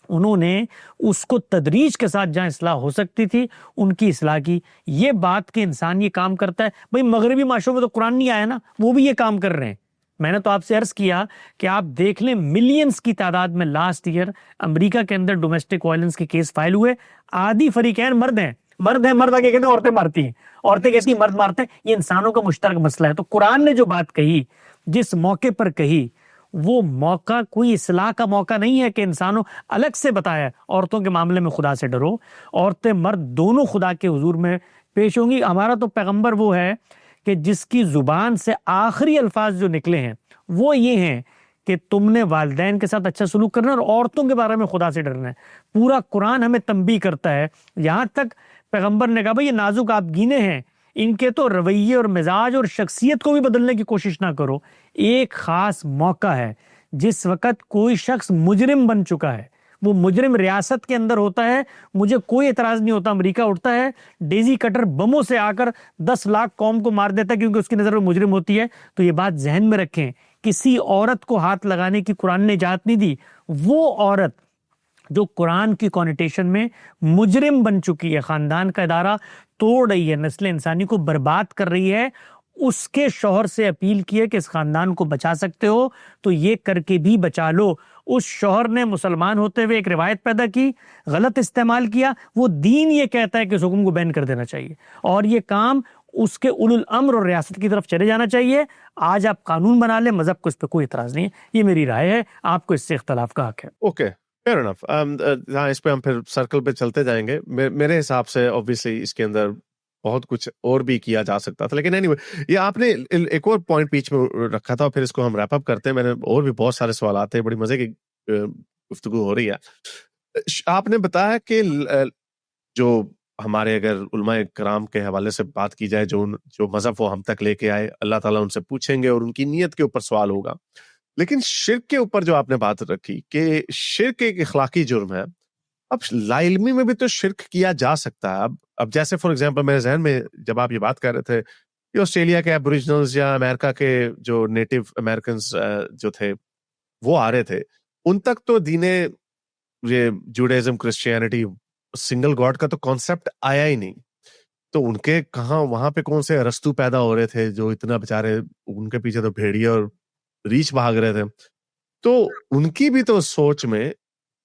انہوں نے اس کو تدریج کے ساتھ جہاں اصلاح ہو سکتی تھی ان کی اصلاح کی. یہ بات کہ انسان یہ کام کرتا ہے, بھئی مغربی معاشروں میں تو قرآن نہیں آیا نا, وہ بھی یہ کام کر رہے ہیں. میں نے تو آپ سے عرض کیا کہ آپ دیکھ لیں ملینز کی تعداد میں لاسٹ ایئر امریکہ کے اندر ڈومیسٹک وائلنس کے کیس فائل ہوئے. آدھی فریقین مرد ہیں, مرد آگے کہتے ہیں عورتیں مارتی ہیں, عورتیں کہتی ہیں مرد مارتے ہیں. یہ انسانوں کا مشترک مسئلہ ہے. تو قرآن نے جو بات کہی, جس موقع پر کہی, وہ موقع کوئی اصلاح کا موقع نہیں ہے کہ انسانوں الگ سے بتایا عورتوں کے معاملے میں خدا سے ڈرو, عورتیں مرد دونوں خدا کے حضور میں پیش ہوں گی. ہمارا تو پیغمبر وہ ہے کہ جس کی زبان سے آخری الفاظ جو نکلے ہیں وہ یہ ہیں کہ تم نے والدین کے ساتھ اچھا سلوک کرنا ہے اور عورتوں کے بارے میں خدا سے ڈرنا ہے. پورا قرآن ہمیں تنبیہ کرتا ہے. یہاں تک پیغمبر نے کہا بھئی یہ نازک آپ گینے ہیں, ان کے تو رویے اور مزاج اور شخصیت کو بھی بدلنے کی کوشش نہ کرو. ایک خاص موقع ہے جس وقت کوئی شخص مجرم بن چکا ہے, وہ مجرم ریاست کے اندر ہوتا ہے, مجھے کوئی اعتراض نہیں ہوتا, امریکہ اٹھتا ہے ڈیزی کٹر بموں سے آ کر 10 لاکھ قوم کو مار دیتا ہے کیونکہ اس کی نظر میں مجرم ہوتی ہے. تو یہ بات ذہن میں رکھیں, کسی عورت کو ہاتھ لگانے کی قرآن نے اجازت نہیں دی. وہ عورت جو قرآن کی کونیٹیشن میں مجرم بن چکی ہے, خاندان کا ادارہ توڑ رہی ہے, نسل انسانی کو برباد کر رہی ہے, اس کے شوہر سے اپیل کی ہے کہ اس خاندان کو بچا سکتے ہو تو یہ کر کے بھی بچا لو. اس شوہر نے مسلمان ہوتے ہوئے ایک روایت پیدا کی, غلط استعمال کیا. وہ دین یہ کہتا ہے کہ اس حکم کو بین کر دینا چاہیے اور یہ کام اس کے اولو الامر اور ریاست کی طرف چلے جانا چاہیے. آج آپ قانون بنا لیں, مذہب کو اس پہ کوئی اعتراض نہیں ہے. یہ میری رائے ہے, آپ کو اس سے اختلاف کا حق ہے. Okay, fair enough. ہاں, اس پہ ہم پھر سرکل پہ چلتے جائیں گے. میرے حساب سے obviously اس کے اندر بہت کچھ اور بھی کیا جا سکتا تھا, لیکن anyway, یہ آپ نے ایک اور پوائنٹ بیچ میں رکھا تھا اور پھر اس کو ہم ریپ اپ کرتے ہیں. میں نے اور بھی بہت سارے سوالات ہیں, بڑی مزے کی گفتگو ہو رہی ہے. آپ نے بتایا کہ جو ہمارے اگر علماء کرام کے حوالے سے بات کی جائے, جو مذہب وہ ہم تک لے کے آئے, اللہ تعالیٰ ان سے پوچھیں گے اور ان کی نیت کے اوپر سوال ہوگا. لیکن شرک کے اوپر جو آپ نے بات رکھی کہ شرک ایک اخلاقی جرم ہے, اب لا علمی میں بھی تو شرک کیا جا سکتا ہے. اب جیسے فار ایگزامپل میرے ذہن میں جب آپ یہ بات کر رہے تھے کہ آسٹریلیا کے ایبوریجنلز یا امریکہ کے جو نیٹو امریکنز جو تھے وہ آ رہے تھے, ان تک تو دین یہ جوڈائزم, کرسچینٹی, سنگل گاڈ کا تو کانسیپٹ آیا ہی نہیں. تو ان کے کہاں وہاں پہ کون سے ارسطو پیدا ہو رہے تھے جو اتنا بےچارے, ان کے پیچھے تو بھیڑیے اور ریچھ بھاگ رہے تھے. تو ان کی بھی تو سوچ میں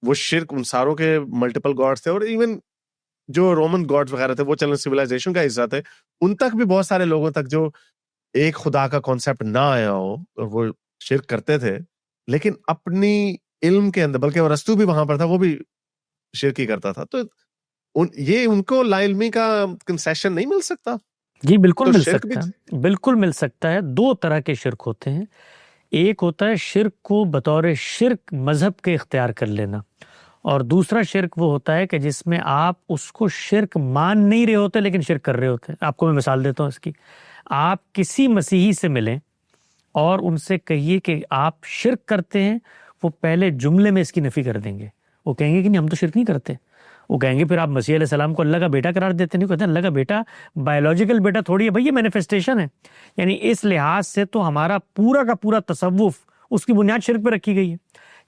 وہ شرک, ان ساروں کے ملٹیپل گاڈس تھے, اور ایون جو رومن گاڈس وغیرہ تھے وہ چلن سویلائزیشن کا حصہ تھے. ان تک بھی بہت سارے لوگوں تک جو ایک خدا کا کانسیپٹ نہ آیا ہو اور وہ شرک کرتے تھے, لیکن اپنی علم کے اندر, بلکہ ارسطو بھی وہاں پر تھا, وہ بھی شرک ہی کرتا تھا. تو یہ ان کو لا علمی کا کنسیشن نہیں مل سکتا؟ جی بالکل مل سکتا ہے, بالکل مل سکتا ہے. 2 طرح کے شرک ہوتے ہیں. ایک ہوتا ہے شرک کو بطور شرک مذہب کے اختیار کر لینا, اور دوسرا شرک وہ ہوتا ہے کہ جس میں آپ اس کو شرک مان نہیں رہے ہوتے لیکن شرک کر رہے ہوتے ہیں. آپ کو میں مثال دیتا ہوں اس کی. آپ کسی مسیحی سے ملیں اور ان سے کہیے کہ آپ شرک کرتے ہیں, وہ پہلے جملے میں اس کی نفی کر دیں گے. وہ کہیں گے کہ نہیں, ہم تو شرک نہیں کرتے. وہ کہیں گے پھر آپ مسیح علیہ السلام کو اللہ کا بیٹا قرار دیتے نہیں. کہتے ہیں اللہ کا بیٹا بایولوجیکل بیٹا تھوڑی ہے بھئی, یہ مینیفیسٹیشن ہے. یعنی اس لحاظ سے تو ہمارا پورا کا پورا تصوف اس کی بنیاد شرک پہ رکھی گئی ہے.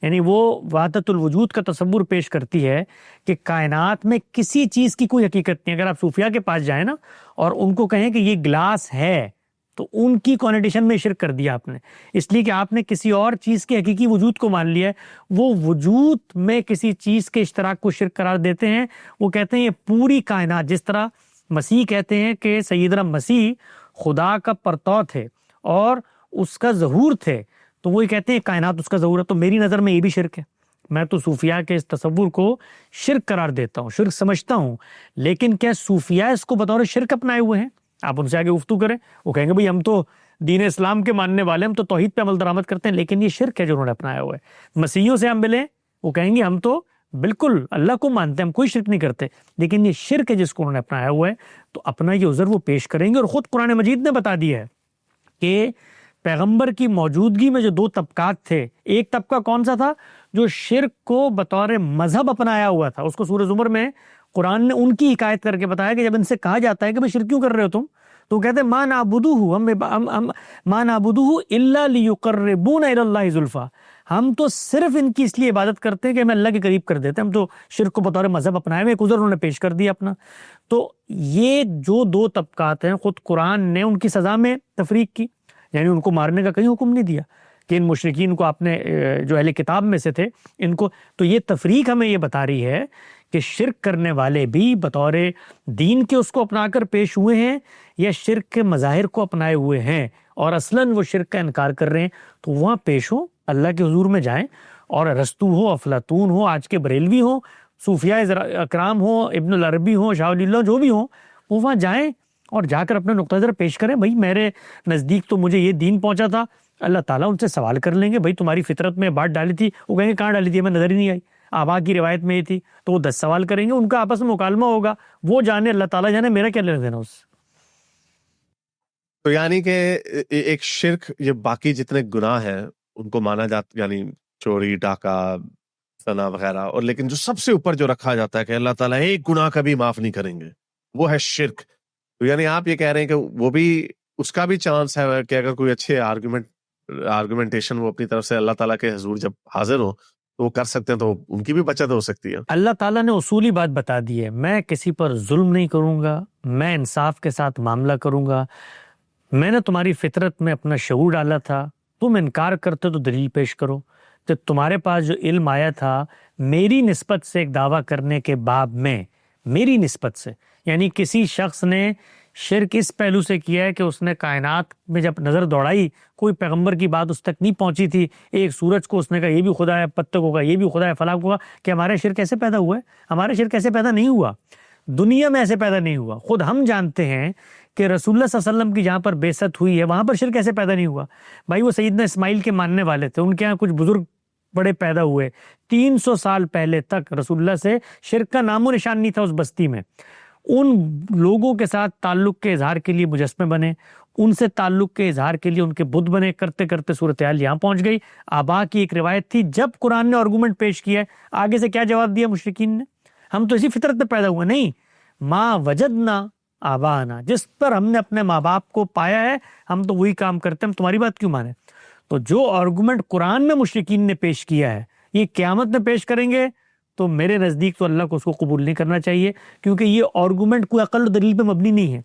یعنی وہ وحدت الوجود کا تصور پیش کرتی ہے کہ کائنات میں کسی چیز کی کوئی حقیقت نہیں. اگر آپ صوفیہ کے پاس جائیں نا اور ان کو کہیں کہ یہ گلاس ہے, تو ان کی کونیٹیشن میں شرک کر دیا آپ نے, اس لیے کہ آپ نے کسی اور چیز کے حقیقی وجود کو مان لیا ہے. وہ وجود میں کسی چیز کے اشتراک کو شرک قرار دیتے ہیں. وہ کہتے ہیں یہ پوری کائنات, جس طرح مسیح کہتے ہیں کہ سیدنا مسیح خدا کا پرتو تھے اور اس کا ظہور تھے, تو وہی کہتے ہیں کائنات اس کا ظہور ہے. تو میری نظر میں یہ بھی شرک ہے. میں تو صوفیاء کے اس تصور کو شرک قرار دیتا ہوں, شرک سمجھتا ہوں. لیکن کیا صوفیاء اس کو بطور شرک اپنائے ہوئے ہیں؟ آپ ان سے آگے گفتگو کریں, وہ کہیں گے بھئی ہم تو دین اسلام کے ماننے والے, ہم تو توحید پہ عمل درآمد کرتے ہیں, لیکن یہ شرک ہے جو انہوں نے اپنایا ہوا ہے. مسیحیوں سے ہم ملیں, وہ کہیں گے ہم تو بالکل اللہ کو مانتے ہیں, ہم کوئی شرک نہیں کرتے, لیکن یہ شرک ہے جس کو انہوں نے اپنایا ہوا ہے. تو اپنا یہ عذر وہ پیش کریں گے. اور خود قرآن مجید نے بتا دیا ہے کہ پیغمبر کی موجودگی میں جو دو طبقات تھے, ایک طبقہ کون سا تھا؟ جو شرک کو بطور مذہب اپنایا ہوا تھا. اس کو سورہ زمر میں قرآن نے ان کی حکایت کر کے بتایا کہ جب ان سے کہا جاتا ہے کہ بھئی شرک کیوں کر رہے ہو تم, تو کہتے ہیں ما نعبدہ الا لیقربونا الی اللہ زلفی, ہم تو صرف ان کی اس لیے عبادت کرتے ہیں کہ ہمیں اللہ کے قریب کر دیتے ہیں. ہم تو شرک کو بطور مذہب اپنائے ہوئے, ایک عذر انہوں نے پیش کر دیا اپنا. تو یہ جو دو طبقات ہیں, خود قرآن نے ان کی سزا میں تفریق کی, یعنی ان کو مارنے کا کہیں حکم نہیں دیا کہ ان مشرکین کو آپ نے جو اہل کتاب میں سے تھے ان کو. تو یہ تفریق ہمیں یہ بتا رہی ہے کہ شرک کرنے والے بھی بطور دین کے اس کو اپنا کر پیش ہوئے ہیں یا شرک کے مظاہر کو اپنائے ہوئے ہیں اور اصلاً وہ شرک کا انکار کر رہے ہیں. تو وہاں پیش ہو, اللہ کے حضور میں جائیں, اور ارسطو ہو, افلاطون ہو, آج کے بریلوی ہو, صوفیاء اکرام ہو, ابن العربی ہو, شاہ ولی اللہ, جو بھی ہوں, وہ وہاں جائیں اور جا کر اپنا نقطہ نظر پیش کریں. بھائی میرے نزدیک تو مجھے یہ دین پہنچا تھا. اللہ تعالیٰ ان سے سوال کر لیں گے, بھائی تمہاری فطرت میں بات ڈالی تھی, وہ کہیں گے کہاں ڈالی تھی, ہمیں نظر ہی نہیں آئی, آبا کی روایت میں یہ تھی. تو وہ 10 سوال کریں گے, ان کا آپس میں مکالمہ ہوگا, وہ جانے, اللہ تعالیٰ جانے, میرا کیا لینا دینا اس سے. تو یعنی کہ ایک شرک, یہ باقی جتنے گناہ ہیں ان کو مانا جاتا, یعنی چوری, ڈاکہ, زنا وغیرہ, اور لیکن جو سب سے اوپر جو رکھا جاتا ہے کہ اللہ تعالیٰ ایک گناہ کبھی معاف نہیں کریں گے, وہ ہے شرک. تو یعنی آپ یہ کہہ رہے ہیں کہ وہ بھی, اس کا بھی چانس ہے کہ اگر کوئی اچھے آرگومنٹیشن وہ اپنی طرف سے اللہ تعالیٰ کے حضور جب حاضر ہو تو وہ کر سکتے ہیں, تو ان کی بھی بچت ہو سکتی ہے. اللہ تعالیٰ نے اصولی بات بتا دی ہے, میں کسی پر ظلم نہیں کروں گا, میں انصاف کے ساتھ معاملہ کروں گا. میں نے تمہاری فطرت میں اپنا شعور ڈالا تھا, تم انکار کرتے تو دلیل پیش کرو. تو تمہارے پاس جو علم آیا تھا میری نسبت سے ایک دعویٰ کرنے کے باب میں, میری نسبت سے, یعنی کسی شخص نے شرک اس پہلو سے کیا ہے کہ اس نے کائنات میں جب نظر دوڑائی, کوئی پیغمبر کی بات اس تک نہیں پہنچی تھی, ایک سورج کو اس نے کہا یہ بھی خدا ہے, پتوں کو کہا یہ بھی خدا ہے, فلاں کو کہا, کہ ہمارا شرک ایسے پیدا ہوا ہے. ہمارا شرک ایسے پیدا نہیں ہوا, دنیا میں ایسے پیدا نہیں ہوا. خود ہم جانتے ہیں کہ رسول اللہ صلی اللہ علیہ وسلم کی جہاں پر بعثت ہوئی ہے وہاں پر شرک ایسے پیدا نہیں ہوا. بھائی وہ سیدنا اسماعیل کے ماننے والے تھے, ان کے یہاں کچھ بزرگ بڑے پیدا ہوئے, 300 سال پہلے تک رسول اللہ سے شرک کا نام و نشان نہیں تھا اس بستی میں. ان لوگوں کے ساتھ تعلق کے اظہار کے لیے مجسمے بنے, ان سے تعلق کے اظہار کے لیے ان کے بت بنے, کرتے کرتے صورتحال یہاں پہنچ گئی. آبا کی ایک روایت تھی, جب قرآن نے آرگومنٹ پیش کیا ہے, آگے سے کیا جواب دیا مشرکین نے؟ ہم تو اسی فطرت میں پیدا ہوئے, نہیں, ما وجدنا آبانا, جس پر ہم نے اپنے ماں باپ کو پایا ہے ہم تو وہی کام کرتے ہیں, ہم تمہاری بات کیوں مانیں؟ تو جو آرگومنٹ قرآن میں مشرکین نے پیش کیا ہے یہ قیامت میں پیش کریں گے تو میرے نزدیک تو اللہ کو اس کو قبول نہیں کرنا چاہیے, کیونکہ یہ آرگومنٹ کوئی عقل و دلیل پہ مبنی نہیں ہے.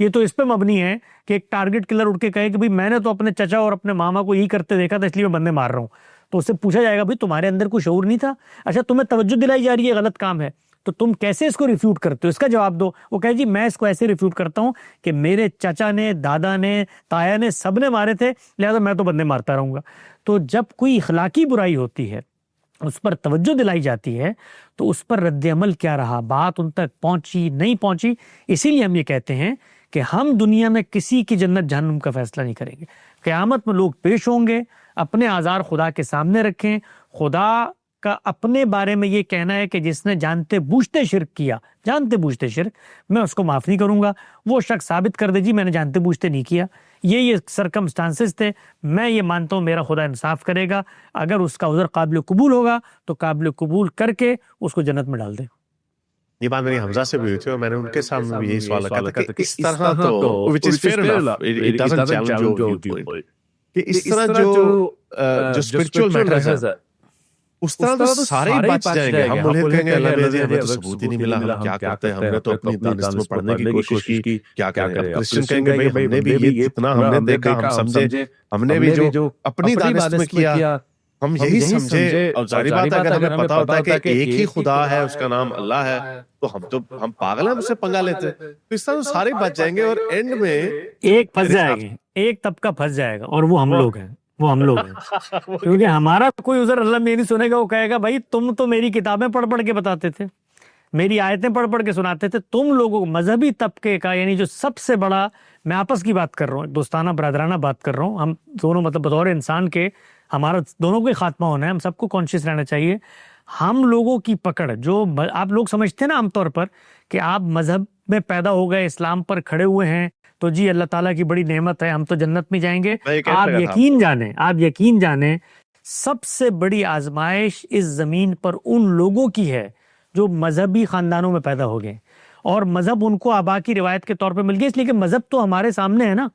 یہ تو اس پہ مبنی ہے کہ ایک ٹارگٹ کلر اٹھ کے کہے کہ بھئی میں نے تو اپنے چچا اور اپنے ماما کو یہی کرتے دیکھا تھا اس لیے میں بندے مار رہا ہوں. تو اس سے پوچھا جائے گا بھئی تمہارے اندر کوئی شعور نہیں تھا؟ اچھا تمہیں توجہ دلائی جا رہی ہے غلط کام ہے, تو تم کیسے اس کو ریفیوٹ کرتے ہو؟ اس کا جواب دو. وہ کہے جی میں اس کو ایسے ریفیوٹ کرتا ہوں کہ میرے چچا نے, دادا نے, تایا نے, سب نے مارے تھے, لہذا میں تو بندے مارتا رہوں گا. تو جب کوئی اخلاقی برائی ہوتی ہے اس پر توجہ دلائی جاتی ہے تو اس پر رد عمل کیا رہا, بات ان تک پہنچی نہیں پہنچی. اسی لیے ہم یہ کہتے ہیں کہ ہم دنیا میں کسی کی جنت جہنم کا فیصلہ نہیں کریں گے. قیامت میں لوگ پیش ہوں گے, اپنے آزار خدا کے سامنے رکھیں. خدا کا اپنے بارے میں یہ کہنا ہے کہ جس نے جانتے بوجھتے شرک کیا, جانتے بوجھتے شرک, میں اس کو معاف نہیں کروں گا. وہ شخص ثابت کر دے جی میں نے جانتے بوجھتے نہیں کیا, یہ سرکمسٹانسز تھے, میں یہ مانتا ہوں میرا خدا انصاف کرے گا. اگر اس کا عذر قابل قبول ہوگا تو قابل قبول کر کے اس کو جنت میں ڈال دے. یہ بات میری حمزہ سے بھی ہوئی تھی اور میں نے ان کے سامنے بھی یہی سوال رکھا تھا کہ اس طرح تو which is fair enough, it doesn't challenge your viewpoint, کہ اس طرح جو spiritual matters ہے اس طرح تو سارے ہی بچ جائیں گے. ہم ملحد کہیں گے اللہ میاں جی ہمیں تو ثبوت ہی نہیں ملا, ہم کیا کرتے ہیں, ہم نے تو اپنی دانست میں پڑھنے کی کوشش کی, کیا کریں. کرسچن کہیں گے بھئی ہم نے بھی یہ جتنا ہم نے دیکھا, ہم سمجھے, ہم نے بھی جو اپنی دانست میں کیا ہم یہی سمجھے. اور ظاہری بات اگر ہمیں پتا ہوتا ہے کہ ایک ہی خدا ہے, اس کا نام اللہ ہے, تو ہم پاگل ہیں, ہم اس سے پنگا لیتے. تو اس طرح سارے بچ جائیں گے اور اینڈ میں ایک پھنس جائے گا, ایک طبقہ پھنس جائے گا اور وہ ہم لوگ ہیں. وہ ہم لوگ ہیں، کیونکہ ہمارا کوئی عذر اللہ میں نہیں سنے گا. وہ کہے گا بھائی تم تو میری کتابیں پڑھ پڑھ کے بتاتے تھے، میری آیتیں پڑھ پڑھ کے سناتے تھے، تم لوگوں کو مذہبی طبقے کا، یعنی جو سب سے بڑا، میں آپس کی بات کر رہا ہوں، دوستانہ برادرانہ بات کر رہا ہوں، ہم دونوں مطلب بطور انسان کے ہمارا دونوں کو ہی خاتمہ ہونا ہے، ہم سب کو کانشیس رہنا چاہیے. ہم لوگوں کی پکڑ، جو آپ لوگ سمجھتے ہیں نا عام طور پر کہ آپ مذہب میں پیدا ہو گئے، اسلام پر کھڑے ہوئے ہیں تو جی اللہ تعالیٰ کی بڑی نعمت ہے، ہم تو جنت میں جائیں گے. آپ یقین جانیں سب سے بڑی آزمائش اس زمین پر ان لوگوں کی ہے جو مذہبی خاندانوں میں پیدا ہو گئے، اور مذہب ان کو آبا کی روایت کے طور پہ مل گیا، اس لیے کہ مذہب تو ہمارے سامنے ہے نا.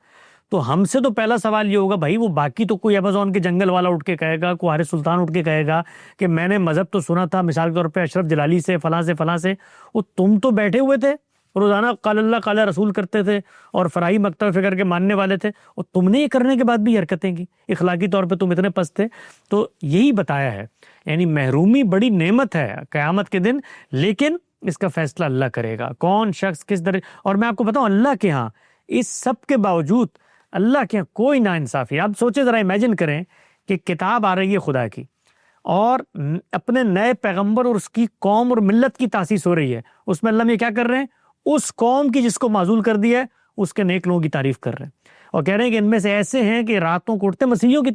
تو ہم سے تو پہلا سوال یہ ہوگا بھائی وہ باقی تو کوئی امیزون کے جنگل والا اٹھ کے کہے گا، کوئی حارث سلطان اٹھ کے کہے گا کہ میں نے مذہب تو سنا تھا مثال کے طور پہ اشرف جلالی سے فلاں سے. وہ تم تو بیٹھے ہوئے تھے روزانہ قال اللہ قال رسول کرتے تھے اور فرائی مکتب فکر کے ماننے والے تھے، اور تم نے یہ کرنے کے بعد بھی حرکتیں کی، اخلاقی طور پہ تم اتنے پست تھے. تو یہی بتایا ہے، یعنی محرومی بڑی نعمت ہے قیامت کے دن، لیکن اس کا فیصلہ اللہ کرے گا کون شخص کس درجے. اور میں آپ کو بتاؤں اللہ کے ہاں اس سب کے باوجود اللہ کے ہاں کوئی نا انصافی. آپ سوچیں ذرا، امیجن کریں کہ کتاب آ رہی ہے خدا کی، اور اپنے نئے پیغمبر اور اس کی قوم اور ملت کی تاسیس ہو رہی ہے، اس میں اللہ میں کیا کر رہے ہیں؟ اس قوم کی جس کو معزول کر دیا ہے اس کے نیک لوگوں کی تعریف کر رہے ہیں، اور کہہ رہے ہیں کہ ان میں سے ایسے ہیں کہ راتوں کو اٹھتے. مسیحیوں کی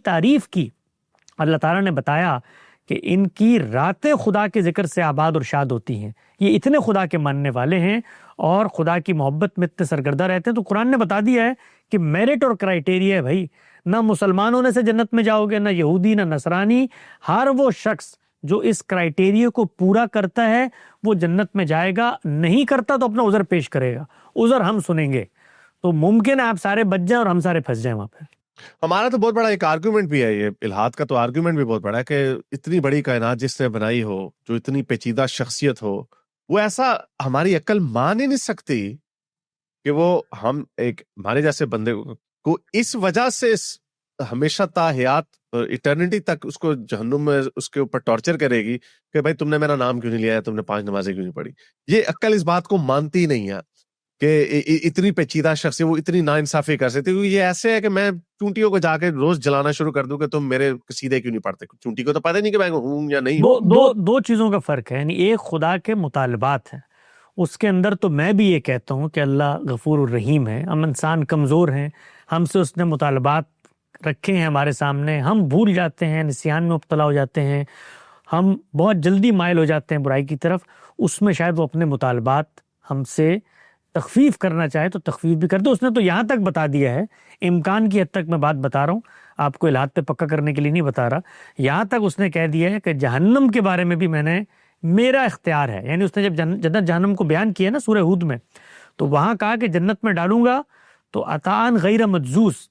تعریف کی اللہ تعالیٰ نے بتایا کہ ان کی راتیں خدا کے ذکر سے آباد اور شاد ہوتی ہیں، یہ اتنے خدا کے ماننے والے ہیں اور خدا کی محبت میں اتنے سرگردہ رہتے ہیں. تو قرآن نے بتا دیا ہے کہ میرٹ اور کرائیٹیریا ہے بھائی، نہ مسلمان ہونے سے جنت میں جاؤ گے، نہ یہودی نہ نصرانی. ہر وہ شخص جو اس کرائیٹیریا کو پورا کرتا ہے وہ جنت میں جائے گا، نہیں کرتا تو اپنا عذر پیش کرے گا، عذر ہم سنیں گے. تو ممکن ہے آپ سارے بچ جائیں اور ہم سارے پھنس جائیں وہاں پہ. ہمارا تو بہت بڑا ایک آرگومنٹ بھی ہے، یہ الحاد کا تو آرگومنٹ بھی بہت بڑا ہے کہ اتنی بڑی کائنات جس نے بنائی ہو، جو اتنی پیچیدہ شخصیت ہو، وہ ایسا ہماری عقل مان ہی نہیں سکتی کہ وہ ہم ایک ہمارے جیسے بندے کو اس وجہ سے ہمیشہ تا حیات ایٹرنیٹی تک اس کو جہنم میں اس کے اوپر ٹارچر کرے گی کہ بھائی تم نے میرا نام کیوں نہیں لیا ہے، تم نے 5 نمازیں کیوں نہیں پڑھی. یہ عقل اس بات کو مانتی نہیں ہے کہ اتنی پیچیدہ شخص وہ اتنی ناانصافی کر سکتی. کیونکہ یہ ایسے ہے کہ میں چونٹیوں کو جا کے روز جلانا شروع کر دوں کہ تم میرے قصیدے کیوں نہیں پڑھتے. چونٹی کو تو پتہ نہیں کہ میں ہوں یا نہیں ہوں. دو چیزوں کا فرق ہے، یعنی ایک خدا کے مطالبات ہیں، اس کے اندر تو میں بھی یہ کہتا ہوں کہ اللہ غفور الرحیم ہے، ہم انسان کمزور ہیں، ہم سے اس نے مطالبات رکھے ہیں ہمارے سامنے، ہم بھول جاتے ہیں، نسیان میں مبتلا ہو جاتے ہیں، ہم بہت جلدی مائل ہو جاتے ہیں برائی کی طرف. اس میں شاید وہ اپنے مطالبات ہم سے تخفیف کرنا چاہے تو تخفیف بھی کر دے. اس نے تو یہاں تک بتا دیا ہے، امکان کی حد تک میں بات بتا رہا ہوں، آپ کو الہاد پہ پکا کرنے کے لیے نہیں بتا رہا. یہاں تک اس نے کہہ دیا ہے کہ جہنم کے بارے میں بھی میرا اختیار ہے. یعنی اس نے جب جنت جہنم کو بیان کیا نا سورہ ہود میں، تو وہاں کہا کہ جنت میں ڈالوں گا تو عطان غیر مجزوز،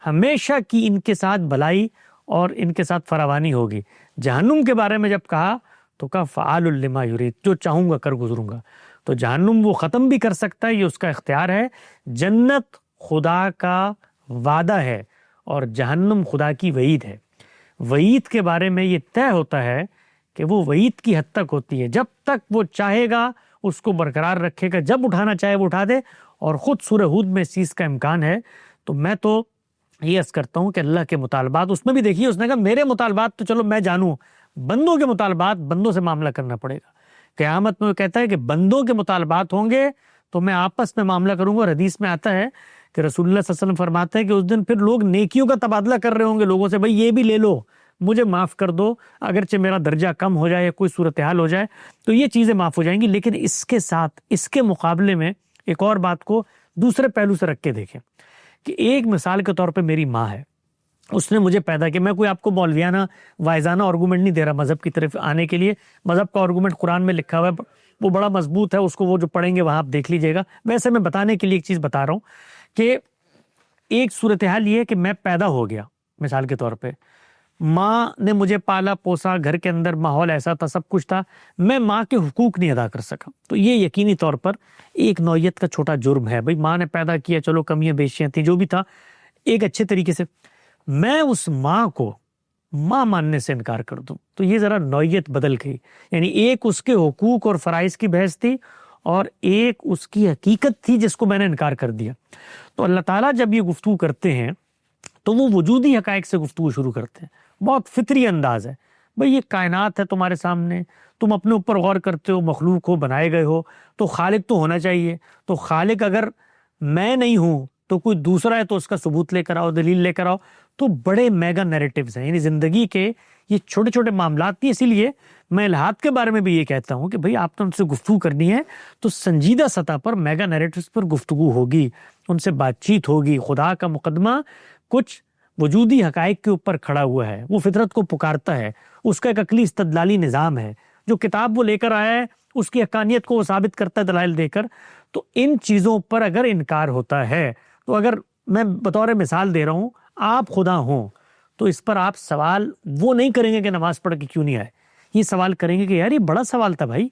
ہمیشہ کی ان کے ساتھ بھلائی اور ان کے ساتھ فراوانی ہوگی. جہنم کے بارے میں جب کہا تو کہا فعال لما یرید، جو چاہوں گا کر گزروں گا. تو جہنم وہ ختم بھی کر سکتا ہے، یہ اس کا اختیار ہے. جنت خدا کا وعدہ ہے اور جہنم خدا کی وعید ہے. وعید کے بارے میں یہ طے ہوتا ہے کہ وہ وعید کی حد تک ہوتی ہے، جب تک وہ چاہے گا اس کو برقرار رکھے گا، جب اٹھانا چاہے وہ اٹھا دے. اور خود سورہ ہود میں اس چیز کا امکان ہے. تو میں تو یہ عرض کرتا ہوں کہ اللہ کے مطالبات، اس میں بھی دیکھیے اس نے کہا میرے مطالبات تو چلو میں جانوں، بندوں کے مطالبات بندوں سے معاملہ کرنا پڑے گا. قیامت میں وہ کہتا ہے کہ بندوں کے مطالبات ہوں گے تو میں آپس میں معاملہ کروں گا. اور حدیث میں آتا ہے کہ رسول اللہ صلی اللہ علیہ وسلم فرماتے ہیں کہ اس دن پھر لوگ نیکیوں کا تبادلہ کر رہے ہوں گے لوگوں سے، بھئی یہ بھی لے لو، مجھے معاف کر دو، اگرچہ میرا درجہ کم ہو جائے یا کوئی صورتحال ہو جائے تو یہ چیزیں معاف ہو جائیں گی. لیکن اس کے ساتھ اس کے مقابلے میں ایک اور بات کو دوسرے پہلو سے رکھ کے دیکھیں کہ ایک مثال کے طور پہ میری ماں ہے، اس نے مجھے پیدا کیا. میں کوئی آپ کو مولویانہ وائزانہ آرگومنٹ نہیں دے رہا مذہب کی طرف آنے کے لیے. مذہب کا آرگومنٹ قرآن میں لکھا ہوا ہے، وہ بڑا مضبوط ہے، اس کو وہ جو پڑھیں گے وہاں آپ دیکھ لیجئے گا. ویسے میں بتانے کے لیے ایک چیز بتا رہا ہوں کہ ایک صورتحال یہ ہے کہ میں پیدا ہو گیا، مثال کے طور پہ ماں نے مجھے پالا پوسا، گھر کے اندر ماحول ایسا تھا، سب کچھ تھا، میں ماں کے حقوق نہیں ادا کر سکا. تو یہ یقینی طور پر ایک نوعیت کا چھوٹا جرم ہے. بھئی ماں نے پیدا کیا، چلو کمیاں بیشیاں تھیں، جو بھی تھا ایک اچھے طریقے سے، میں اس ماں کو ماں ماننے سے انکار کر دوں تو یہ ذرا نوعیت بدل گئی. یعنی ایک اس کے حقوق اور فرائض کی بحث تھی اور ایک اس کی حقیقت تھی جس کو میں نے انکار کر دیا. تو اللہ تعالیٰ جب یہ گفتگو کرتے ہیں تو وہ وجودی حقائق سے گفتگو شروع کرتے ہیں. بہت فطری انداز ہے. بھئی یہ کائنات ہے تمہارے سامنے, تم اپنے اوپر غور کرتے ہو, مخلوق ہو, بنائے گئے ہو, تو خالق تو ہونا چاہیے. تو خالق اگر میں نہیں ہوں تو کوئی دوسرا ہے تو اس کا ثبوت لے کر آؤ, دلیل لے کر آؤ. تو بڑے میگا نیریٹیوز ہیں, یعنی زندگی کے یہ چھوٹے چھوٹے معاملات نہیں. اسی لیے میں الہاد کے بارے میں بھی یہ کہتا ہوں کہ بھئی آپ نے ان سے گفتگو کرنی ہے تو سنجیدہ سطح پر میگا نیریٹیوز پر گفتگو ہوگی, ان سے بات چیت ہوگی. خدا کا مقدمہ کچھ وجودی حقائق کے اوپر کھڑا ہوا ہے, وہ فطرت کو پکارتا ہے, اس کا ایک عقلی استدلالی نظام ہے. جو کتاب وہ لے کر آیا ہے اس کی حقانیت کو وہ ثابت کرتا ہے دلائل دے کر. تو ان چیزوں پر اگر انکار ہوتا ہے تو, اگر میں بطور مثال دے رہا ہوں, آپ خدا ہوں تو اس پر آپ سوال وہ نہیں کریں گے کہ نماز پڑھ کے کیوں نہیں آئے. یہ سوال کریں گے کہ یار یہ بڑا سوال تھا بھائی.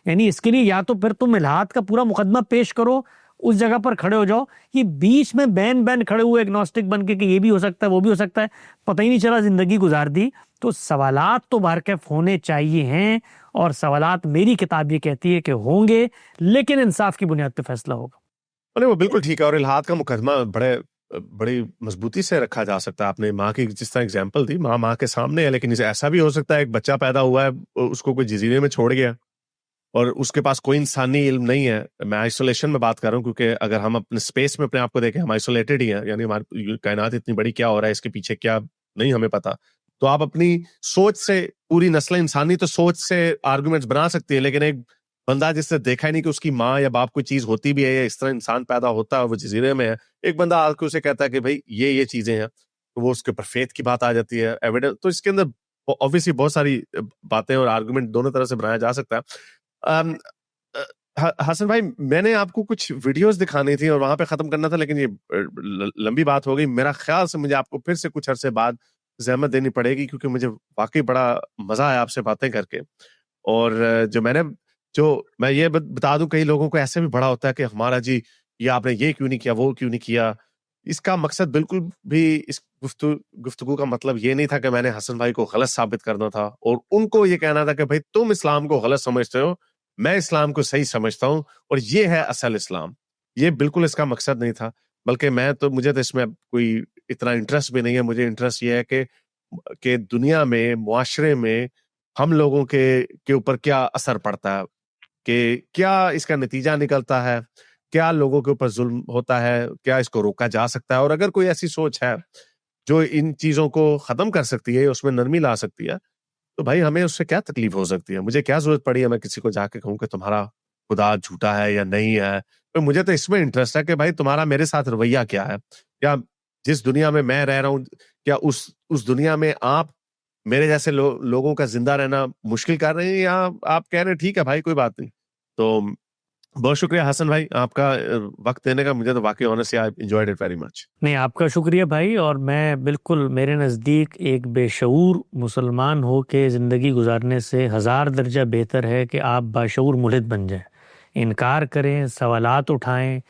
یعنی اس کے لیے یا تو پھر تم الہاد کا پورا مقدمہ پیش کرو, اس جگہ پر کھڑے ہو جاؤ. یہ بیچ میں بین کھڑے ہوئے ایگنوسٹک بن کے کہ یہ بھی ہو سکتا ہے وہ بھی ہو سکتا ہے, پتہ ہی نہیں چلا, زندگی گزار دی. تو سوالات تو بہرکیف ہونے چاہیے ہیں, اور سوالات میری کتاب یہ کہتی ہے کہ ہوں گے, لیکن انصاف کی بنیاد پہ فیصلہ ہوگا. نہیں وہ بالکل ٹھیک ہے. اور الہاد کا مقدمہ بڑی مضبوطی سے رکھا جا سکتا ہے. آپ نے ماں کی جس طرح اگزامپل دی, ماں کے سامنے ہے, لیکن اسے ایسا بھی ہو سکتا ہے ایک بچہ پیدا ہوا ہے, اس کو کوئی جزیرے میں چھوڑ گیا اور اس کے پاس کوئی انسانی علم نہیں ہے. میں آئسولیشن میں بات کر رہا ہوں, کیونکہ اگر ہم اپنے اسپیس میں اپنے آپ کو دیکھیں, ہم آئسولیٹڈ ہی ہیں, یعنی ہماری کائنات اتنی بڑی, کیا ہو رہا ہے اس کے پیچھے کیا نہیں ہمیں پتا. تو آپ اپنی سوچ سے, پوری نسل انسانی تو سوچ سے آرگومنٹس بنا سکتی ہے, لیکن ایک بندہ جس سے دیکھا ہی نہیں کہ اس کی ماں یا باپ کوئی چیز ہوتی بھی ہے یا اس طرح انسان پیدا ہوتا ہے, وہ جزیرے میں ہے, ایک بندہ آ کے اسے کہتا ہے کہ بھائی یہ چیزیں ہیں, تو وہ اس کے اوپر فیتھ کی بات آ جاتی ہے, ایویڈنس. تو اس کے اندر obviously بہت ساری باتیں اور آرگومنٹ دونوں طرح سے بنایا جا سکتا ہے. حسن بھائی, میں نے آپ کو کچھ ویڈیوز دکھانی تھی اور وہاں پہ ختم کرنا تھا, لیکن یہ لمبی بات ہو گئی. میرا خیال سے مجھے آپ کو پھر سے کچھ عرصے بعد زحمت دینی پڑے گی, کیونکہ مجھے واقعی بڑا مزہ آیا آپ سے باتیں کر کے. اور جو میں یہ بتا دوں, کئی لوگوں کو ایسے بھی بڑا ہوتا ہے کہ ہمارا جی یہ آپ نے یہ کیوں نہیں کیا, وہ کیوں نہیں کیا. اس کا مقصد بالکل بھی اس گفتگو کا مطلب یہ نہیں تھا کہ میں نے حسن بھائی کو غلط ثابت کرنا تھا اور ان کو یہ کہنا تھا کہ بھائی تم اسلام کو غلط سمجھتے ہو, میں اسلام کو صحیح سمجھتا ہوں اور یہ ہے اصل اسلام. یہ بالکل اس کا مقصد نہیں تھا, بلکہ مجھے تو اس میں کوئی اتنا انٹرسٹ بھی نہیں ہے. مجھے انٹرسٹ یہ ہے کہ دنیا میں, معاشرے میں ہم لوگوں کے اوپر کیا اثر پڑتا ہے, کہ کیا اس کا نتیجہ نکلتا ہے, کیا لوگوں کے اوپر ظلم ہوتا ہے, کیا اس کو روکا جا سکتا ہے. اور اگر کوئی ایسی سوچ ہے جو ان چیزوں کو ختم کر سکتی ہے, اس میں نرمی لا سکتی ہے, تو بھائی ہمیں اس سے کیا تکلیف ہو سکتی ہے. مجھے کیا ضرورت پڑی ہے میں کسی کو جا کے کہوں کہ تمہارا خدا جھوٹا ہے یا نہیں ہے. مجھے تو اس میں انٹرسٹ ہے کہ بھائی تمہارا میرے ساتھ رویہ کیا ہے, کیا جس دنیا میں رہ رہا ہوں, کیا اس دنیا میں آپ میرے جیسے لوگوں کا زندہ رہنا مشکل کر رہے ہیں, یا آپ کہہ رہے ہیں ٹھیک ہے بھائی کوئی بات نہیں. تو بہت شکریہ حسن بھائی آپ کا وقت دینے کا. مجھے تو واقعی honestly I enjoyed it very much. نہیں, آپ کا شکریہ بھائی. اور میں بالکل, میرے نزدیک ایک بے شعور مسلمان ہو کے زندگی گزارنے سے 1000 درجہ بہتر ہے کہ آپ باشعور ملحد بن جائیں, انکار کریں, سوالات اٹھائیں,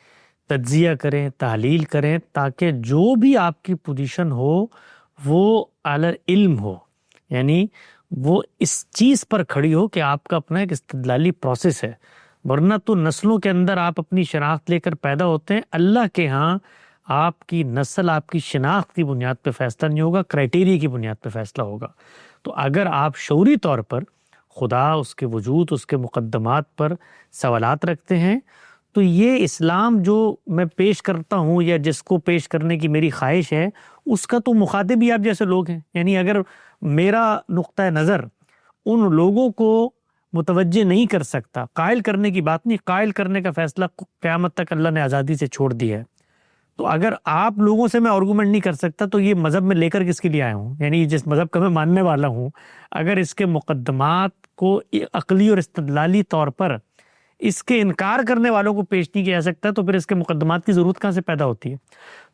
تجزیہ کریں, تحلیل کریں, تاکہ جو بھی آپ کی پوزیشن ہو وہ اعلی علم ہو, یعنی وہ اس چیز پر کھڑی ہو کہ آپ کا اپنا ایک استدلالی پروسیس ہے. ورنہ تو نسلوں کے اندر آپ اپنی شناخت لے کر پیدا ہوتے ہیں, اللہ کے ہاں آپ کی نسل آپ کی شناخت کی بنیاد پہ فیصلہ نہیں ہوگا, کرائٹیریا کی بنیاد پہ فیصلہ ہوگا. تو اگر آپ شعوری طور پر خدا, اس کے وجود, اس کے مقدمات پر سوالات رکھتے ہیں, تو یہ اسلام جو میں پیش کرتا ہوں یا جس کو پیش کرنے کی میری خواہش ہے, اس کا تو مخاطب بھی آپ جیسے لوگ ہیں. یعنی اگر میرا نقطہ نظر ان لوگوں کو متوجہ نہیں کر سکتا, قائل کرنے کی بات نہیں, قائل کرنے کا فیصلہ قیامت تک اللہ نے آزادی سے چھوڑ دیا ہے. تو اگر آپ لوگوں سے میں آرگومنٹ نہیں کر سکتا تو یہ مذہب میں لے کر کس کے لیے آیا ہوں؟ یعنی جس مذہب کا میں ماننے والا ہوں, اگر اس کے مقدمات کو عقلی اور استدلالی طور پر اس کے انکار کرنے والوں کو پیش نہیں کیا جا سکتا, تو پھر اس کے مقدمات کی ضرورت کہاں سے پیدا ہوتی ہے؟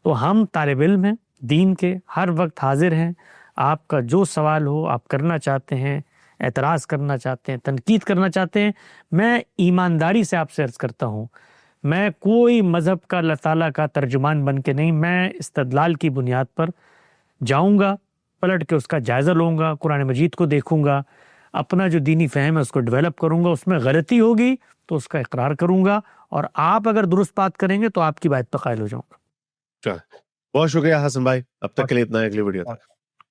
تو ہم طالب علم ہیں دین کے, ہر وقت حاضر ہیں. آپ کا جو سوال ہو, آپ کرنا چاہتے ہیں, اعتراض کرنا چاہتے ہیں, تنقید کرنا چاہتے ہیں, میں ایمانداری سے آپ سے عرض کرتا ہوں, میں کوئی مذہب کا اللہ تعالیٰ کا ترجمان بن کے نہیں, میں استدلال کی بنیاد پر جاؤں گا, پلٹ کے اس کا جائزہ لوں گا, قرآن مجید کو دیکھوں گا, اپنا جو دینی فہم ہے اس کو ڈیولپ کروں گا, اس میں غلطی ہوگی تو اس کا اقرار کروں گا, اور آپ اگر درست بات کریں گے تو آپ کی بات پہ قائل ہو جاؤں گا. بہت شکریہ حسن بھائی، اب تک کے لیے اتنا ہے، اگلی ویڈیو تک